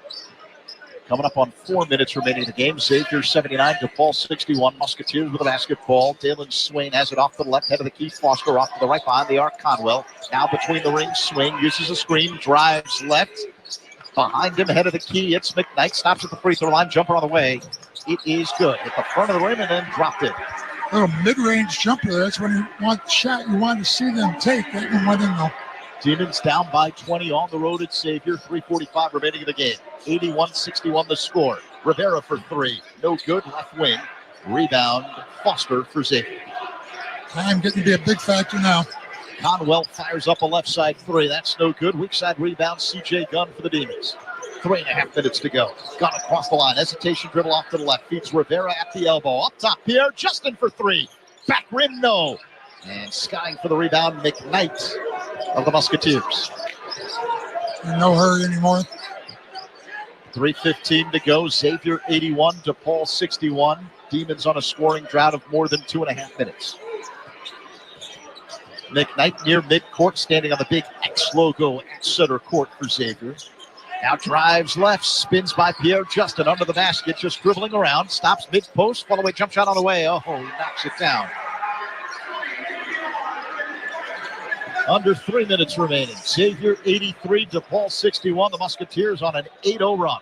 Coming up on 4 minutes remaining in the game. Xavier 79, DePaul 61. Musketeers with a basketball. Dalen Swain has it off to the left, head of the key. Foster off to the right behind the arc. Conwell now between the rings. Swain uses a screen, drives left. Behind him, head of the key. It's McKnight. Stops at the free throw line. Jumper on the way. It is good. At the front of the rim and then dropped it. Little mid-range jumper. That's when you want the shot you want to see them take. That one went in though. Demons down by 20 on the road at Xavier. 3:45 remaining in the game. 81-61 the score. Rivera for three. No good. Left wing. Rebound. Foster for Xavier. Time getting to be a big factor now. Conwell fires up a left side three. That's no good. Weak side rebound. C.J. Gunn for the Demons. 3.5 minutes to go. Gunn across the line. Hesitation dribble off to the left. Feeds Rivera at the elbow. Up top, Pierre Justin for three. Back rim, no. And skying for the rebound, McKnight of the Musketeers. No hurry anymore. 3:15 to go. Xavier 81, DePaul 61. Demons on a scoring drought of more than 2.5 minutes. McKnight near midcourt, standing on the big X logo at center court for Xavier. Now drives left, spins by Pierre Justin under the basket, just dribbling around, stops mid-post, follow away jump shot on the way. Oh, he knocks it down. Under 3 minutes remaining. Xavier 83, DePaul 61. The Musketeers on an 8-0 run.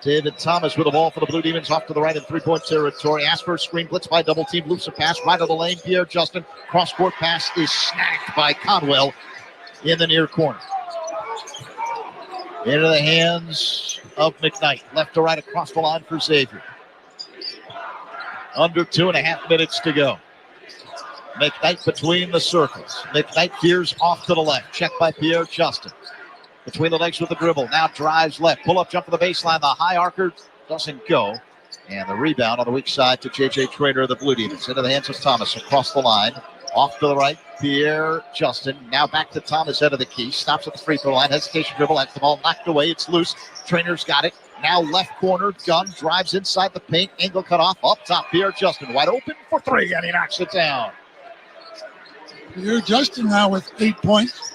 David Thomas with the ball for the Blue Demons off to the right in three-point territory. Asper screen blitz by double team. Loops a pass right of the lane. Pierre Justin. Cross-court pass is snagged by Conwell in the near corner. Into the hands of McKnight. Left to right across the line for Xavier. Under 2.5 minutes to go. McKnight between the circles. McKnight veers off to the left. Checked by Pierre Justin. Between the legs with the dribble. Now drives left. Pull-up jump to the baseline. The high archer doesn't go. And the rebound on the weak side to J.J. Traynor of the Blue Demons. Into the hands of Thomas across the line. Off to the right. Pierre Justin. Now back to Thomas, head of the key. Stops at the free throw line. Hesitation dribble. Has the ball knocked away. It's loose. Trainor's got it. Now left corner. Gunn drives inside the paint. Angle cut off. Up top. Pierre Justin wide open for three. And he knocks it down. Pierre Justin now with 8 points.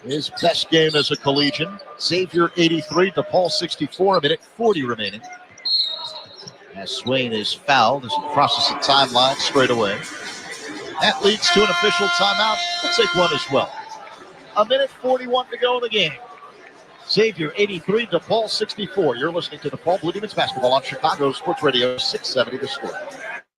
His best game as a collegian. Xavier 83, DePaul 64, a minute 40 remaining. As Swain is fouled as he crosses the timeline straight away. That leads to an official timeout. We'll take one as well. A minute 41 to go in the game. Xavier 83, DePaul 64. You're listening to DePaul Blue Demons basketball on Chicago Sports Radio 670 The Score.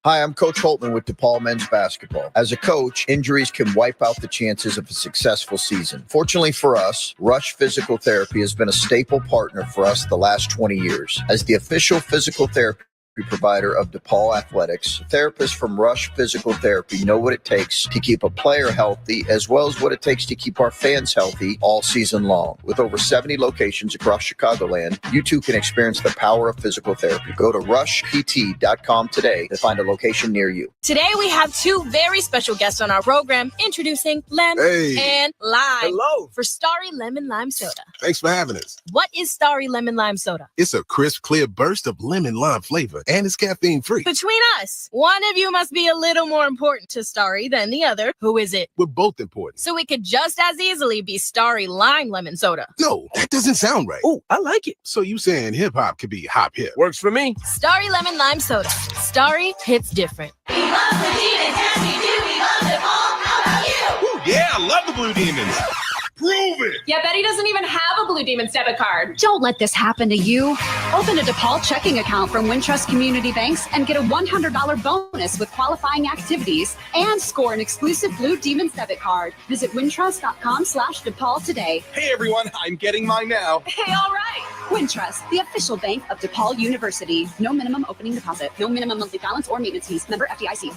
Hi, I'm Coach Holtman with DePaul men's basketball. As a coach, injuries can wipe out the chances of a successful season. Fortunately for us, Rush Physical Therapy has been a staple partner for us the last 20 years. As the official physical therapy provider of DePaul Athletics, therapists from Rush Physical Therapy know what it takes to keep a player healthy, as well as what it takes to keep our fans healthy all season long. With over 70 locations across Chicagoland, you too can experience the power of physical therapy. Go to rushpt.com today to find a location near you. Today we have two very special guests on our program, introducing Lem and Lime. Hello. For Starry Lemon Lime Soda. Thanks for having us. What is Starry Lemon Lime Soda? It's a crisp, clear burst of lemon lime flavor, and it's caffeine-free. Between us, one of you must be a little more important to Starry than the other. Who is it? We're both important. So it could just as easily be Starry Lime Lemon Soda. No, that doesn't sound right. Oh, I like it. So you saying hip-hop could be hop-hip. Works for me. Starry Lemon Lime Soda. Starry hits different. We love the Demons, yes we do. We love them all. How about you? Ooh, yeah, I love the Blue Demons. Prove it! Yeah, Betty doesn't even have a Blue Demons debit card. Don't let this happen to you. Open a DePaul checking account from Wintrust Community Banks and get a $100 bonus with qualifying activities and score an exclusive Blue Demons debit card. Visit wintrust.com/DePaul today. Hey everyone, I'm getting mine now. Hey, all right. Wintrust, the official bank of DePaul University. No minimum opening deposit. No minimum monthly balance or maintenance fees. Member FDIC.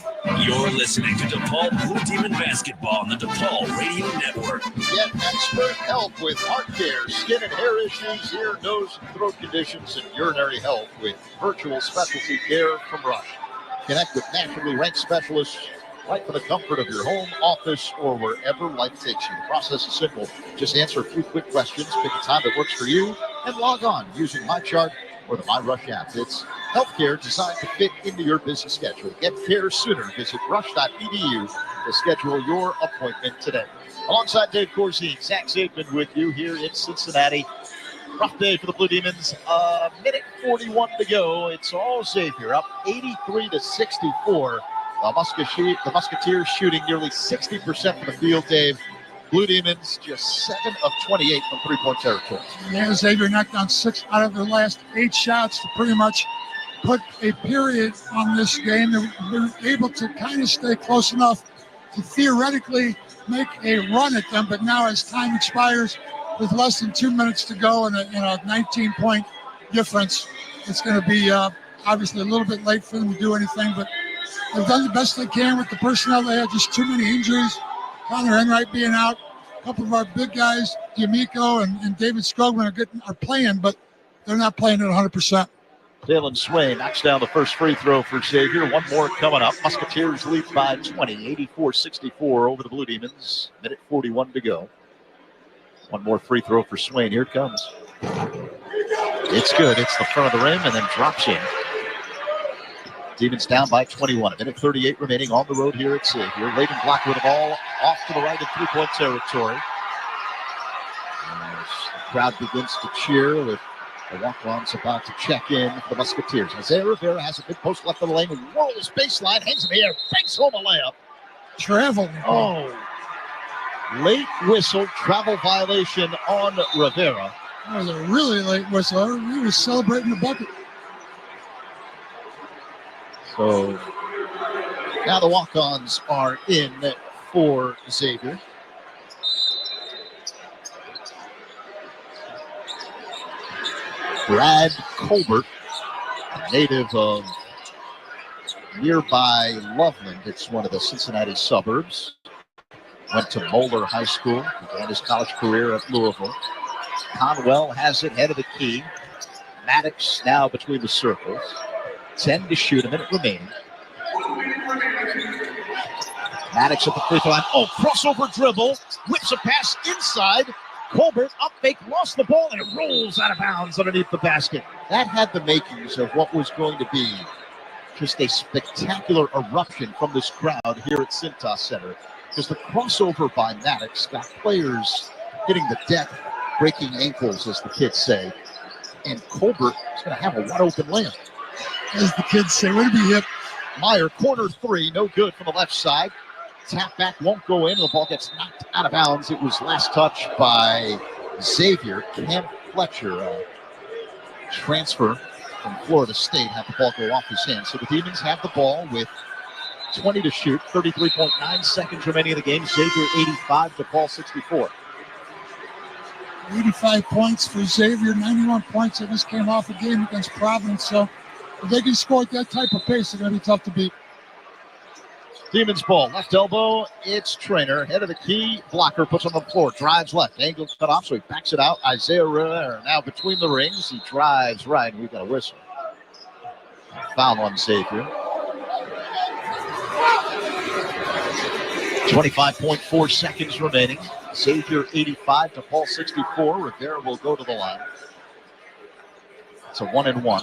You're listening to DePaul Blue Demon basketball on the DePaul Radio Network. Get expert help with heart care, skin and hair issues, ear, nose, and throat conditions, and urinary health with virtual specialty care from Rush. Connect with nationally ranked specialists right from the comfort of your home, office, or wherever life takes you. The process is simple. Just answer a few quick questions, pick a time that works for you, and log on using MyChart or the MyRush app. It's healthcare designed to fit into your busy schedule. Get care sooner. Visit rush.edu to schedule your appointment today. Alongside Dave Corzine, Zach Zaidman with you here in Cincinnati. Rough day for the Blue Demons. Minute 41 to go. It's all Xavier up 83-64. The Musketeers shooting nearly 60% from the field, Dave. Blue Demons just 7 of 28 from three-point territory. Yeah, Xavier knocked down 6 out of their last 8 shots to pretty much put a period on this game. They were able to kind of stay close enough to theoretically make a run at them, but now as time expires with less than 2 minutes to go and a 19-point difference, it's going to be obviously a little bit late for them to do anything, but they've done the best they can with the personnel they had. Just too many injuries. Connor Enright being out. A couple of our big guys, D'Amico and David Skogman are playing, but they're not playing at 100%. Jalen Swain knocks down the first free throw for Xavier. One more coming up. Musketeers lead by 20, 84-64 over the Blue Demons. Minute 41 to go. One more free throw for Swain. Here it comes. It's good. It's the front of the rim and then drops in. Demons down by 21. A minute 38 remaining on the road here at Xavier. Layden Block with the ball off to the right in three-point territory. As the crowd begins to cheer with the walk-ons about to check in for the Musketeers. Isaiah Rivera has a big post left of the lane, rolls baseline, hangs in the air, banks home a layup. Travel. Oh. Late whistle, travel violation on Rivera. That was a really late whistle. He was celebrating the bucket. So now the walk-ons are in for Xavier. Brad Colbert, a native of nearby Loveland. It's one of the Cincinnati suburbs. Went to Moeller High School, began his college career at Louisville. Conwell has it, head of the key. Maddox now between the circles. 10 to shoot, a minute remaining. Maddox at the free throw line. Oh, crossover dribble. Whips a pass inside. Colbert up fake, lost the ball, and it rolls out of bounds underneath the basket. That had the makings of what was going to be just a spectacular eruption from this crowd here at Cintas Center. Because the crossover by Maddox got players hitting the deck, breaking ankles, as the kids say. And Colbert is going to have a wide open layup. As the kids say, where did he hit? Meyer, corner three, no good from the left side. Tap back won't go in. The ball gets knocked out of bounds. It was last touched by Xavier. Cam Fletcher, transfer from Florida State, had the ball go off his hands. So the Demons have the ball with 20 to shoot, 33.9 seconds remaining in the game. Xavier 85, DePaul 64. 85 points for Xavier, 91 points. They just came off a game against Providence. So if they can score at that type of pace, they're going to be tough to beat. Demons ball, left elbow, it's Trainer, head of the key, blocker, puts on the floor, drives left, angle cut off, so he backs it out. Isaiah Rivera now between the rings, he drives right, and we've got a whistle. Foul on Xavier. 25.4 seconds remaining. Xavier 85, DePaul 64. Rivera will go to the line. It's a 1-and-1.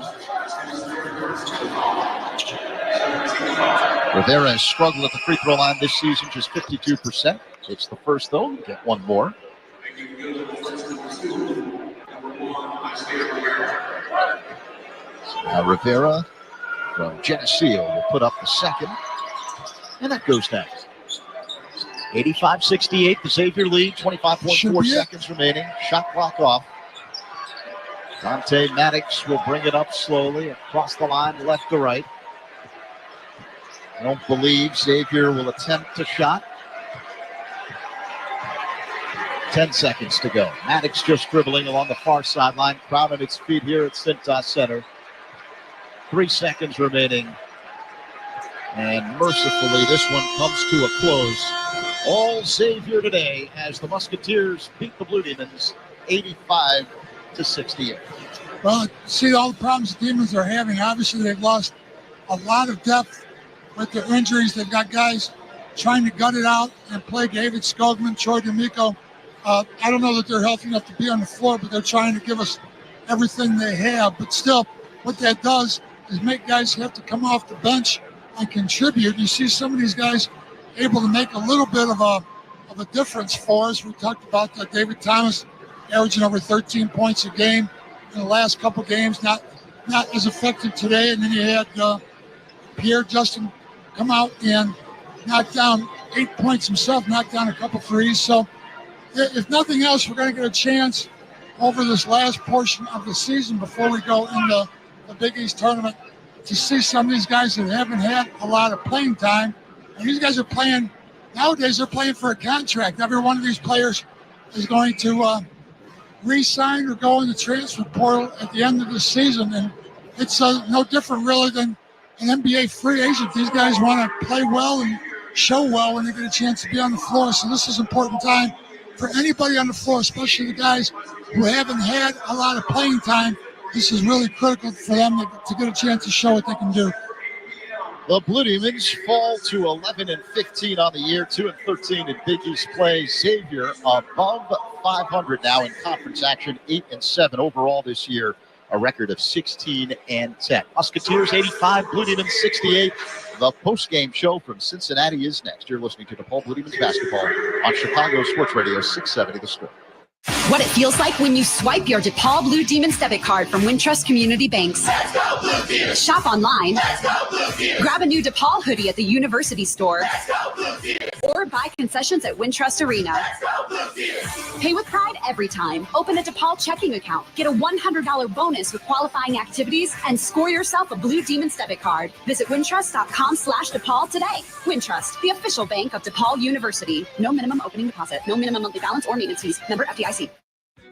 Rivera has struggled at the free throw line this season, just 52%. It's the first, though. Get one more. So now Rivera from Geneseo will put up the second. And that goes down. 85-68, the Xavier lead, 25.4 seconds remaining. Shot clock off. Dante Maddox will bring it up slowly across the line, left to right. I don't believe Xavier will attempt a shot. 10 seconds to go. Maddox just dribbling along the far sideline. Crowd at its feet here at Cintas Center. 3 seconds remaining. And mercifully, this one comes to a close. All Xavier today as the Musketeers beat the Blue Demons 85-68. Well, see all the problems the Demons are having. Obviously, they've lost a lot of depth with their injuries. They've got guys trying to gut it out and play. David Skogman, Troy D'Amico. I don't know that they're healthy enough to be on the floor, but they're trying to give us everything they have. But still, what that does is make guys have to come off the bench and contribute. You see some of these guys able to make a little bit of a difference for us. We talked about David Thomas averaging over 13 points a game in the last couple games, not as effective today. And then you had Pierre Justin come out and knock down 8 points himself, knock down a couple threes. So if nothing else, we're going to get a chance over this last portion of the season before we go into the Big East tournament to see some of these guys that haven't had a lot of playing time. And these guys are playing, nowadays they're playing for a contract. Every one of these players is going to re-sign or go in the transfer portal at the end of the season. And it's no different really than an NBA free agent. These guys want to play well and show well when they get a chance to be on the floor. So this is an important time for anybody on the floor, especially the guys who haven't had a lot of playing time. This is really critical for them to get a chance to show what they can do. The Blue Demons fall to 11-15 on the year, 2-13 in Big East play. Xavier above 500 now in conference action, 8-7 overall this year, a record of 16-10. Musketeers 85, Blue Demons 68. The post-game show from Cincinnati is next. You're listening to DePaul Blue Demons basketball on Chicago Sports Radio 670 The Score. What it feels like when you swipe your DePaul Blue Demons debit card from Wintrust Community Banks. Let's go Blue Demons. Shop online. Let's go Blue Demons. Grab a new DePaul hoodie at the University store. Let's go Blue Demons. Or buy concessions at Wintrust Arena. Let's go Blue Demons. Pay with pride every time. Open a DePaul checking account. Get a $100 bonus with qualifying activities and score yourself a Blue Demons debit card. Visit wintrust.com/DePaul today. Wintrust, the official bank of DePaul University. No minimum opening deposit. No minimum monthly balance or maintenance fees. Member FDIC.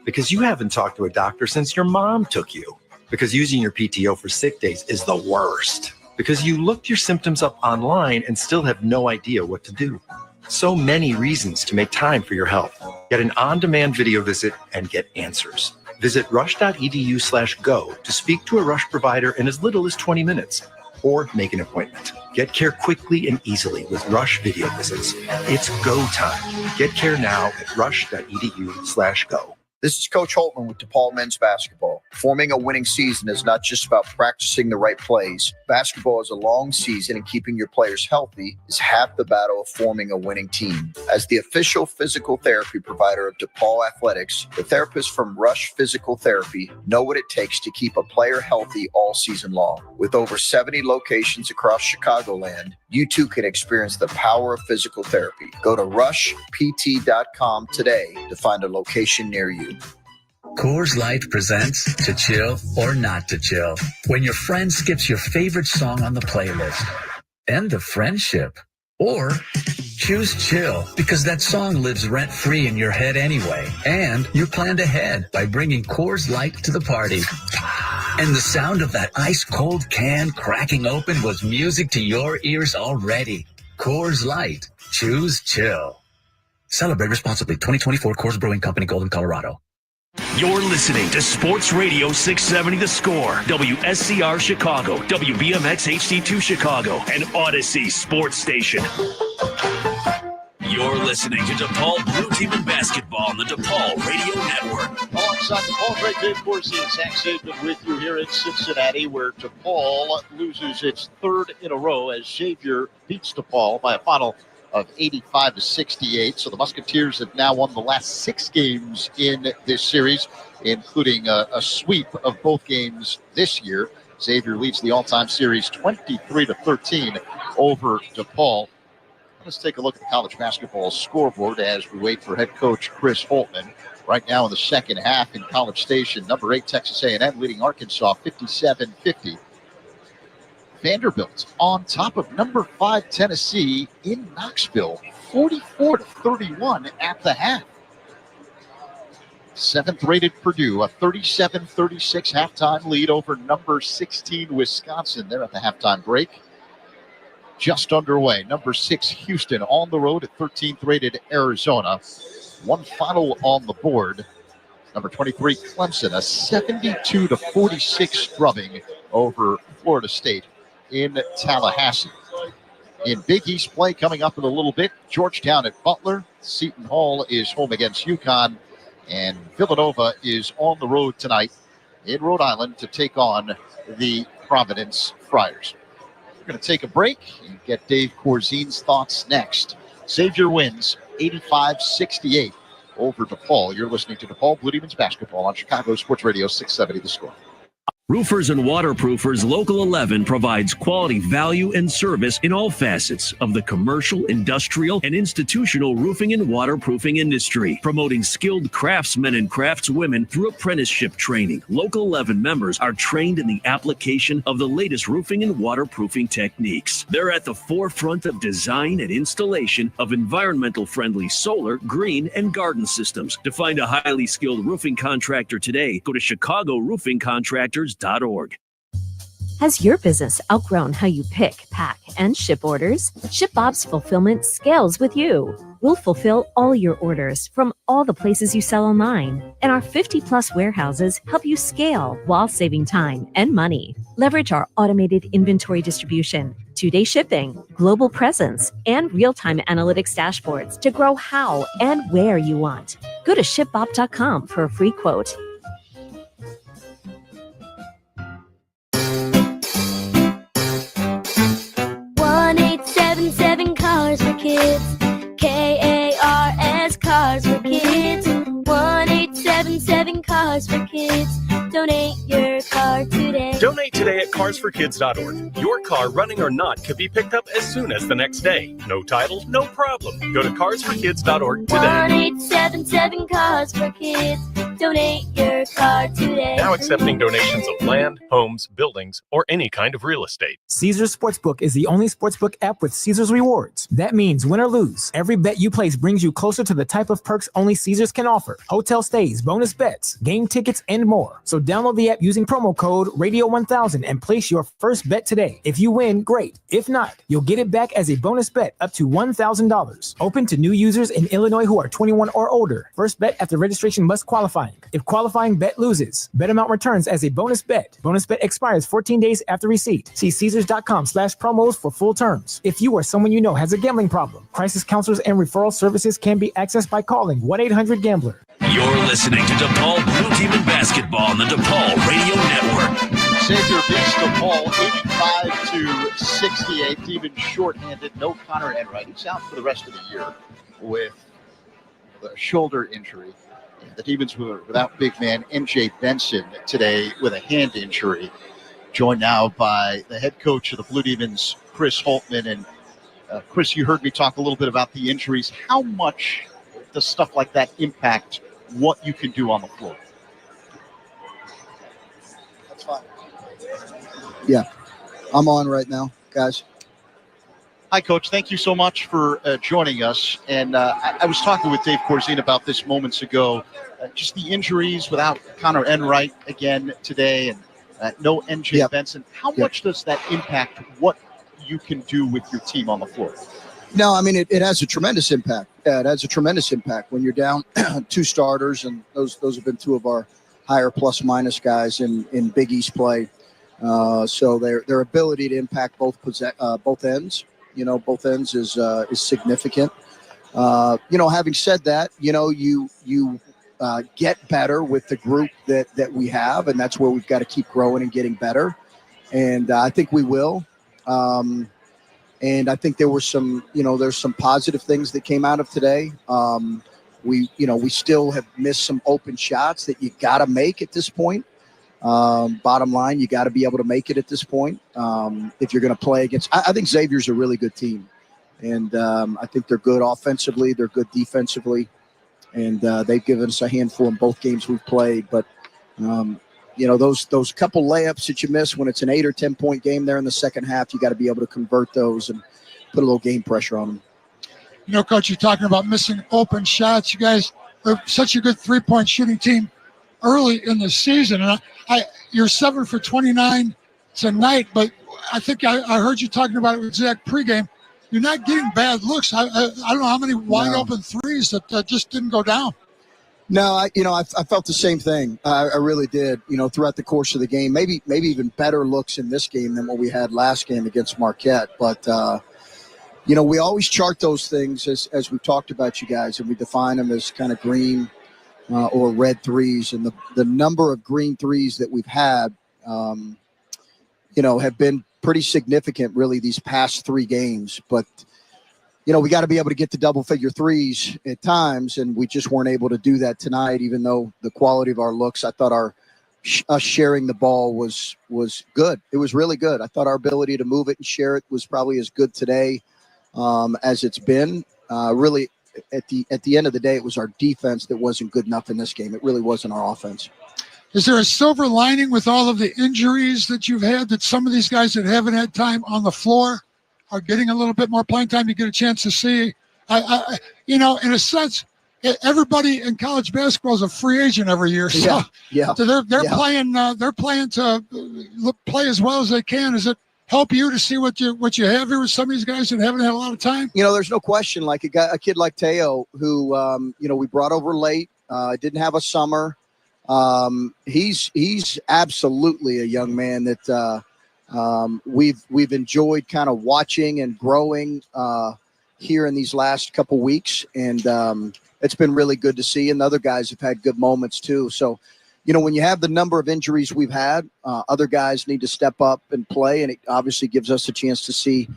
Because you haven't talked to a doctor since your mom took you. Because using your PTO for sick days is the worst. Because you looked your symptoms up online and still have no idea what to do. So many reasons to make time for your health. Get an on-demand video visit and get answers. Visit rush.edu/go to speak to a Rush provider in as little as 20 minutes. Or make an appointment. Get care quickly and easily with Rush video visits. It's go time. Get care now at rush.edu/go. This is Coach Holtman with DePaul men's basketball. Forming a winning season is not just about practicing the right plays. Basketball is a long season, and keeping your players healthy is half the battle of forming a winning team. As the official physical therapy provider of DePaul Athletics, the therapists from Rush Physical Therapy know what it takes to keep a player healthy all season long. With over 70 locations across Chicagoland, you too can experience the power of physical therapy. Go to rushpt.com today to find a location near you. Coors Light presents To Chill or Not to Chill. When your friend skips your favorite song on the playlist. End the friendship. Or choose chill because that song lives rent-free in your head anyway. And you planned ahead by bringing Coors Light to the party. And the sound of that ice-cold can cracking open was music to your ears already. Coors Light. Choose chill. Celebrate responsibly. 2024 Coors Brewing Company, Golden, Colorado. You're listening to Sports Radio 670 The Score, WSCR Chicago, WBMX HD2 Chicago, and Odyssey Sports Station. You're listening to DePaul Blue Demon Basketball on the DePaul Radio Network. Alongside DePaul, Great Dave Corsi and Zach Saban with you here in Cincinnati, where DePaul loses its third in a row as Xavier beats DePaul by a final of 85-68. So the Musketeers have now won the last 6 games in this series, including a sweep of both games this year. Xavier leads the all-time series 23-13 over DePaul. Let's take a look at the college basketball scoreboard as we wait for head coach Chris Holtman. Right now in the second half in College Station, number 8 Texas A&M leading Arkansas 57-50. Vanderbilt on top of number 5 Tennessee in Knoxville, 44-31 at the half. 7th-rated Purdue, a 37-36 halftime lead over number 16 Wisconsin. They're at the halftime break. Just underway. Number 6 Houston on the road at 13th-rated Arizona. One final on the board. Number 23 Clemson, a 72-46 scrubbing over Florida State in Tallahassee. In Big East play coming up in a little bit, Georgetown at Butler. Seton Hall is home against UConn. And Villanova is on the road tonight in Rhode Island to take on the Providence Friars. We're going to take a break and get Dave Corzine's thoughts next. Xavier wins 85-68 over DePaul. You're listening to DePaul Blue Demons basketball on Chicago Sports Radio 670 The Score. Roofers and Waterproofers Local 11 provides quality value and service in all facets of the commercial, industrial, and institutional roofing and waterproofing industry, promoting skilled craftsmen and craftswomen through apprenticeship training. Local 11 members are trained in the application of the latest roofing and waterproofing techniques. They're at the forefront of design and installation of environmental friendly solar, green, and garden systems. To find a highly skilled roofing contractor today, go to ChicagoRoofingContractors.org. Has your business outgrown how you pick, pack, and ship orders? ShipBob's fulfillment scales with you. We'll fulfill all your orders from all the places you sell online. And our 50-plus warehouses help you scale while saving time and money. Leverage our automated inventory distribution, 2-day shipping, global presence, and real-time analytics dashboards to grow how and where you want. Go to ShipBob.com for a free quote. 1-877 Cars for Kids. KARS Cars for Kids. 1-877 Cars for Kids. Donate your car today. Donate today at carsforkids.org. Your car, running or not, can be picked up as soon as the next day. No title, no problem. Go to carsforkids.org today. 1-877 Cars for Kids. Donate your car today. Now accepting donations of land, homes, buildings, or any kind of real estate. Caesars Sportsbook is the only sportsbook app with Caesars rewards. That means win or lose, every bet you place brings you closer to the type of perks only Caesars can offer. Hotel stays, bonus bets, game tickets, and more. So download the app using promo code Radio1000 and place your first bet today. If you win, great. If not, you'll get it back as a bonus bet up to $1,000. Open to new users in Illinois who are 21 or older. First bet after registration must qualify. If qualifying bet loses, bet amount returns as a bonus bet. Bonus bet expires 14 days after receipt. See Caesars.com/promos for full terms. If you or someone you know has a gambling problem, crisis counselors and referral services can be accessed by calling 1-800-GAMBLER. You're listening to DePaul Blue Demon Basketball on the DePaul Radio Network. Xavier beats DePaul 85-68. Demons shorthanded. No Connor Enright. He's out for the rest of the year with a shoulder injury. The Demons were without big man MJ Benson today with a hand injury. Joined now by the head coach of the Blue Demons, Chris Holtman. And Chris, you heard me talk a little bit about the injuries. How much does stuff like that impact what you can do on the floor? That's fine. Yeah, I'm on right now, guys. Hi, Coach. Thank you so much for joining us. And I was talking with Dave Corzine about this moments ago. Just the injuries without Connor Enright again today and no MJ Benson. How much does that impact what you can do with your team on the floor? No, I mean, it has a tremendous impact. It has a tremendous impact when you're down 2 starters, and those have been 2 of our higher plus-minus guys in Big East play. So their ability to impact both ends. Both ends is significant. Having said that, you get better with the group that we have, and that's where we've got to keep growing and getting better. And I think we will. And I think there were there's some positive things that came out of today. We still have missed some open shots that you got to make at this point. Bottom line, you got to be able to make it at this point if you're going to play against. I think Xavier's a really good team, and I think they're good offensively. They're good defensively, and they've given us a handful in both games we've played. But those couple layups that you miss when it's an 8 or 10 point game there in the second half, you got to be able to convert those and put a little game pressure on them. Coach, you're talking about missing open shots. You guys are such a good 3-point shooting team early in the season. And you're 7 for 29 tonight, but I think I heard you talking about it with Zach pregame. You're not getting bad looks. I don't know how many wide open threes that just didn't go down. No, I felt the same thing. I really did. Throughout the course of the game, maybe even better looks in this game than what we had last game against Marquette. But we always chart those things as we've talked about, you guys, and we define them as kind of green, or red threes, and the number of green threes that we've had, have been pretty significant really these past 3 games. But, we got to be able to get to double-figure threes at times, and we just weren't able to do that tonight, even though the quality of our looks, I thought us sharing the ball was good. It was really good. I thought our ability to move it and share it was probably as good today as it's been. Really, at the end of the day, it was our defense that wasn't good enough in this game. It really wasn't our offense. Is there a silver lining with all of the injuries that you've had, that some of these guys that haven't had time on the floor are getting a little bit more playing time? You get a chance to see, in a sense, everybody in college basketball is a free agent every year. So, so they're playing. They're playing to play as well as they can. Does it help you to see what you have here with some of these guys that haven't had a lot of time? There's no question. Like a kid like Teo, who we brought over late, didn't have a summer. He's absolutely a young man that we've enjoyed kind of watching and growing here in these last couple weeks, and it's been really good to see. And the other guys have had good moments too. So, when you have the number of injuries we've had, other guys need to step up and play, and it obviously gives us a chance to see,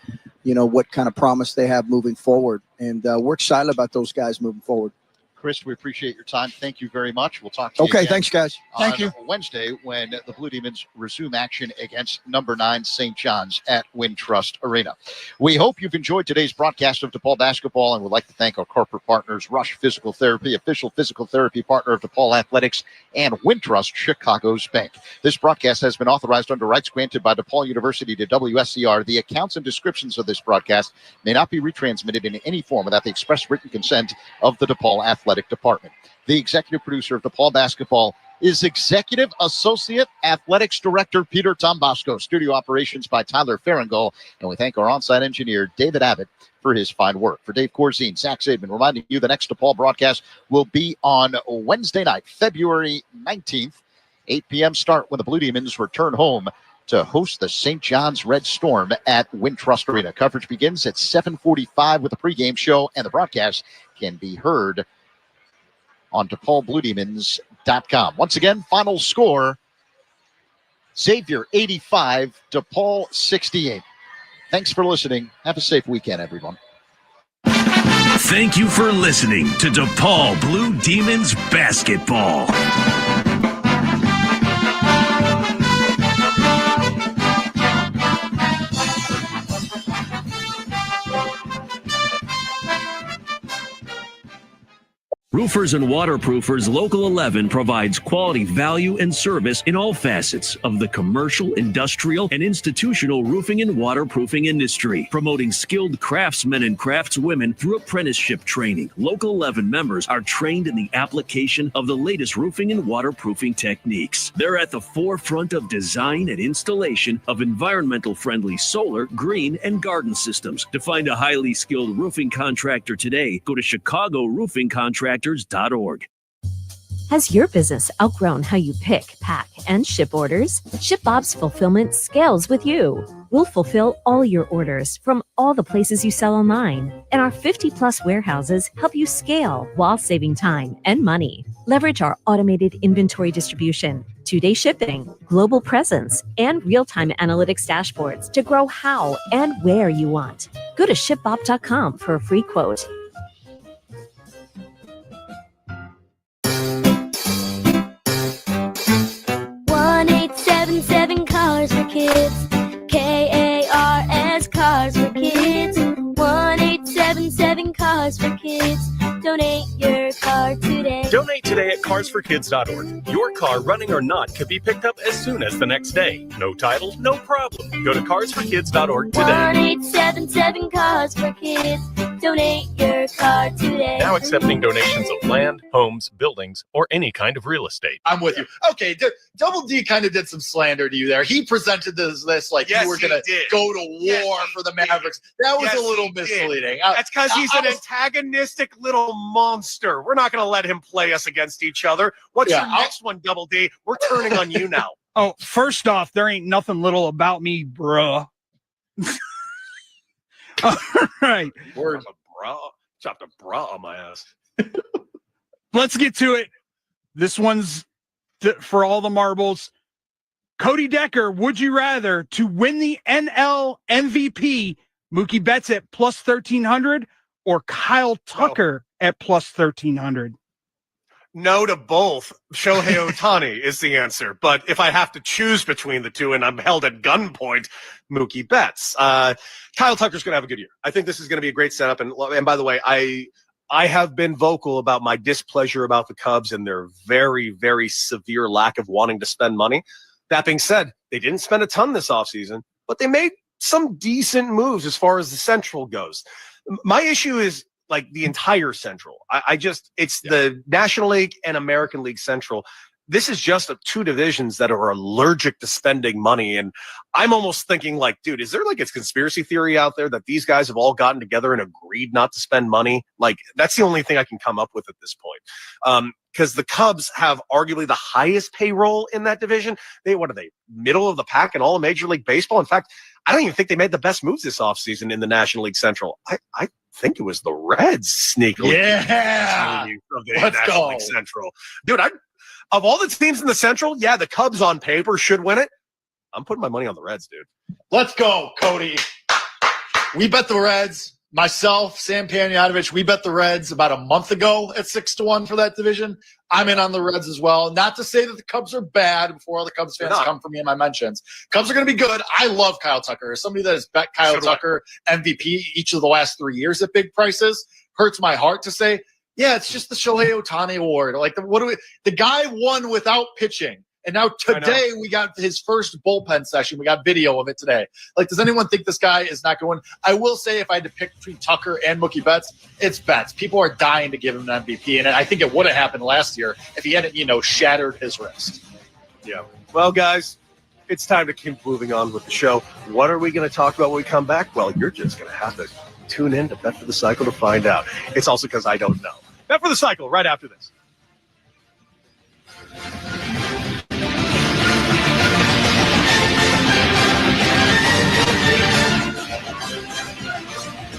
what kind of promise they have moving forward. And we're excited about those guys moving forward. Chris, we appreciate your time. Thank you very much. We'll talk to you again. Okay, thanks, guys. Thank you. Wednesday, when the Blue Demons resume action against number 9 St. John's at Wintrust Arena. We hope you've enjoyed today's broadcast of DePaul basketball, and would like to thank our corporate partners, Rush Physical Therapy, official physical therapy partner of DePaul Athletics, and Wintrust Chicago's Bank. This broadcast has been authorized under rights granted by DePaul University to WSCR. The accounts and descriptions of this broadcast may not be retransmitted in any form without the express written consent of the DePaul Athletic Department. The executive producer of DePaul basketball is Executive Associate Athletics Director Peter Tombasco. Studio operations by Tyler Farringall. And we thank our on-site engineer, David Abbott, for his fine work. For Dave Corzine, Zach Zaidman, reminding you the next DePaul broadcast will be on Wednesday night, February 19th, 8 p.m. start, when the Blue Demons return home to host the St. John's Red Storm at Wintrust Arena. Coverage begins at 7:45 with a pregame show, and the broadcast can be heard on DePaulBlueDemons.com. Once again, final score, Xavier 85, DePaul 68. Thanks for listening. Have a safe weekend, everyone. Thank you for listening to DePaul Blue Demons basketball. Roofers and Waterproofers Local 11 provides quality value and service in all facets of the commercial, industrial, and institutional roofing and waterproofing industry, promoting skilled craftsmen and craftswomen through apprenticeship training. Local 11 members are trained in the application of the latest roofing and waterproofing techniques. They're at the forefront of design and installation of environmental-friendly solar, green, and garden systems. To find a highly skilled roofing contractor today, go to ChicagoRoofingContractors.org. Has your business outgrown how you pick, pack, and ship orders? ShipBob's fulfillment scales with you. We'll fulfill all your orders from all the places you sell online, and our 50-plus warehouses help you scale while saving time and money. Leverage our automated inventory distribution, 2-day shipping, global presence, and real-time analytics dashboards to grow how and where you want. Go to ShipBob.com for a free quote. 1-877 Cars for Kids. KARS Cars for Kids. 1-877 Cars for Kids. Donate your car today. Donate today at carsforkids.org. Your car, running or not, can be picked up as soon as the next day. No title, no problem. Go to carsforkids.org today. 1-877 Cars for Kids. Donate your car today. Now accepting donations of land, homes, buildings, or any kind of real estate. I'm with you. Okay, Double D kind of did some slander to you there. He presented this like you were going to go to war for the Mavericks. That was a little misleading. That's because he's an antagonistic little monster. We're not going to let him play us against each other. What's your next one, Double D? We're turning on you now. Oh, first off, there ain't nothing little about me, bruh. All right. Word of bruh. Chopped a bruh on my ass. Let's get to it. This one's for all the marbles. Cody Decker, would you rather to win the NL MVP, Mookie Betts at plus 1,300 or Kyle Tucker at plus 1,300? No to both. Shohei Ohtani is the answer. But if I have to choose between the two and I'm held at gunpoint, Mookie Betts. Kyle Tucker's going to have a good year. I think this is going to be a great setup. And by the way, I have been vocal about my displeasure about the Cubs and their very, very severe lack of wanting to spend money. That being said, they didn't spend a ton this offseason, but they made some decent moves as far as the Central goes. My issue is like the entire Central. It's the National League and American League Central. This is just two divisions that are allergic to spending money. And I'm almost thinking like, dude, is there like a conspiracy theory out there that these guys have all gotten together and agreed not to spend money? Like, that's the only thing I can come up with at this point. Because the Cubs have arguably the highest payroll in that division. What are they? Middle of the pack in all of Major League Baseball. In fact, I don't even think they made the best moves this offseason in the National League Central. I think it was the Reds sneakily. Yeah. Of the National League Central. Dude, of all the teams in the Central, yeah, the Cubs on paper should win it. I'm putting my money on the Reds, dude. Let's go, Cody. We bet the Reds. Myself, Sam Panayotovich, we bet the Reds about a month ago at 6-1 for that division. I'm in on the Reds as well. Not to say that the Cubs are bad before all the Cubs fans come for me in my mentions. Cubs are going to be good. I love Kyle Tucker. As somebody that has bet Kyle Tucker MVP each of the last 3 years at big prices, hurts my heart to say, yeah, it's just the Shohei Ohtani award. Like, the guy won without pitching. And now today we got his first bullpen session. We got video of it today. Like, does anyone think this guy is not going? I will say if I had to pick between Tucker and Mookie Betts, it's Betts. People are dying to give him an MVP. And I think it would have happened last year if he hadn't, shattered his wrist. Yeah. Well, guys, it's time to keep moving on with the show. What are we going to talk about when we come back? Well, you're just going to have to tune in to Bet for the Cycle to find out. It's also because I don't know. Bet for the Cycle right after this.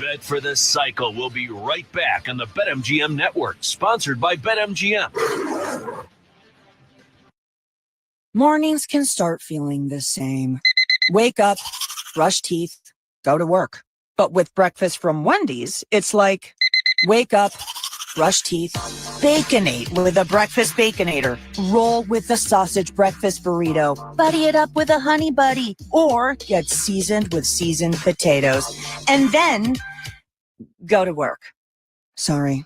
Bet for the Cycle. We'll be right back on the BetMGM Network, sponsored by BetMGM. Mornings can start feeling the same. Wake up, brush teeth, go to work. But with breakfast from Wendy's, it's like, wake up, brush teeth, Baconate with a breakfast Baconator. Roll with the sausage breakfast burrito. Buddy it up with a honey buddy. Or get seasoned with seasoned potatoes. And then go to work. Sorry.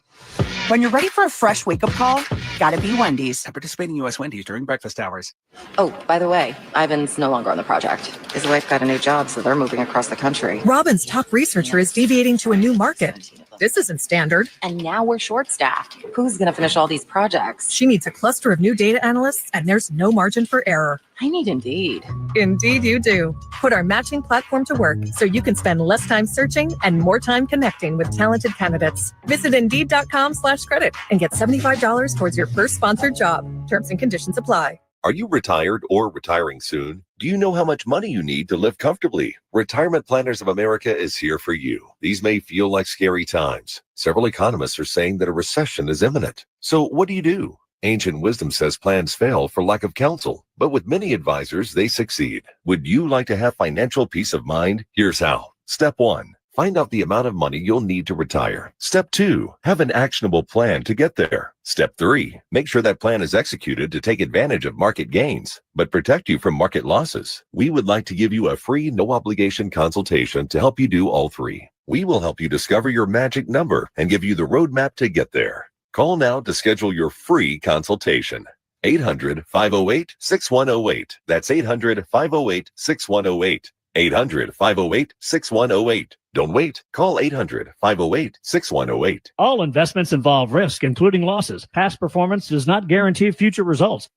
When you're ready for a fresh wake-up call, gotta be Wendy's. At participating U.S. Wendy's during breakfast hours. Oh, by the way, Ivan's no longer on the project. His wife got a new job, so they're moving across the country. Robin's top researcher is deviating to a new market. This isn't standard. And now we're short-staffed. Who's going to finish all these projects? She needs a cluster of new data analysts, and there's no margin for error. I need Indeed. Indeed you do. Put our matching platform to work so you can spend less time searching and more time connecting with talented candidates. Visit Indeed.com/credit and get $75 towards your first sponsored job. Terms and conditions apply. Are you retired or retiring soon? Do you know how much money you need to live comfortably? Retirement Planners of America is here for you. These may feel like scary times. Several economists are saying that a recession is imminent. So what do you do? Ancient wisdom says plans fail for lack of counsel, but with many advisors, they succeed. Would you like to have financial peace of mind? Here's how. Step 1. Find out the amount of money you'll need to retire. Step 2, have an actionable plan to get there. Step 3, make sure that plan is executed to take advantage of market gains, but protect you from market losses. We would like to give you a free, no-obligation consultation to help you do all three. We will help you discover your magic number and give you the roadmap to get there. Call now to schedule your free consultation. 800-508-6108. That's 800-508-6108. 800-508-6108. Don't wait. Call 800-508-6108. All investments involve risk, including losses. Past performance does not guarantee future results.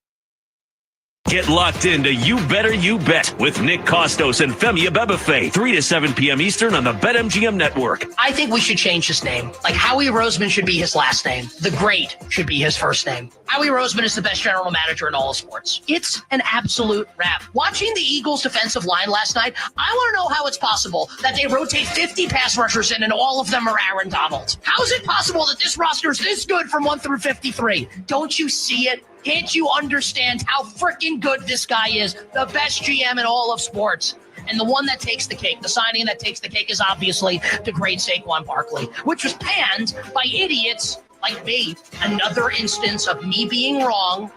Get locked into You Better You Bet with Nick Costos and Femi Abebefe, 3 to 7 p.m. Eastern on the BetMGM Network. I think we should change his name. Like Howie Roseman should be his last name. The Great should be his first name. Howie Roseman is the best general manager in all of sports. It's an absolute wrap. Watching the Eagles' defensive line last night, I want to know how it's possible that they rotate 50 pass rushers in and all of them are Aaron Donald. How is it possible that this roster is this good from 1 through 53? Don't you see it? Can't you understand how freaking good this guy is? The best GM in all of sports. And the one that takes the cake, the signing that takes the cake is obviously the great Saquon Barkley, which was panned by idiots like me. Another instance of me being wrong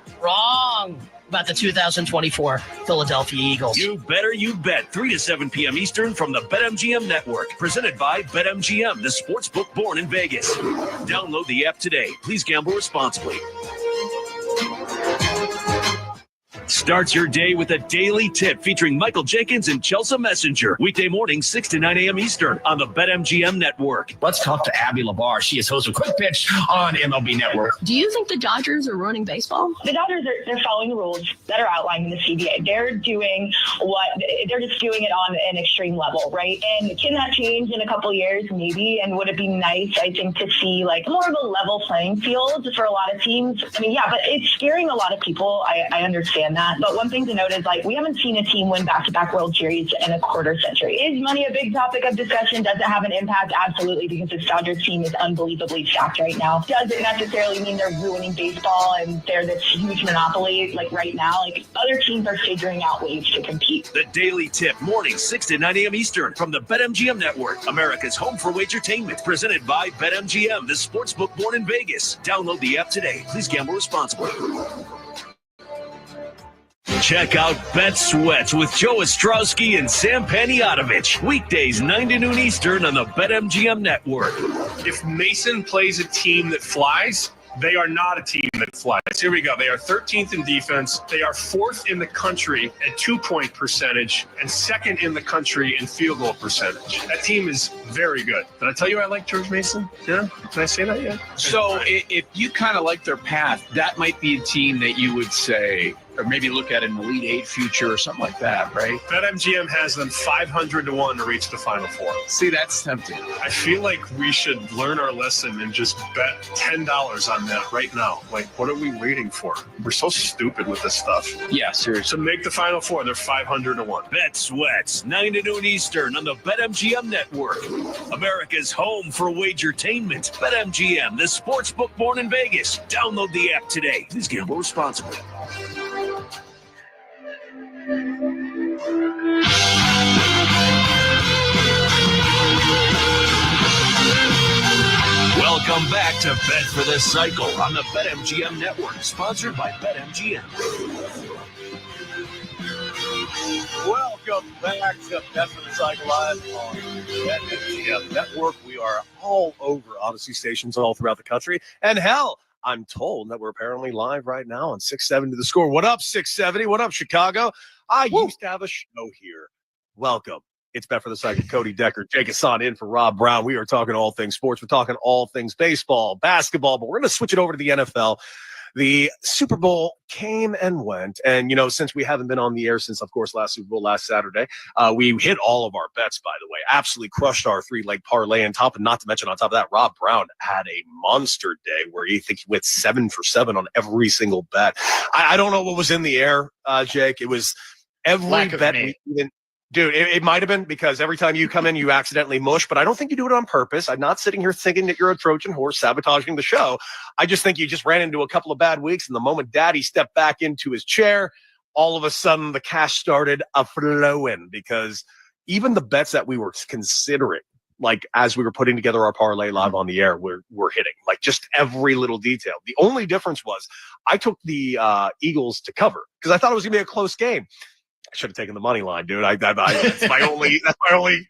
about the 2024 Philadelphia Eagles. You better, you bet. 3 to 7 p.m. Eastern from the BetMGM Network. Presented by BetMGM, the sportsbook born in Vegas. Download the app today. Please gamble responsibly. Starts your day with a daily tip featuring Michael Jenkins and Chelsea Messenger. Weekday morning, 6 to 9 a.m. Eastern on the BetMGM Network. Let's talk to Abby Labar. She is host of Quick Pitch on MLB Network. Do you think the Dodgers are ruining baseball? The Dodgers they're following the rules that are outlined in the CBA. They're just doing it on an extreme level, right? And can that change in a couple years? Maybe. And would it be nice, I think, to see like more of a level playing field for a lot of teams? I mean, yeah, but it's scaring a lot of people. I understand that. But one thing to note is like we haven't seen a team win back-to-back World Series in a quarter century. Is money a big topic of discussion? Does it have an impact? Absolutely, because this Dodgers team is unbelievably stacked right now. Does it necessarily mean they're ruining baseball and they're this huge monopoly like right now? Like other teams are figuring out ways to compete. The Daily Tip, morning 6 to 9 a.m. Eastern from the BetMGM Network, America's home for wagertainment. Presented by BetMGM, the sportsbook born in Vegas. Download the app today. Please gamble responsibly. Check out Bet Sweats with Joe Ostrowski and Sam Panayotovich. Weekdays 9 to noon Eastern on the BetMGM Network. If Mason plays a team that flies, they are not a team that flies. Here we go. They are 13th in defense. They are 4th in the country at 2-point percentage and 2nd in the country in field goal percentage. That team is very good. Did I tell you I like George Mason? Yeah? Can I say that yet? So if you kind of like their path, that might be a team that you would say, or maybe look at an Elite Eight future or something like that, right? BetMGM has them 500-1 to reach the Final Four. See, that's tempting. I feel like we should learn our lesson and just bet $10 on that right now. Like, what are we waiting for? We're so stupid with this stuff. Yeah, seriously. So make the Final Four. They're 500-1. Bet Sweats, 9 to noon Eastern on the BetMGM Network. America's home for wagertainment. BetMGM, the sportsbook born in Vegas. Download the app today. Please gamble responsibly. Welcome back to Bet for the Cycle on the BetMGM Network, sponsored by BetMGM. Welcome back to Bet for the Cycle live on BetMGM Network. We are all over Odyssey stations all throughout the country. And hell, I'm told that we're apparently live right now on 670 The Score. What up, 670? What up, Chicago? I used to have a show here. Welcome. It's Bet for the Cycle. Cody Decker, Jake Hassan in for Rob Brown. We are talking all things sports. We're talking all things baseball, basketball, but we're going to switch it over to the NFL. The Super Bowl came and went. And, you know, since we haven't been on the air since, of course, last Super Bowl, last Saturday, we hit all of our bets, by the way. Absolutely crushed our 3-leg parlay on top. And not to mention, on top of that, Rob Brown had a monster day where he went 7 for 7 on every single bet. I don't know what was in the air, Jake. It was every bet we even. Dude, it might have been because every time you come in, you accidentally mush, but I don't think you do it on purpose. I'm not sitting here thinking that you're a Trojan horse sabotaging the show. I just think you just ran into a couple of bad weeks, and the moment Daddy stepped back into his chair, all of a sudden the cash started flowing because even the bets that we were considering, like as we were putting together our parlay live on the air, we're hitting, like just every little detail. The only difference was I took the Eagles to cover because I thought it was going to be a close game. I should have taken the money line, dude. That's my only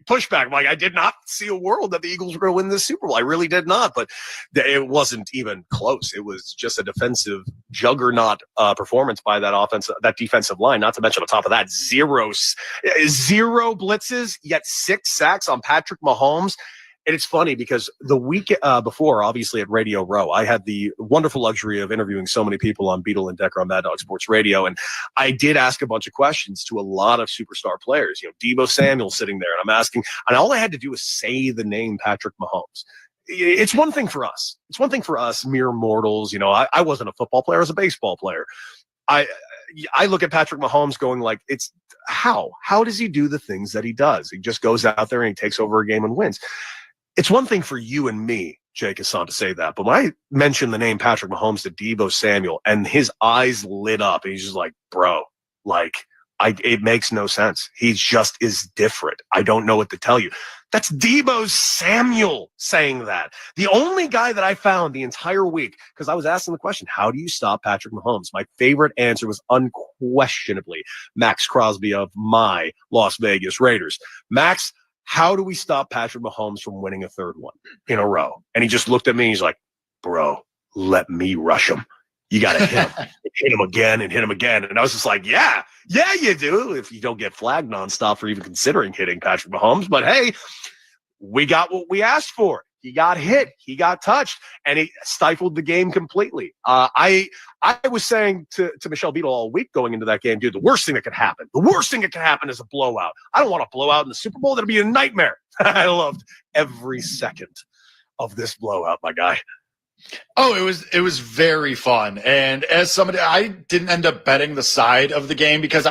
pushback. Like, I did not see a world that the Eagles were going to win this Super Bowl. I really did not, but it wasn't even close. It was just a defensive juggernaut performance by that defensive line. Not to mention, on top of that, zero blitzes, yet 6 sacks on Patrick Mahomes. And it's funny because the week before, obviously at Radio Row, I had the wonderful luxury of interviewing so many people on Beetle and Decker on Mad Dog Sports Radio. And I did ask a bunch of questions to a lot of superstar players. You know, Deebo Samuel sitting there, and I'm asking, and all I had to do was say the name Patrick Mahomes. It's one thing for us. It's one thing for us, mere mortals. You know, I wasn't a football player, I was a baseball player. I look at Patrick Mahomes going like, it's how does he do the things that he does? He just goes out there and he takes over a game and wins. It's one thing for you and me Jake Hassan to say that, but when I mentioned the name Patrick Mahomes to Deebo Samuel, and his eyes lit up, and he's just like, bro, like, it makes no sense. He just is different. I don't know what to tell you. That's Deebo Samuel saying that. The only guy that I found the entire week, because I was asking the question, how do you stop Patrick Mahomes? My favorite answer was unquestionably Max Crosby of my Las Vegas Raiders. Max, how do we stop Patrick Mahomes from winning a third one in a row? And he just looked at me and he's like, bro, let me rush him. You got to hit him, hit him again and hit him again. And I was just like, yeah, you do. If you don't get flagged nonstop for even considering hitting Patrick Mahomes. But hey, we got what we asked for. He got hit. He got touched, and he stifled the game completely. I was saying to Michelle Beadle all week going into that game, dude, the worst thing that could happen is a blowout. I don't want a blowout in the Super Bowl. That'll be a nightmare. I loved every second of this blowout, my guy. Oh, it was very fun. And as somebody, I didn't end up betting the side of the game because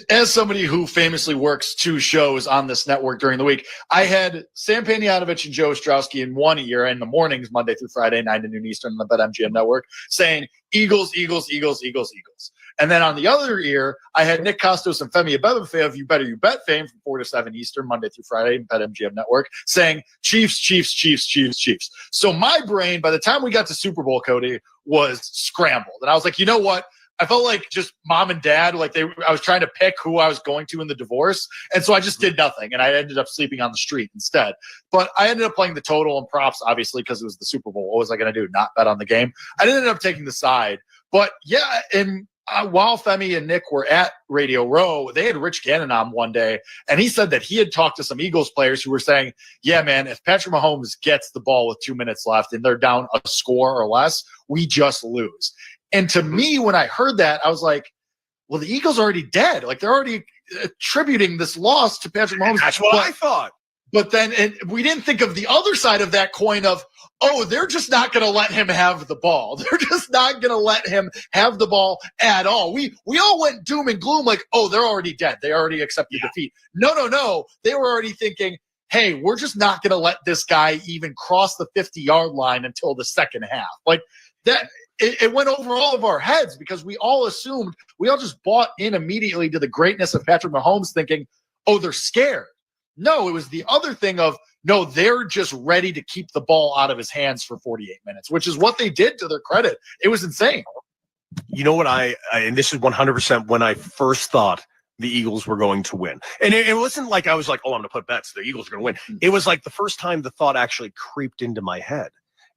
as somebody who famously works 2 shows on this network during the week, I had Sam Panayotovich and Joe Ostrowski in one ear in the mornings, Monday through Friday, 9 to noon Eastern on the BetMGM network, saying Eagles, Eagles, Eagles, Eagles, Eagles. And then on the other ear, I had Nick Costos and Femi Abebefe of You Better You Bet fame from 4 to 7 Eastern, Monday through Friday, BetMGM network, saying Chiefs, Chiefs, Chiefs, Chiefs, Chiefs. So my brain, by the time we got to Super Bowl, Cody, was scrambled. And I was like, you know what? I felt like just mom and dad, like I was trying to pick who I was going to in the divorce. And so I just did nothing. And I ended up sleeping on the street instead. But I ended up playing the total and props, obviously, because it was the Super Bowl. What was I going to do? Not bet on the game. I ended up taking the side. But yeah, and while Femi and Nick were at Radio Row, they had Rich Gannon on one day, and he said that he had talked to some Eagles players who were saying, yeah, man, if Patrick Mahomes gets the ball with 2 minutes left and they're down a score or less, we just lose. And to me, when I heard that, I was like, well, the Eagles are already dead. Like, they're already attributing this loss to Patrick Mahomes. That's what I thought. But then we didn't think of the other side of that coin of, oh, they're just not going to let him have the ball. They're just not going to let him have the ball at all. We all went doom and gloom like, oh, they're already dead. They already accepted defeat. No. They were already thinking, hey, we're just not going to let this guy even cross the 50-yard line until the second half. Like that. It went over all of our heads because we all assumed, we all just bought in immediately to the greatness of Patrick Mahomes thinking, oh, they're scared. No, it was the other thing of, no, they're just ready to keep the ball out of his hands for 48 minutes, which is what they did to their credit. It was insane. You know what and this is 100% when I first thought the Eagles were going to win. And it wasn't like I was like, oh, I'm going to put bets. The Eagles are going to win. It was like the first time the thought actually creeped into my head.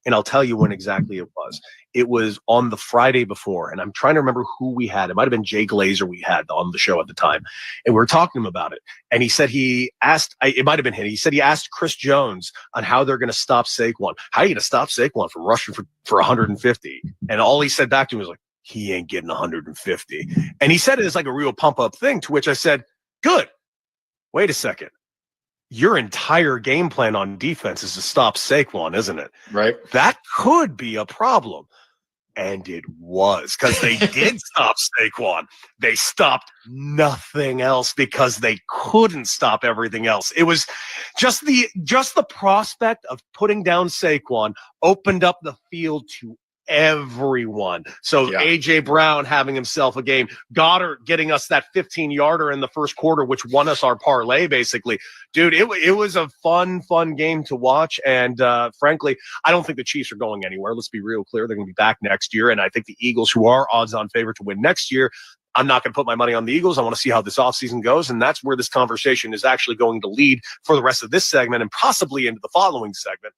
And I'll tell you when exactly it was. It was on the Friday before, and I'm trying to remember who we had. It might have been Jay Glazer we had on the show at the time. And we were talking to him about it. And he said it might have been him. He said he asked Chris Jones on how they're going to stop Saquon. How are you going to stop Saquon from rushing for 150? And all he said back to him was like, he ain't getting 150. And he said it as like a real pump-up thing, to which I said, good. Wait a second. Your entire game plan on defense is to stop Saquon, isn't it? Right. That could be a problem. And it was, because they did stop Saquon. They stopped nothing else because they couldn't stop everything else. It was just the prospect of putting down Saquon opened up the field to everyone. So A.J. Brown having himself a game, Goddard getting us that 15-yarder in the first quarter, which won us our parlay, basically. Dude, it was a fun game to watch. And frankly, I don't think the Chiefs are going anywhere. Let's be real clear. They're going to be back next year. And I think the Eagles, who are odds-on favorite to win next year, I'm not going to put my money on the Eagles. I want to see how this offseason goes. And that's where this conversation is actually going to lead for the rest of this segment and possibly into the following segment.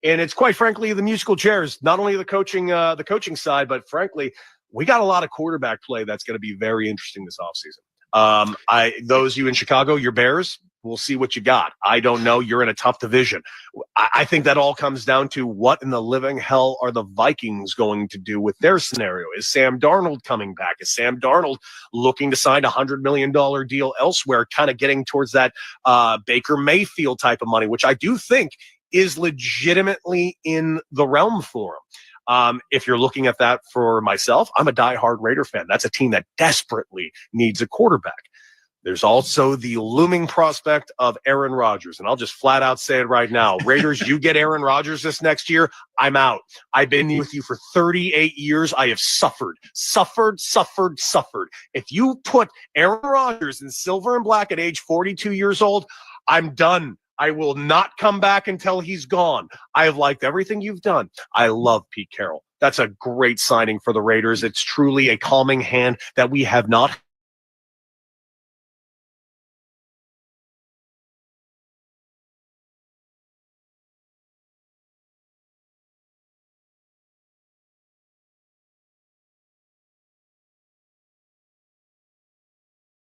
And it's quite frankly the musical chairs, not only the coaching side, but frankly, we got a lot of quarterback play that's going to be very interesting this offseason. Those of you in Chicago, your Bears, we'll see what you got. I don't know. You're in a tough division. I think that all comes down to what in the living hell are the Vikings going to do with their scenario? Is Sam Darnold coming back? Is Sam Darnold looking to sign a $100 million deal elsewhere, kind of getting towards that Baker Mayfield type of money, which I do think is legitimately in the realm for him. If you're looking at that for myself, I'm a diehard Raider fan. That's a team that desperately needs a quarterback. There's also the looming prospect of Aaron Rodgers. And I'll just flat out say it right now. Raiders, you get Aaron Rodgers this next year, I'm out. I've been with you for 38 years. I have suffered. If you put Aaron Rodgers in silver and black at age 42 years old, I'm done. I will not come back until he's gone. I have liked everything you've done. I love Pete Carroll. That's a great signing for the Raiders. It's truly a calming hand that we have not